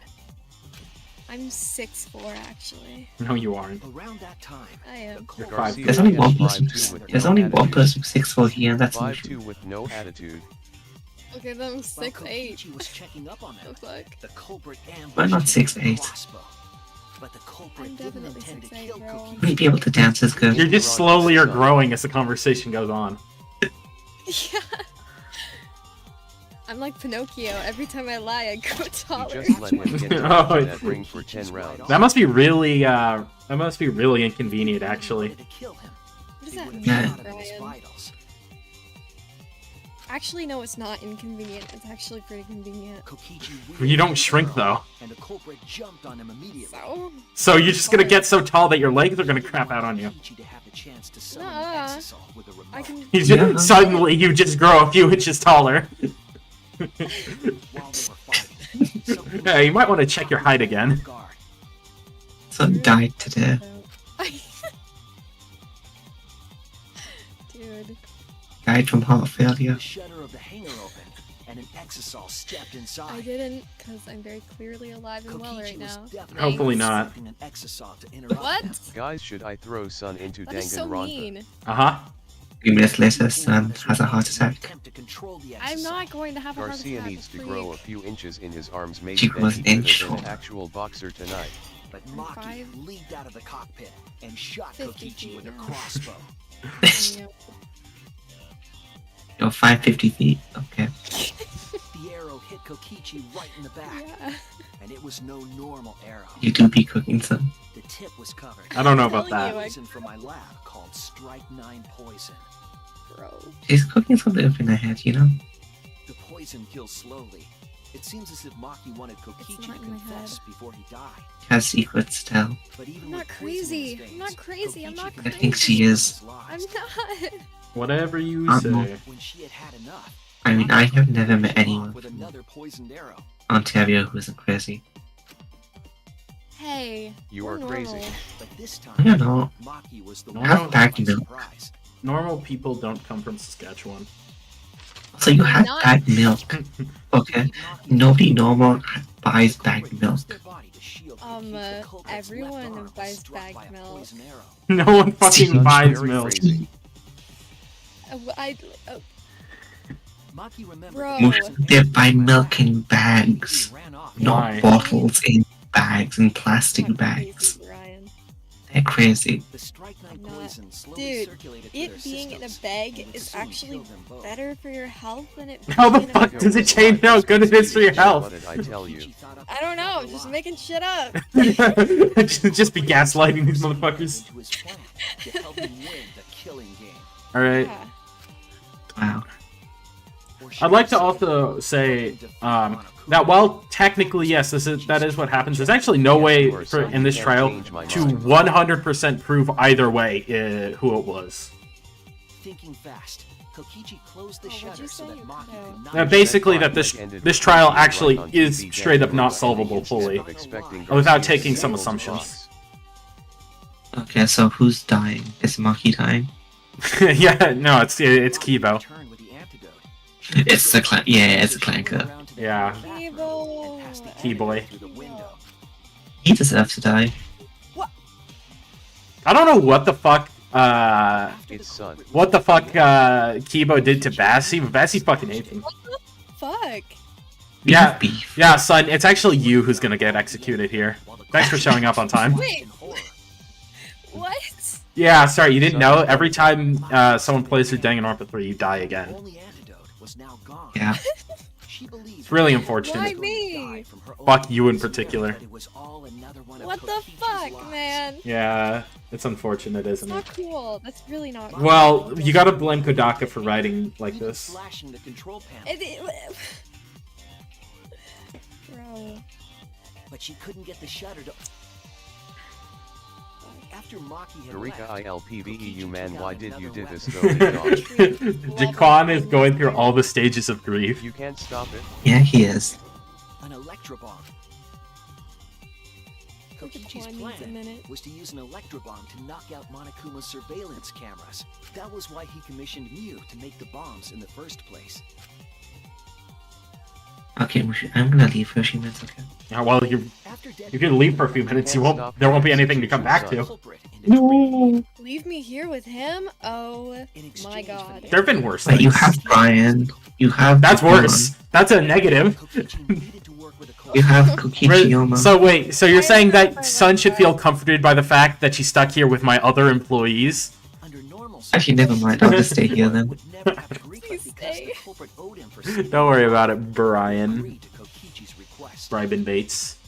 I'm 6'4", actually. No, you aren't. Around that time, I am. the You're culprit- five. There's only Garcia one is person. 5'2" with There's no only one attitude. person 6'4" here, and that's 5'2" with no attitude. Okay, then I'm 6'8". Kokichi was checking up on them. The culprit Why not ambushed him with a 6'8"? crossbow. But the culprit I'm didn't definitely intend to 6'8", kill bro. Kokichi. You'd be able to dance as good. You're just slowly are growing as the conversation goes on. Yeah. I'm like Pinocchio. Every time I lie, I go taller. Just let him get Oh, that ring for 10 rounds. That must be really inconvenient, actually. What does that mean, Yeah. Brian? Actually, no, it's not inconvenient. It's actually pretty convenient. You don't shrink, though. And the culprit jumped on him immediately. So you're just gonna get so tall that your legs are gonna crap out on you. Nuh-uh. I can. You just, suddenly, you just grow a few inches taller. Yeah, you might want to check your height again. Son died today. Dude. Died from heart failure. The shutter of the hangar opened, and an Exisal stepped inside. I didn't, because I'm very clearly alive and well right now. Hopefully not. What? Guys, should I throw Sun into That is so Danganronpa? mean. Uh-huh. 3 minutes later, son has a heart attack. I'm not going to have a heart Garcia attack. needs to grow a few inches in his arms. Maybe She then was he could have inch been an short. actual boxer tonight. But Maki leaped out of the cockpit and shot 50 Kokichi with a feet. crossbow. You're 550 feet. Okay. The arrow hit Kokichi right in the back, and it was no normal arrow. You do be cooking some. The tip was covered. I don't know about that. Poison from my lab called Strike 9 poison. Bro. She's cooking something up in her head, you know? The poison kills slowly. It seems as if Maki wanted Kokichi to not in my confess before he died. Has secrets to tell. But even I'm not with poison in his crazy. I'm not veins, crazy. I'm not Kokichi I crazy. think she is. I'm not. Whatever you Uh-oh. say. When she had had enough, I mean, I have never met anyone with from another poisoned arrow. Ontario who isn't crazy. Hey. You we're are crazy. normal. But this time, I don't know. Maki was the No, one no. Have bagged milk. surprise. Normal people don't come from Saskatchewan. So you have Not- bagged milk. Okay. Nobody normal buys bagged milk. Everyone buys bagged milk. No one fucking Sun's buys very milk. crazy. Maki remembered Bro. They buy milk in bags, not Why? bottles in bags, in plastic Not bags. crazy, Brian. They're crazy. the Strike 9 I'm not- poison slowly Dude, circulated through their it being in a systems, bag and would is soon actually kill them both. better for your health than it. How the being in a fuck bag. does it change how good it is for your What health? did I tell you? Kokichi thought up I don't know. a Just lot. making shit up. Just be gaslighting these motherfuckers. Into his plan to help him win the killing game. Alright. Yeah. Wow. Or I'd like to also say that while technically yes, that is what happens. There's actually no way in this trial to 100% prove either way who it was. Thinking fast, Kokichi closed the Oh, what'd shutter you so say? that Maki could not. Now, basically, that this trial actually is straight up not solvable fully, without taking some assumptions. Okay, so who's dying? Is Maki dying? Yeah, no, it's Kibo. Return with the antidote. It's the clan. Yeah, it's a clanker. Yeah. Evil. Keyboy. Through the window. He deserves to die. I don't know what the fuck. It's Sun. What the fuck Kibo did to Bassi, but Bassi fucking hates him. Fuck. Yeah, Beef. yeah, son, it's actually you who's gonna get executed here. Thanks for showing up on time. Wait. What? Yeah, sorry, you didn't know? Every time someone plays through Danganronpa 3, you die again. Only antidote was now gone. Yeah. She believed It's really Why unfortunate. me? from her own Fuck you in poison, particular. but it was all another one of What the Kokichi's fuck, lies. man? Yeah, it's unfortunate, It's isn't not it? cool. That's really not cool. Well, you gotta blame Kodaka for writing like Even this. flashing the control panel, Bro. but she couldn't get the shutter to. After Maki had Eureka left, ILPVEU man, took why out did you another do this weapon. though, dog? Jaquan is going through all the stages of grief. You can't stop it. Yeah, he is. An electrobomb. Kokichi's Jaquan needs a plan minute. was to use an electrobomb to knock out Monokuma's surveillance cameras. That was why he commissioned Mew to make the bombs in the first place. Okay, I'm gonna leave for a few minutes, okay? Yeah, well, you After can leave for a few minutes. There won't be anything to come back to. culprit in No. Leave me here with him? Oh my god. There have been worse But you things. have Brian. You have. That's worse. That's a negative. You have Kokichi. So wait, so you're saying that Sun should feel comforted by the fact that she's stuck here with my other employees? Actually, never mind. I'll just stay here then. Please stay. Don't worry about it, Brian. Brian Bates.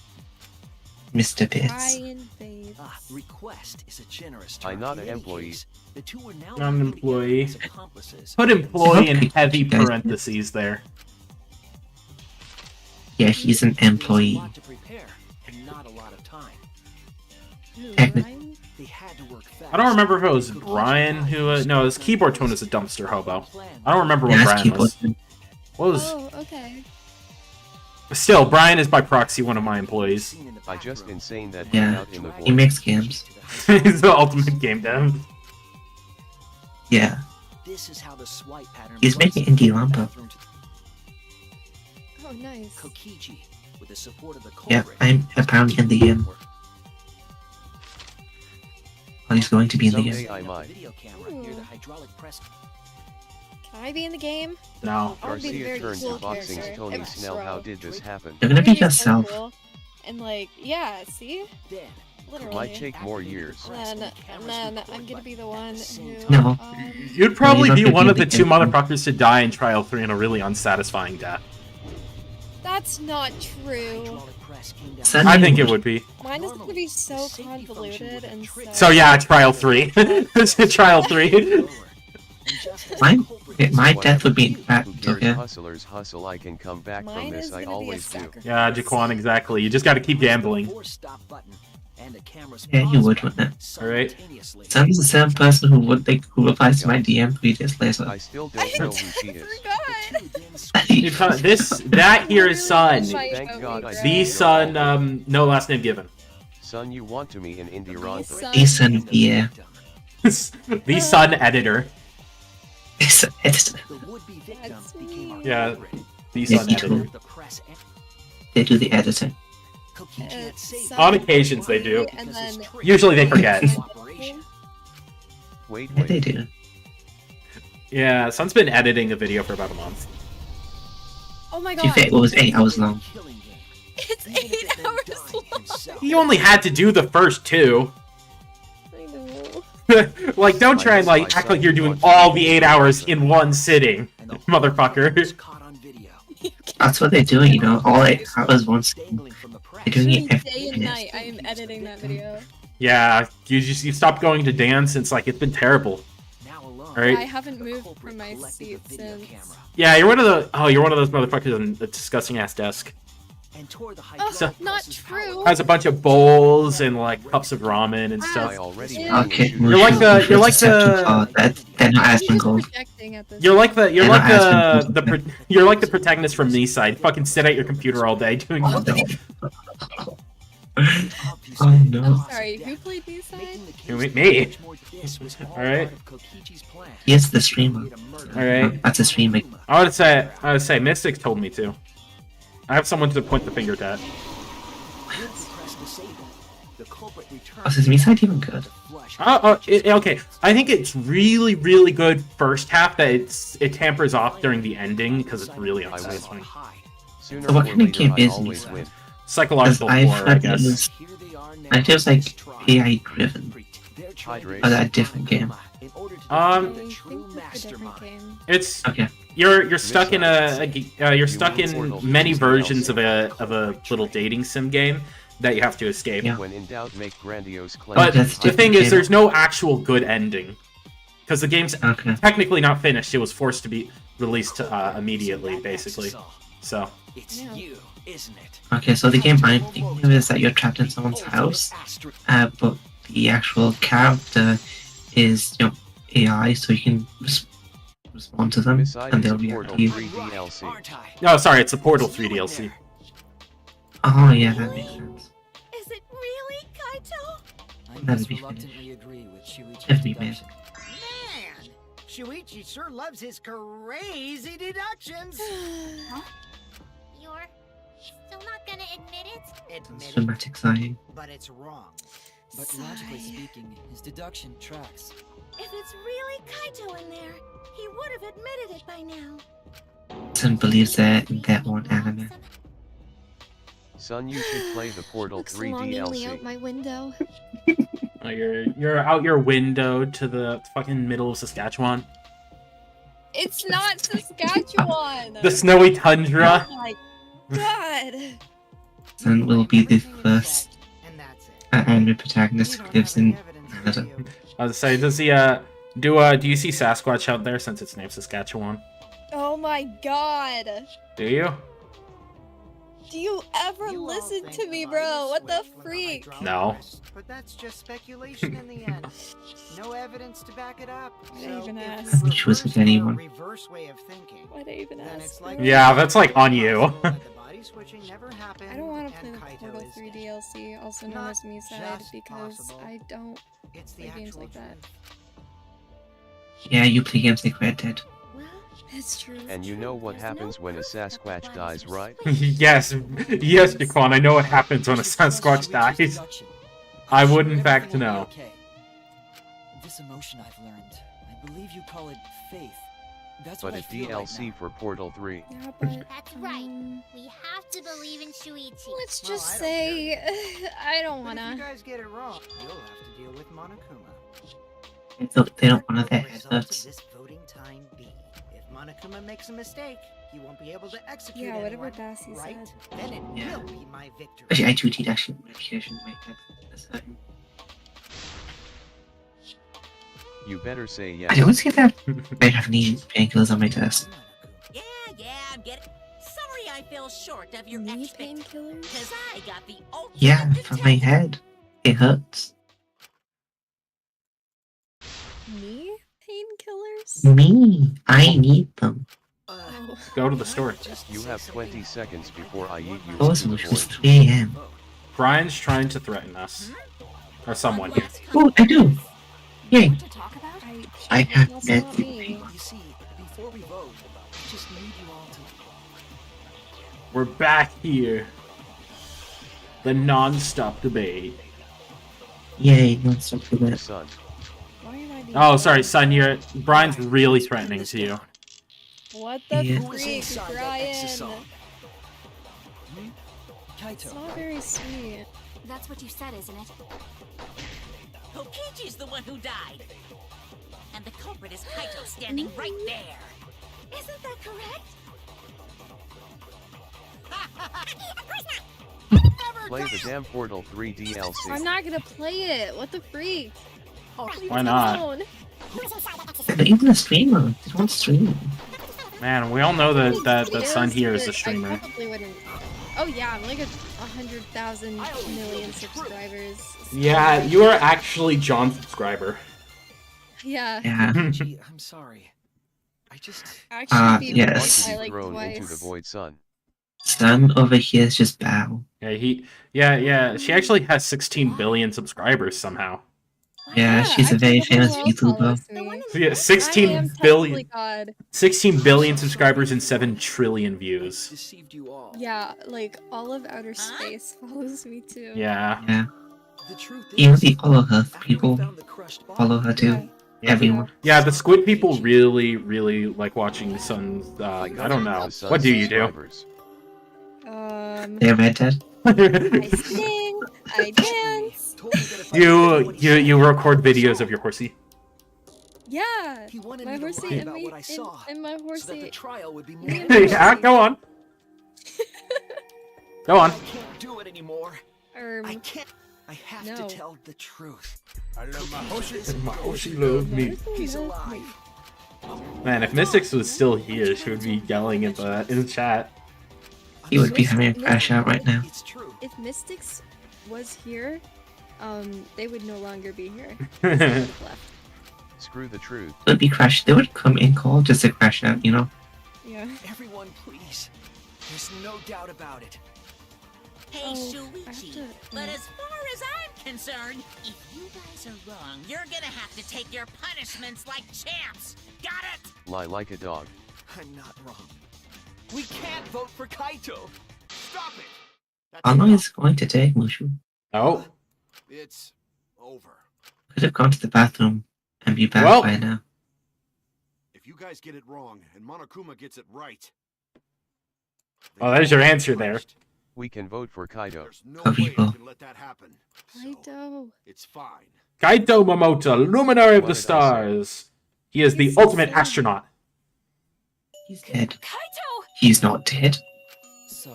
Mr. Pitts. Brian Bates. Request is a generous I'm term. not In an any employee. case, the two are now Not an working together employee. as accomplices. Put employee in heavy parentheses there. Yeah, he's an employee. A lot to prepare and not a lot of time. Technically. They had to work fast. I don't remember if it was Brian who. No, his keyboard tone is a dumpster hobo. I don't remember Yeah, what that's Brian keyboard. was. What was? Oh, okay. Still, Brian is by proxy one of my employees. I just insane that Yeah, out in the he void. makes games. He's the ultimate game dev. Yeah. This is how the swipe pattern He's making indie Lampa. Oh, nice. Kokichi, with the support of the Yeah, culprit. I'm apparently in the game. Well, he's going to be in the Someday game. I might. Video camera near the hydraulic press. Can I be in the game? No. I would be the Garcia very turned cool to boxing's character. Tony Ever Snell. throw. How did this happen? You're gonna be Maybe so yourself. cool. And like, yeah, see? Then, Literally. Might take more years. And then I'm gonna be the one who. No. You'd probably Well, be you're not one gonna of the be two the- motherfuckers to die in Trial 3 in a really unsatisfying death. That's not true. hydraulic press came down. Sunny I think it would be. Mine is gonna be so convoluted and so. So yeah, Trial 3. Trial 3. My death would be that. Who cares? Okay. Hustlers hustle. I can come back from Mine this. is I gonna be a always do. sacrifice. Yeah, Jaquan, exactly. You just gotta keep gambling. Stop button and the camera's Yeah, you pause would, button wouldn't Alright. simultaneously. Sun's the same person who replies to my DM 3 days later. I still don't know who she is. That here is Sun. Thank God I The didn't Sun, no last name given. Son, you want to me in Danganronpa. Jason, yeah. The Sun editor. It's editor. The would-be victim became a Yeah, culprit. the Yeah, Sun he editor. told- The press and They do the editing. Kokichi had saved On occasions they do. And then. Usually they forget. Wait, Yeah, they wait. do. Yeah, Sun's been editing a video for about a month. Oh my To be god. fair, it was 8 hours long. It's 8 hours long. He only had to do the first 2. I know. Like, don't try and like act like you're doing all the 8 hours in one sitting, motherfucker. That's what they're doing, you know, all 8 hours once. They're doing it every Day and minute. night, I am editing that video. Yeah, you stopped going to dance since like it's been terrible. Alright? I haven't moved from my seat since. Yeah, you're one of those motherfuckers on the disgusting ass desk. Oh, So- not true. Has a bunch of bowls and like cups of ramen and stuff. Okay, You're like the they're not as gold. You're like the They're not as gold. you're like the protagonist from Knee Side. Fucking sit at your computer all day doing nothing. Oh no. I'm sorry, who played B-side? Me. Alright. He's the streamer. Alright. That's a streamer. I would say Mystic told me to. I have someone to point the finger at. Oh, is me side even good? Okay. I think it's really, really good first half. That it tampers off during the ending because it's really unsatisfying. So what kind of game is me side? Psychological I've horror, I heard guess. it feels like AI driven. Or that different game. It's okay. You're stuck in you're stuck in many versions of a little dating sim game that you have to escape. When in doubt, make grandiose claims. But the thing is, there's no actual good ending because the game's technically not finished. It was forced to be released immediately, basically. So. It's you, isn't it? Okay, so the game I'm thinking of is that you're trapped in someone's house, but the actual character is, you know, AI, so you can respond to them, and they'll react to you. No, sorry, it's a Portal 3 DLC. Oh yeah, that makes sense. Is it really Kaito? I That'd must be reluctantly agree with Shuichi's Definitely, man. deduction. Man, Shuichi sure loves his crazy deductions. Huh? You're still not gonna admit it? Admit it, Dramatic sighing. but it's wrong. But logically speaking, his deduction tracks. If it's really Kaito in there, he would have admitted it by now. Sun believes that in that one anime. Son, you should play the Portal Looks 3 longingly DLC. out my window. Oh, you're out your window to the fucking middle of Saskatchewan. It's not Saskatchewan! The snowy tundra. Oh my god! Sun will be the first anime protagonist who lives in Canada. I was saying, does he do you see Sasquatch out there since it's named Saskatchewan? Oh my god! Do you? Do you ever listen to me, bro? What the freak? No. But that's just speculation in the end. No evidence to back it up. Why even ask? Which was with anyone. Reverse way of thinking. Why'd I even ask? Yeah, that's like on you. I don't want to play the Portal 3 DLC, also known as Me-Side, because I don't play games like that. Yeah, you play games like Red Dead. It's true. And you know what happens when a Sasquatch dies, right? Yes, Jaquan, I know what happens when a Sasquatch dies. I would in fact know. Okay. This emotion I've learned, I believe you call it faith. That's But what a I feel DLC right now. for Portal 3. Yeah, but That's right. We have to believe in Shuichi. let's just say I don't But if you wanna. guys get it wrong, you'll have to deal with Monokuma. They don't want their head Result of hurts. this voting time be, if Monokuma makes a mistake, he won't be able to execute Yeah, whatever anyone, Bassie right? said. Then it Yeah. will be my victory. Actually, I do need actually medication to make that a certain. You better say I yes. don't see that I have any painkillers on my test. Yeah, I'm getting. Sorry, I fell short of your Knee expectations. painkillers? Because I got the ultimate Yeah, from my head. It hurts. Knee painkillers? Me, I need them. Oh. Go to the store. You have 20 seconds before I eat you. Those stupid which was boy. 3 a.m. Brian's trying to threaten us. Or someone here. Oh, I do. Yay. What to talk about? I have That's met not the me. people. You see, before we vote, I just need you all to... We're back here. The non-stop debate. Yay, don't stop for that. Son, Why am I being Oh, sorry, son. Brian's really threatening to you. What the Yeah. Who is freak, inside that Brian? exosome? It's Kaito. not very sweet. That's what you said, isn't it? Kokichi's the one who died. And the culprit is Kaito standing right there. Isn't that correct? play the damn Portal 3 DLC. I'm not gonna play it. What the freak? Why not? Alone. But even a streamer, they don't stream. Man, we all know that son here is a I streamer. probably wouldn't. Oh yeah, I'm like 100,000 million subscribers. Yeah, you are actually John's subscriber. Yeah. Yeah. Gee, I'm sorry. I just... Actually, beat yes. me Want to by be like thrown twice. into the void, son. Sun over here is just bow. Yeah, she actually has 16 billion subscribers somehow. Yeah, she's a very actually, famous who else follows YouTuber. me? So yeah, I 16 am billion, technically God. 16 billion subscribers and 7 trillion views. Deceived you all. Yeah, like all of outer space follows me too. Yeah. Yeah. The truth Even is, the Hollow Earth after we people found the crushed body, follow her too. Yeah. Everyone. Yeah, the squid people really like watching Sun's, I don't know. What do you do? They're Red Dead. I sing, I dance. told me that if I did what he You record videos of your horsey. Yeah, He wanted my me to horsey lie and about me what I saw, and my so that the horsey. trial would be more Me and interesting. Yeah, go on. Go on. I can't do it anymore. I can't. I have no. to tell the truth. My horsey love me. He's alive. Man, if Mystics was still here, she would be yelling in the chat. He would be having a crash out right now. It's true. If Mystics was here, they would no longer be here. Screw the truth. It would be crash. They would come in call just to crash out, you know? Yeah. Everyone, please. There's no doubt about it. Hey, Oh, I Shuichi, have to- but as far as I'm concerned, if you guys are wrong, you're gonna have to take your punishments like champs. Got it? Lie like a dog. I'm not wrong. We can't vote for Kaito. Stop it! How long is it going to take, Mushu? Oh. It's over. Could have gone to the bathroom and be back by now. If you guys get it wrong and Monokuma gets it right. Oh, there's your answer there. We can vote for Kaito. There's no way I can let that happen. Kaito. It's fine. Kaito Momota, luminary of the stars. He is the ultimate astronaut. He's dead. Kaito! He's not dead. So,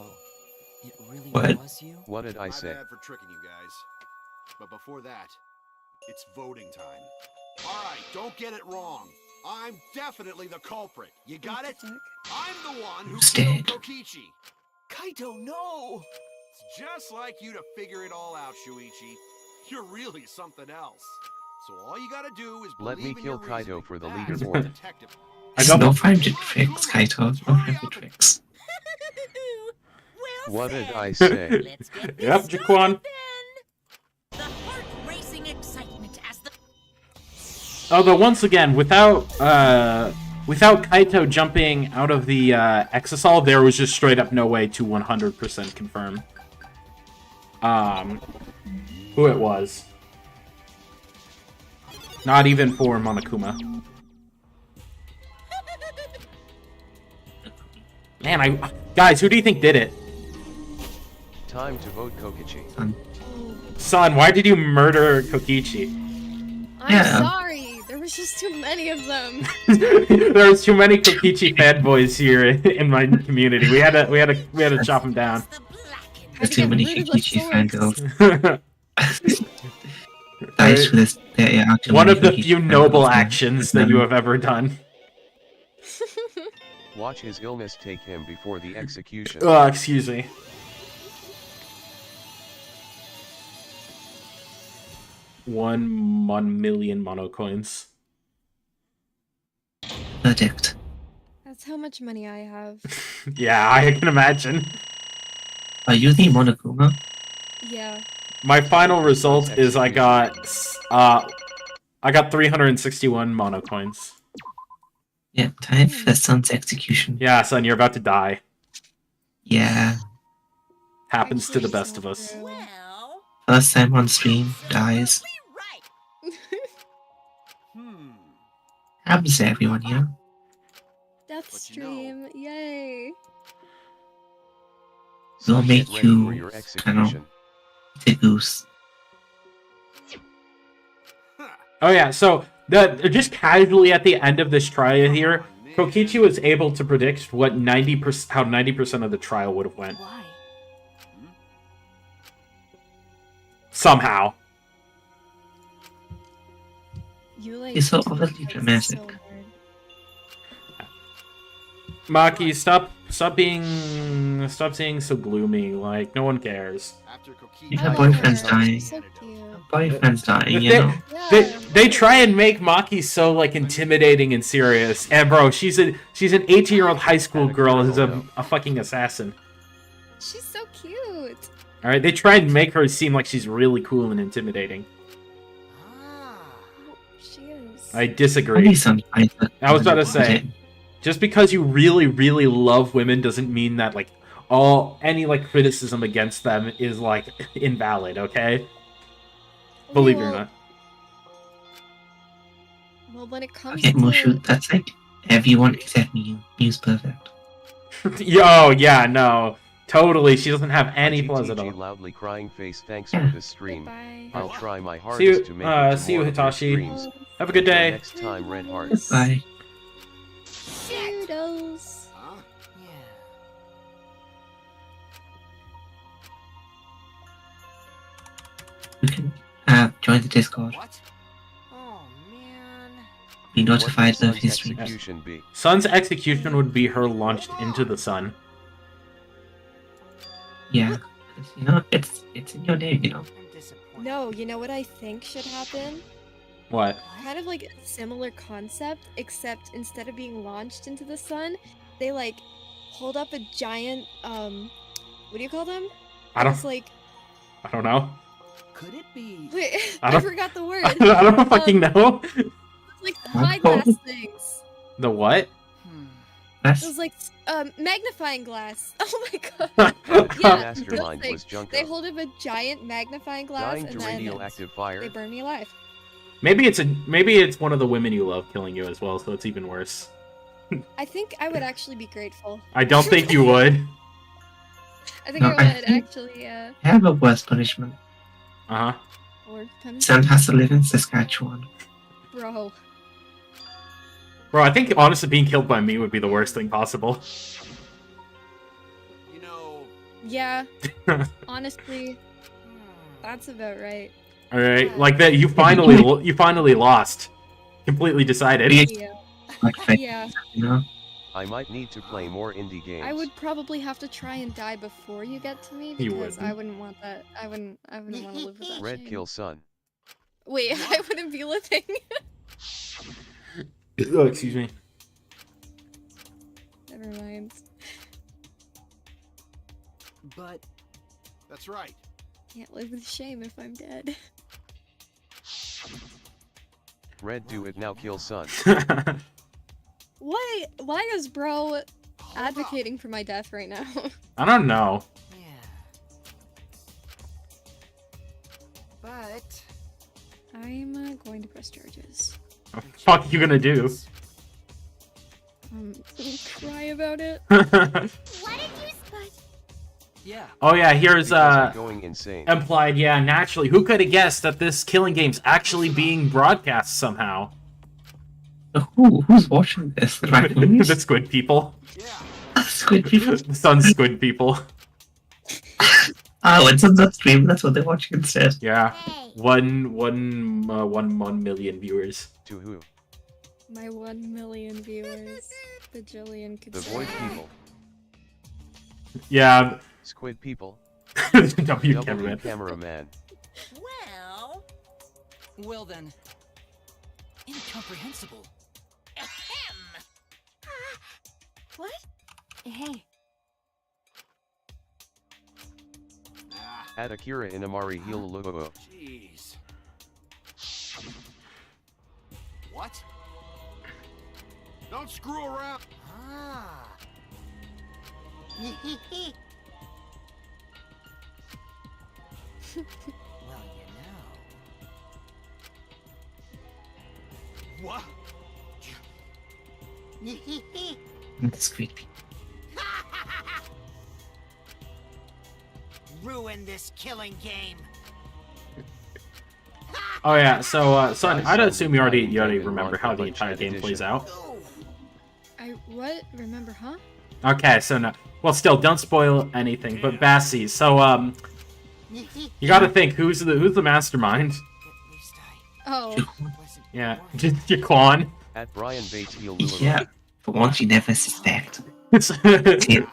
it really What? was you? What did I say? My bad for tricking you guys. But before that, it's voting time. Alright, don't get it wrong. I'm definitely the culprit. You got it? I'm the one who killed Kokichi. Kaito, no! It's just like you to figure it all out, Shuichi. You're really something else. So all you gotta do is Let me believe in kill your Kaito reasoning. for the That's leaderboard. detective. It's no time to tricks, Kaito. No time for tricks. What did I say? Let's get this Yep, started Jaquan. then. The heart-racing excitement as the Although once again, without Kaito jumping out of the exisal, there was just straight up no way to 100% confirm who it was. Not even for Monokuma. Man, guys, who do you think did it? Time to vote Kokichi. Son, why did you murder Kokichi? I'm sorry. There was just too many of them. There's too many Kokichi fanboys here in my community. We had to chop them down. There's too many Kokichi fangirls. Dice for this. One of the few noble actions that you have ever done. Watch his illness take him before the execution. Oh, excuse me. One million mono coins. Verdict. That's how much money I have. Yeah, I can imagine. Are you the Monokuma? Yeah. My final result is I got 361 mono coins. Yeah, time for Sun's execution. Yeah, son, you're about to die. Yeah. Happens to the best of us. First time on stream, dies. Happens to everyone, you know? Death stream, yay! We'll make you, kind of, the goose. Oh yeah, so just casually at the end of this trial here, Kokichi was able to predict what 90% how 90% of the trial would have went. Why? Somehow. He's so overly dramatic. Maki, stop being so gloomy. Like no one cares. Your boyfriend's dying. Boyfriend's dying, you know. They try and make Maki so like intimidating and serious, and bro, she's an 18-year-old high school girl who's a fucking assassin. She's so cute. All right, they try and make her seem like she's really cool and intimidating. She is. I disagree. I was about to say, just because you really, really love women doesn't mean that like any like criticism against them is like invalid. Okay. Believe it or not. Well, when it comes Okay, to... Mushu, that's like everyone except me. Me's perfect. Yo, yeah, no. Totally, she doesn't have any flaws at all. Loudly crying face, thanks for the stream. Goodbye. I'll try my hardest to make it to see you, more of your Hitachi. streams. Have a good day. Until next time, Red Hearts. Bye. Toodles. You can join the Discord. Oh man. Be notified of Sun's his streams. execution be? Sun's execution would be her launched into the sun. Yeah. You know, it's in your name, you know. No, you know what I think should happen? What? Kind of like a similar concept, except instead of being launched into the sun, they like hold up a giant what do you call them? I don't know. Could it be? Wait, I I don't- forgot the word. I don't fucking know. Like the eyeglass things. The what? It was like magnifying glass. Oh my god. Yeah, Mastermind was Junko. they hold up a giant magnifying glass Dying and to then radioactive fire. they burn me alive. Maybe it's one of the women you love killing you as well, so it's even worse. I think I would actually be grateful. I don't think you would. I think No, I I would think- actually, I have a worse punishment. Uh-huh. or punishment. Sam has to live in Saskatchewan. Bro. Bro, I think honestly being killed by me would be the worst thing possible. You know, Yeah. Honestly, that's about right. Alright, like that you finally lost. Completely decided. Yeah. Like, Yeah. you know? I might need to play more indie games. I would probably have to try and die before you get to me You because I wouldn't. wouldn't want that. I wouldn't want to live with that. Red shame. kill son. Wait, I wouldn't be living. Oh, excuse me. Never mind. But that's right. Can't live with shame if I'm dead. Red do it now kill son. Why is bro advocating for my death right now? I don't know. But I'm going to press charges. What the fuck are you gonna do? Cry about it. What did you spot? Yeah. Oh yeah, here's Because I'm going insane. implied, yeah, naturally. Who could have guessed that this killing game's actually being broadcast somehow? Who's watching this? The raccoons? The squid people. Squid people? The sun squid people. Oh, it's on that stream, that's what they're watching instead. Yeah. One million viewers. To who? My 1 million viewers. Bajillion could The say. void people. Yeah. Squid people. W cameraman. Well... Well then. Incomprehensible. Ahem. What? Hey. At Akira Inamari heel logo. Jeez. What? Don't screw around. ah. Well, you know. What? Squid people. Ruin this killing game. Oh yeah, so son, I'd assume you already remember how the entire game plays out. What? Remember, huh? Okay, so no, well, still, don't spoil anything. But Bassie, so you got to think who's the mastermind? Oh. Yeah, just your clone. At Brian Bates heel Yeah, for once you never suspect. It's- Yeah.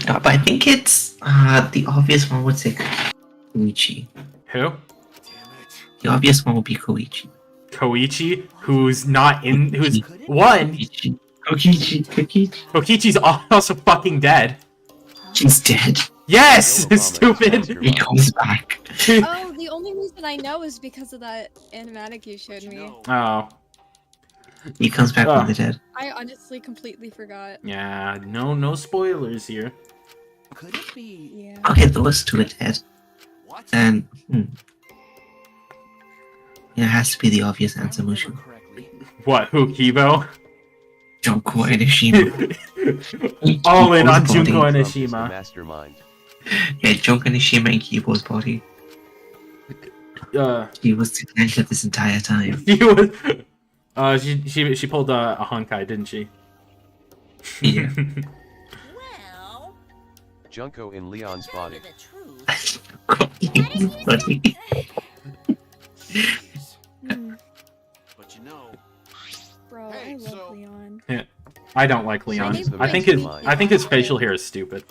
No, but I think it's the obvious one would say Koichi. Who? The obvious one would be Koichi. Koichi, who's not in, who's one. Kokichi's also fucking dead. She's dead. Yes, stupid. He comes back. Oh, the only reason I know is because of that animatic you showed me. Oh. He comes back Oh. from the dead. I honestly completely forgot. Yeah, no spoilers here. Could it be? Yeah. Okay, those two are dead. Then, yeah, it has to be the obvious answer, Mushu. What? Who? Kibo? Junko Enoshima. All in on Kibo's Junko body. Enoshima. Mastermind. Yeah, Junko Enoshima and Kibo's body. He was the connected this entire time. He was. She pulled a Honkai, didn't she? Yeah. Well... Junko in Leon's body. Buddy. But you know, Bro, I love Leon. Yeah. I don't like Leon. name I think his facial hair is stupid.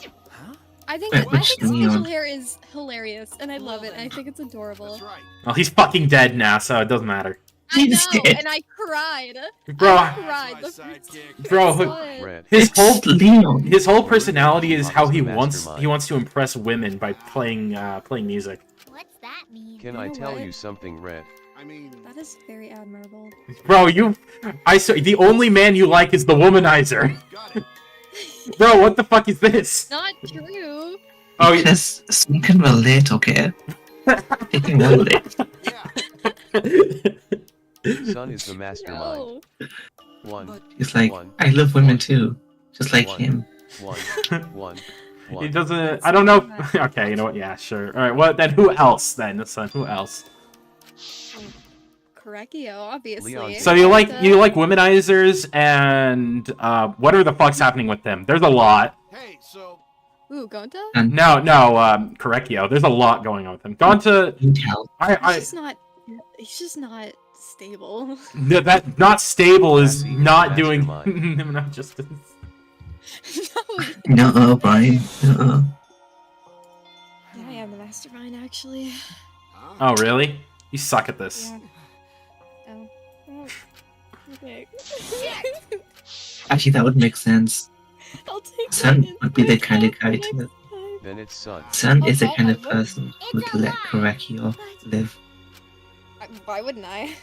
I think Wait, his which facial Leon? hair is hilarious, and I love it. And I think it's adorable. Well, he's fucking dead now, so it doesn't matter. I know, He's dead. and I cried. Bro. I cried. The first Bro, Red. his whole Leon. his whole personality is how he wants to impress women by playing music. What's that mean? Can I tell you something, Red? I mean... That is very admirable. Bro, the only man you like is the womanizer. Bro, what the fuck is this? Not true. Oh, because some can relate, okay? They can relate. Sun is the mastermind. No. One. He's like, one, I love women too, just like one, him. One. He doesn't. I don't know. Okay, you know what? Yeah, sure. All right. Well, then who else? Then Sun. Who else? Correcchio, obviously. So you like womanizers, and what are the fucks happening with them? There's a lot. Hey, so... Ooh, Gonta? No, Correcchio. There's a lot going on with him. Gonta, He's just not stable. That not stable is not doing him enough justice. No, Brian. Yeah, I am the mastermind, actually. Oh, really? You suck at this. Yeah. Oh. Okay. Actually, that would make sense. I'll take Sun would be the kind of guy to... Then it's Sun. Sun is the kind of person who would let Correcchio live. Why wouldn't I?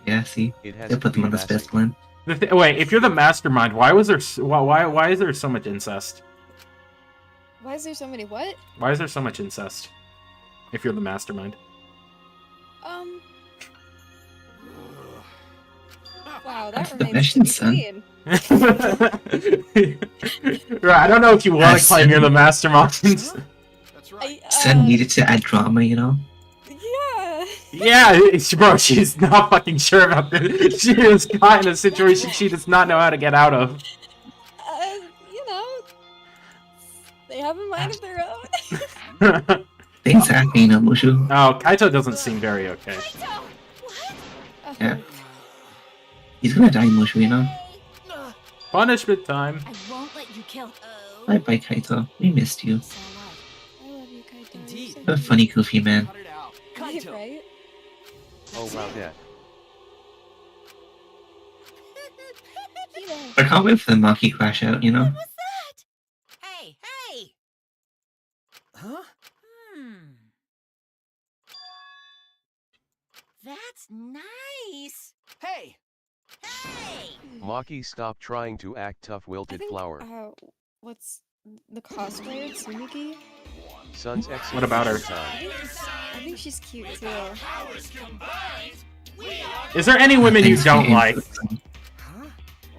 Yeah, see? They put them on the best plan. Wait, if you're the mastermind, why is there so much incest? Why is there so many what? Why is there so much incest? If you're the mastermind. Wow, that remains to be seen. Right, I don't know if you want to claim you're the mastermind. That's right. Sun needed to add drama, you know? Yeah. Yeah, bro, she's not fucking sure about this. She is caught in a situation she does not know how to get out of. You know, they have a mind of their own. Things happen, you know, Mushu. Oh, Kaito doesn't seem very okay. Yeah. He's gonna die, Mushu, you know? Punishment time. I won't let you kill. Bye-bye, Kaito. We missed you. I love you, Kaito. Indeed. You're a funny, goofy man. Right? Oh wow, Dad. I can't wait for the Maki crash out, you know? Hey! Huh? That's nice! Hey! Maki, stop trying to act tough, wilted flower. What's the cosplayer, Tsunuki? Sun's excellent. What about her? I think she's cute too. Is there any women you don't like?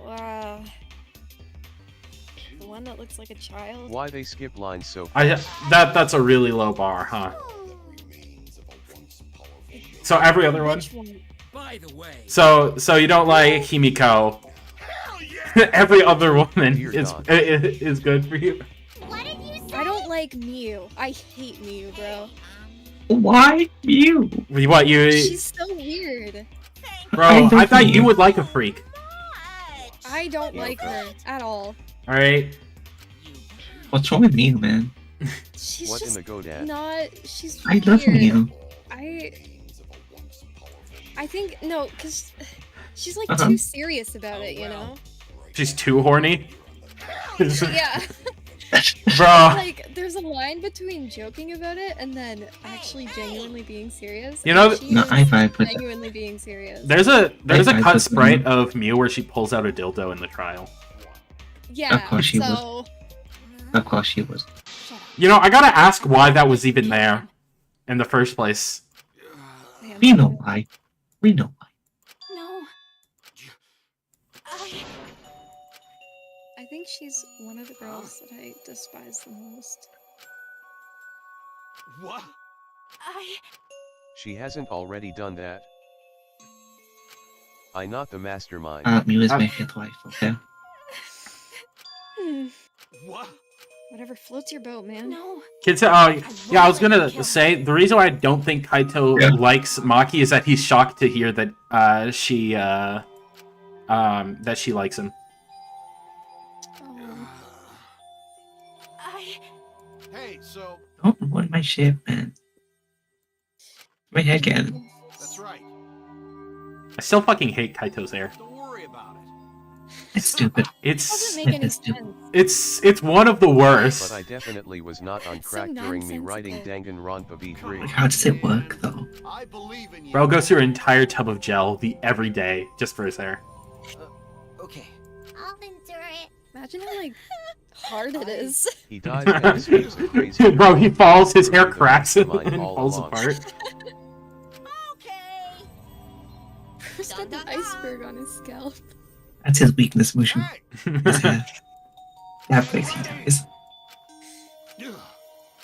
Wow. The one that looks like a child? Why they skip lines so That's a really low bar, huh? So every other one? By the way. So you don't like Himiko. Every other woman is good for you. I don't like Miu. I hate Miu, bro. Why you? What you? She's so weird. Bro, I thought you would like a freak. I don't like her at all. Alright. What's wrong with Miu, man? She's what just in the Godad? not. She's. I love weird. Miu. I think no, cause she's like too serious about it, you know. She's too horny. Yeah. Bro. Like, there's a line between joking about it and then actually genuinely being serious. You know, no, I vibe with genuinely being serious. There's a cut sprite of Miu where she pulls out a dildo in the trial. Yeah. Of course she was. Of course she was. You know, I gotta ask why that was even there in the first place. We know why. We know why. No. I think she's one of the girls that I despise the most. What? She hasn't already done that. I not the mastermind. Miu is my fifth wife, okay? What? Whatever floats your boat, man. No. Kids, yeah, I was gonna say the reason why I don't think Kaito likes Maki is that he's shocked to hear that she likes him. Hey, so... Don't ruin my ship, man. My head again. That's right. I still fucking hate Kaito's hair. Don't worry about it. It's stupid. Doesn't make any sense. It's one of the worst. But I definitely was not on crack during me writing Danganronpa V3. How does it work, though? I believe in you. Bro goes through an entire tub of gel every day just for his hair. Okay. I'll endure it. Imagine how like hard it is. He dies and escapes a crazy. Bro, he falls, his hair cracks and Mine falls along. apart. Okay. First had an iceberg on his scalp. That's his weakness, Mushu. Hey, His hair. That place he dies.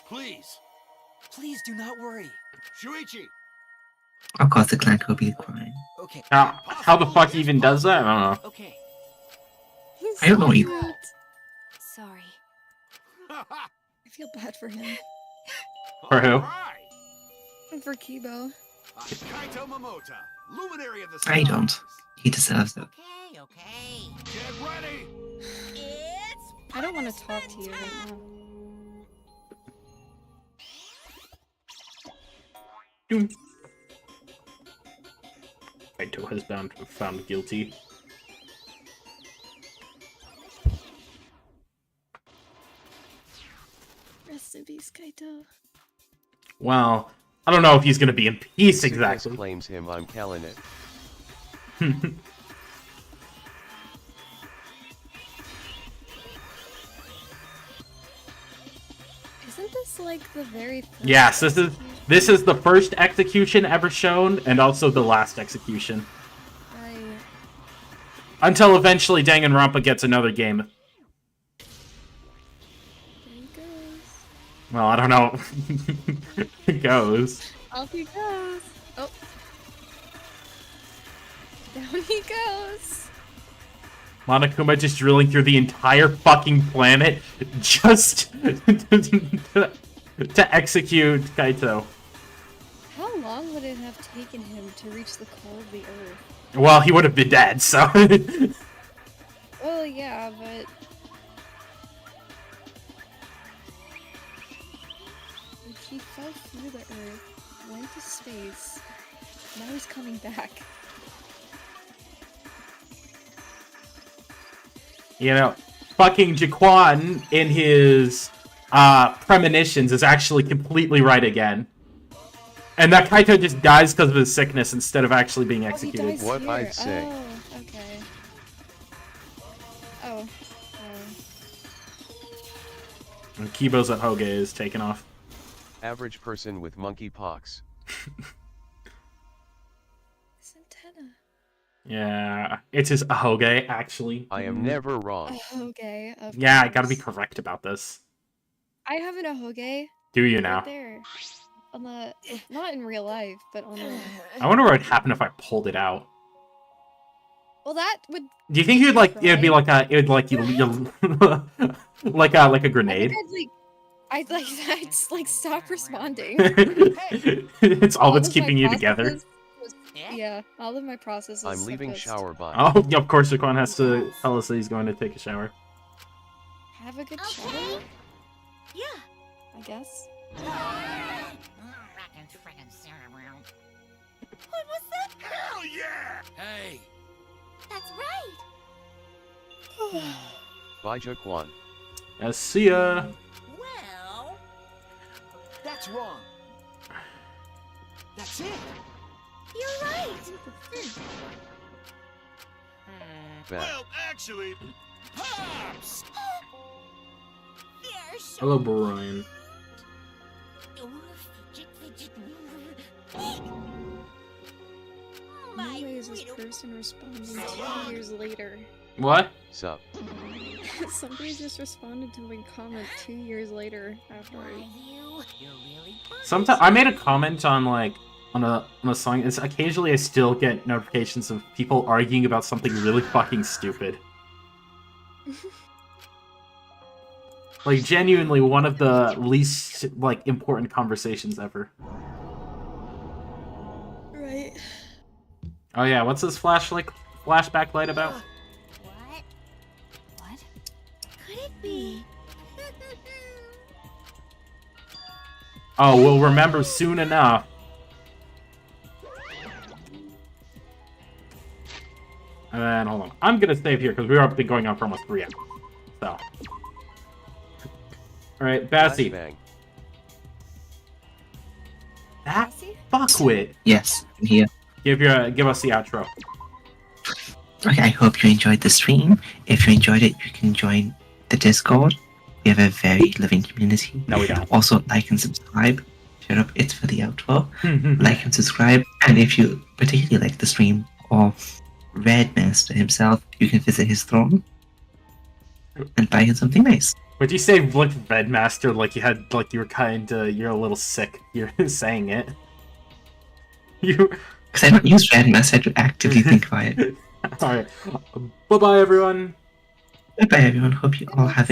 please, Please do not worry. Shuichi. Of course, the clan could be crying. Okay. How the fuck he even does that? I don't know. Okay. He's I don't know so either. cute. Sorry. I feel bad for him. For who? Alright. And for Kibo. I'm Kaito Momota, luminary of the I stars. don't. He deserves it. Okay, okay. Get ready. It's I don't want to talk to you right now. Kaito has been found guilty. Rest in peace, Kaito. Well, I don't know if he's gonna be in peace Sickness exactly. claims him. I'm calling it. Isn't this like the very first Yes, this execution? is the first execution ever shown, and also the last execution. Right. Until eventually Danganronpa gets another game. There he goes. Well, I don't know. It goes. Off he goes. Oh. Down he goes. Monokuma just drilling through the entire fucking planet just to execute Kaito. How long would it have taken him to reach the core of the earth? Well, he would have been dead, so... Well, yeah, but... Like, he fell through the earth, went to space, now he's coming back. You know, fucking Jaquan in his premonitions is actually completely right again. And that Kaito just dies because of his sickness instead of actually being executed. Oh, he dies What here. I'd say. Oh, okay. Oh. And Kibo's at Hoge is taken off. Average person with monkeypox. His antenna. Yeah, it's his Ahoge, actually. I am never wrong. Ahoge. Of Yeah, I gotta be course. correct about this. I have an Ahoge. Do you Right now? there. On the... Not in real life, but on the... I wonder what would happen if I pulled it out. Well, that would... Do you think you'd like it would be like a like a grenade? I'd like stop responding. It's all that's of my keeping you together. processes was- yeah, all of my processes. I'm leaving have just- shower bot. Oh, yeah, of course, Jaquan has to tell us that he's going to take a shower. Have a good shower, Yeah. I guess. What was that? Hell yeah! Hey! That's right. Bye, Jaquan. See ya. Well, That's wrong. That's it. You're right. Bad. Well, actually, Pops! they're so Hello, Brian. No way is this person responding 2 years later. What? Sup? Somebody just responded to my comment 2 years later afterwards. Sometimes I made a comment on like on a song. It's occasionally I still get notifications of people arguing about something really fucking stupid. Like genuinely one of the least like important conversations ever. Right. Oh yeah, what's this flashback light about? What? What? Could it be? Oh, we'll remember soon enough. And then, hold on. I'm gonna save here, because we've been going on for almost 3 hours. So. Alright, Bassie. Flashbang. That fuckwit. Yes, I'm here. Give us the outro. Okay, I hope you enjoyed the stream. If you enjoyed it, you can join the Discord. We have a very living community. No, we don't. Also, like and subscribe. Shut up, it's for the outro. Like and subscribe. And if you particularly like the stream of Red Master himself, you can visit his throne and buy him something nice. Would you say like Red Master like you you're a little sick? You're saying it. Because I don't use Red Master to actively think about it. Alright. Bye bye everyone. Bye bye everyone. Hope you all have a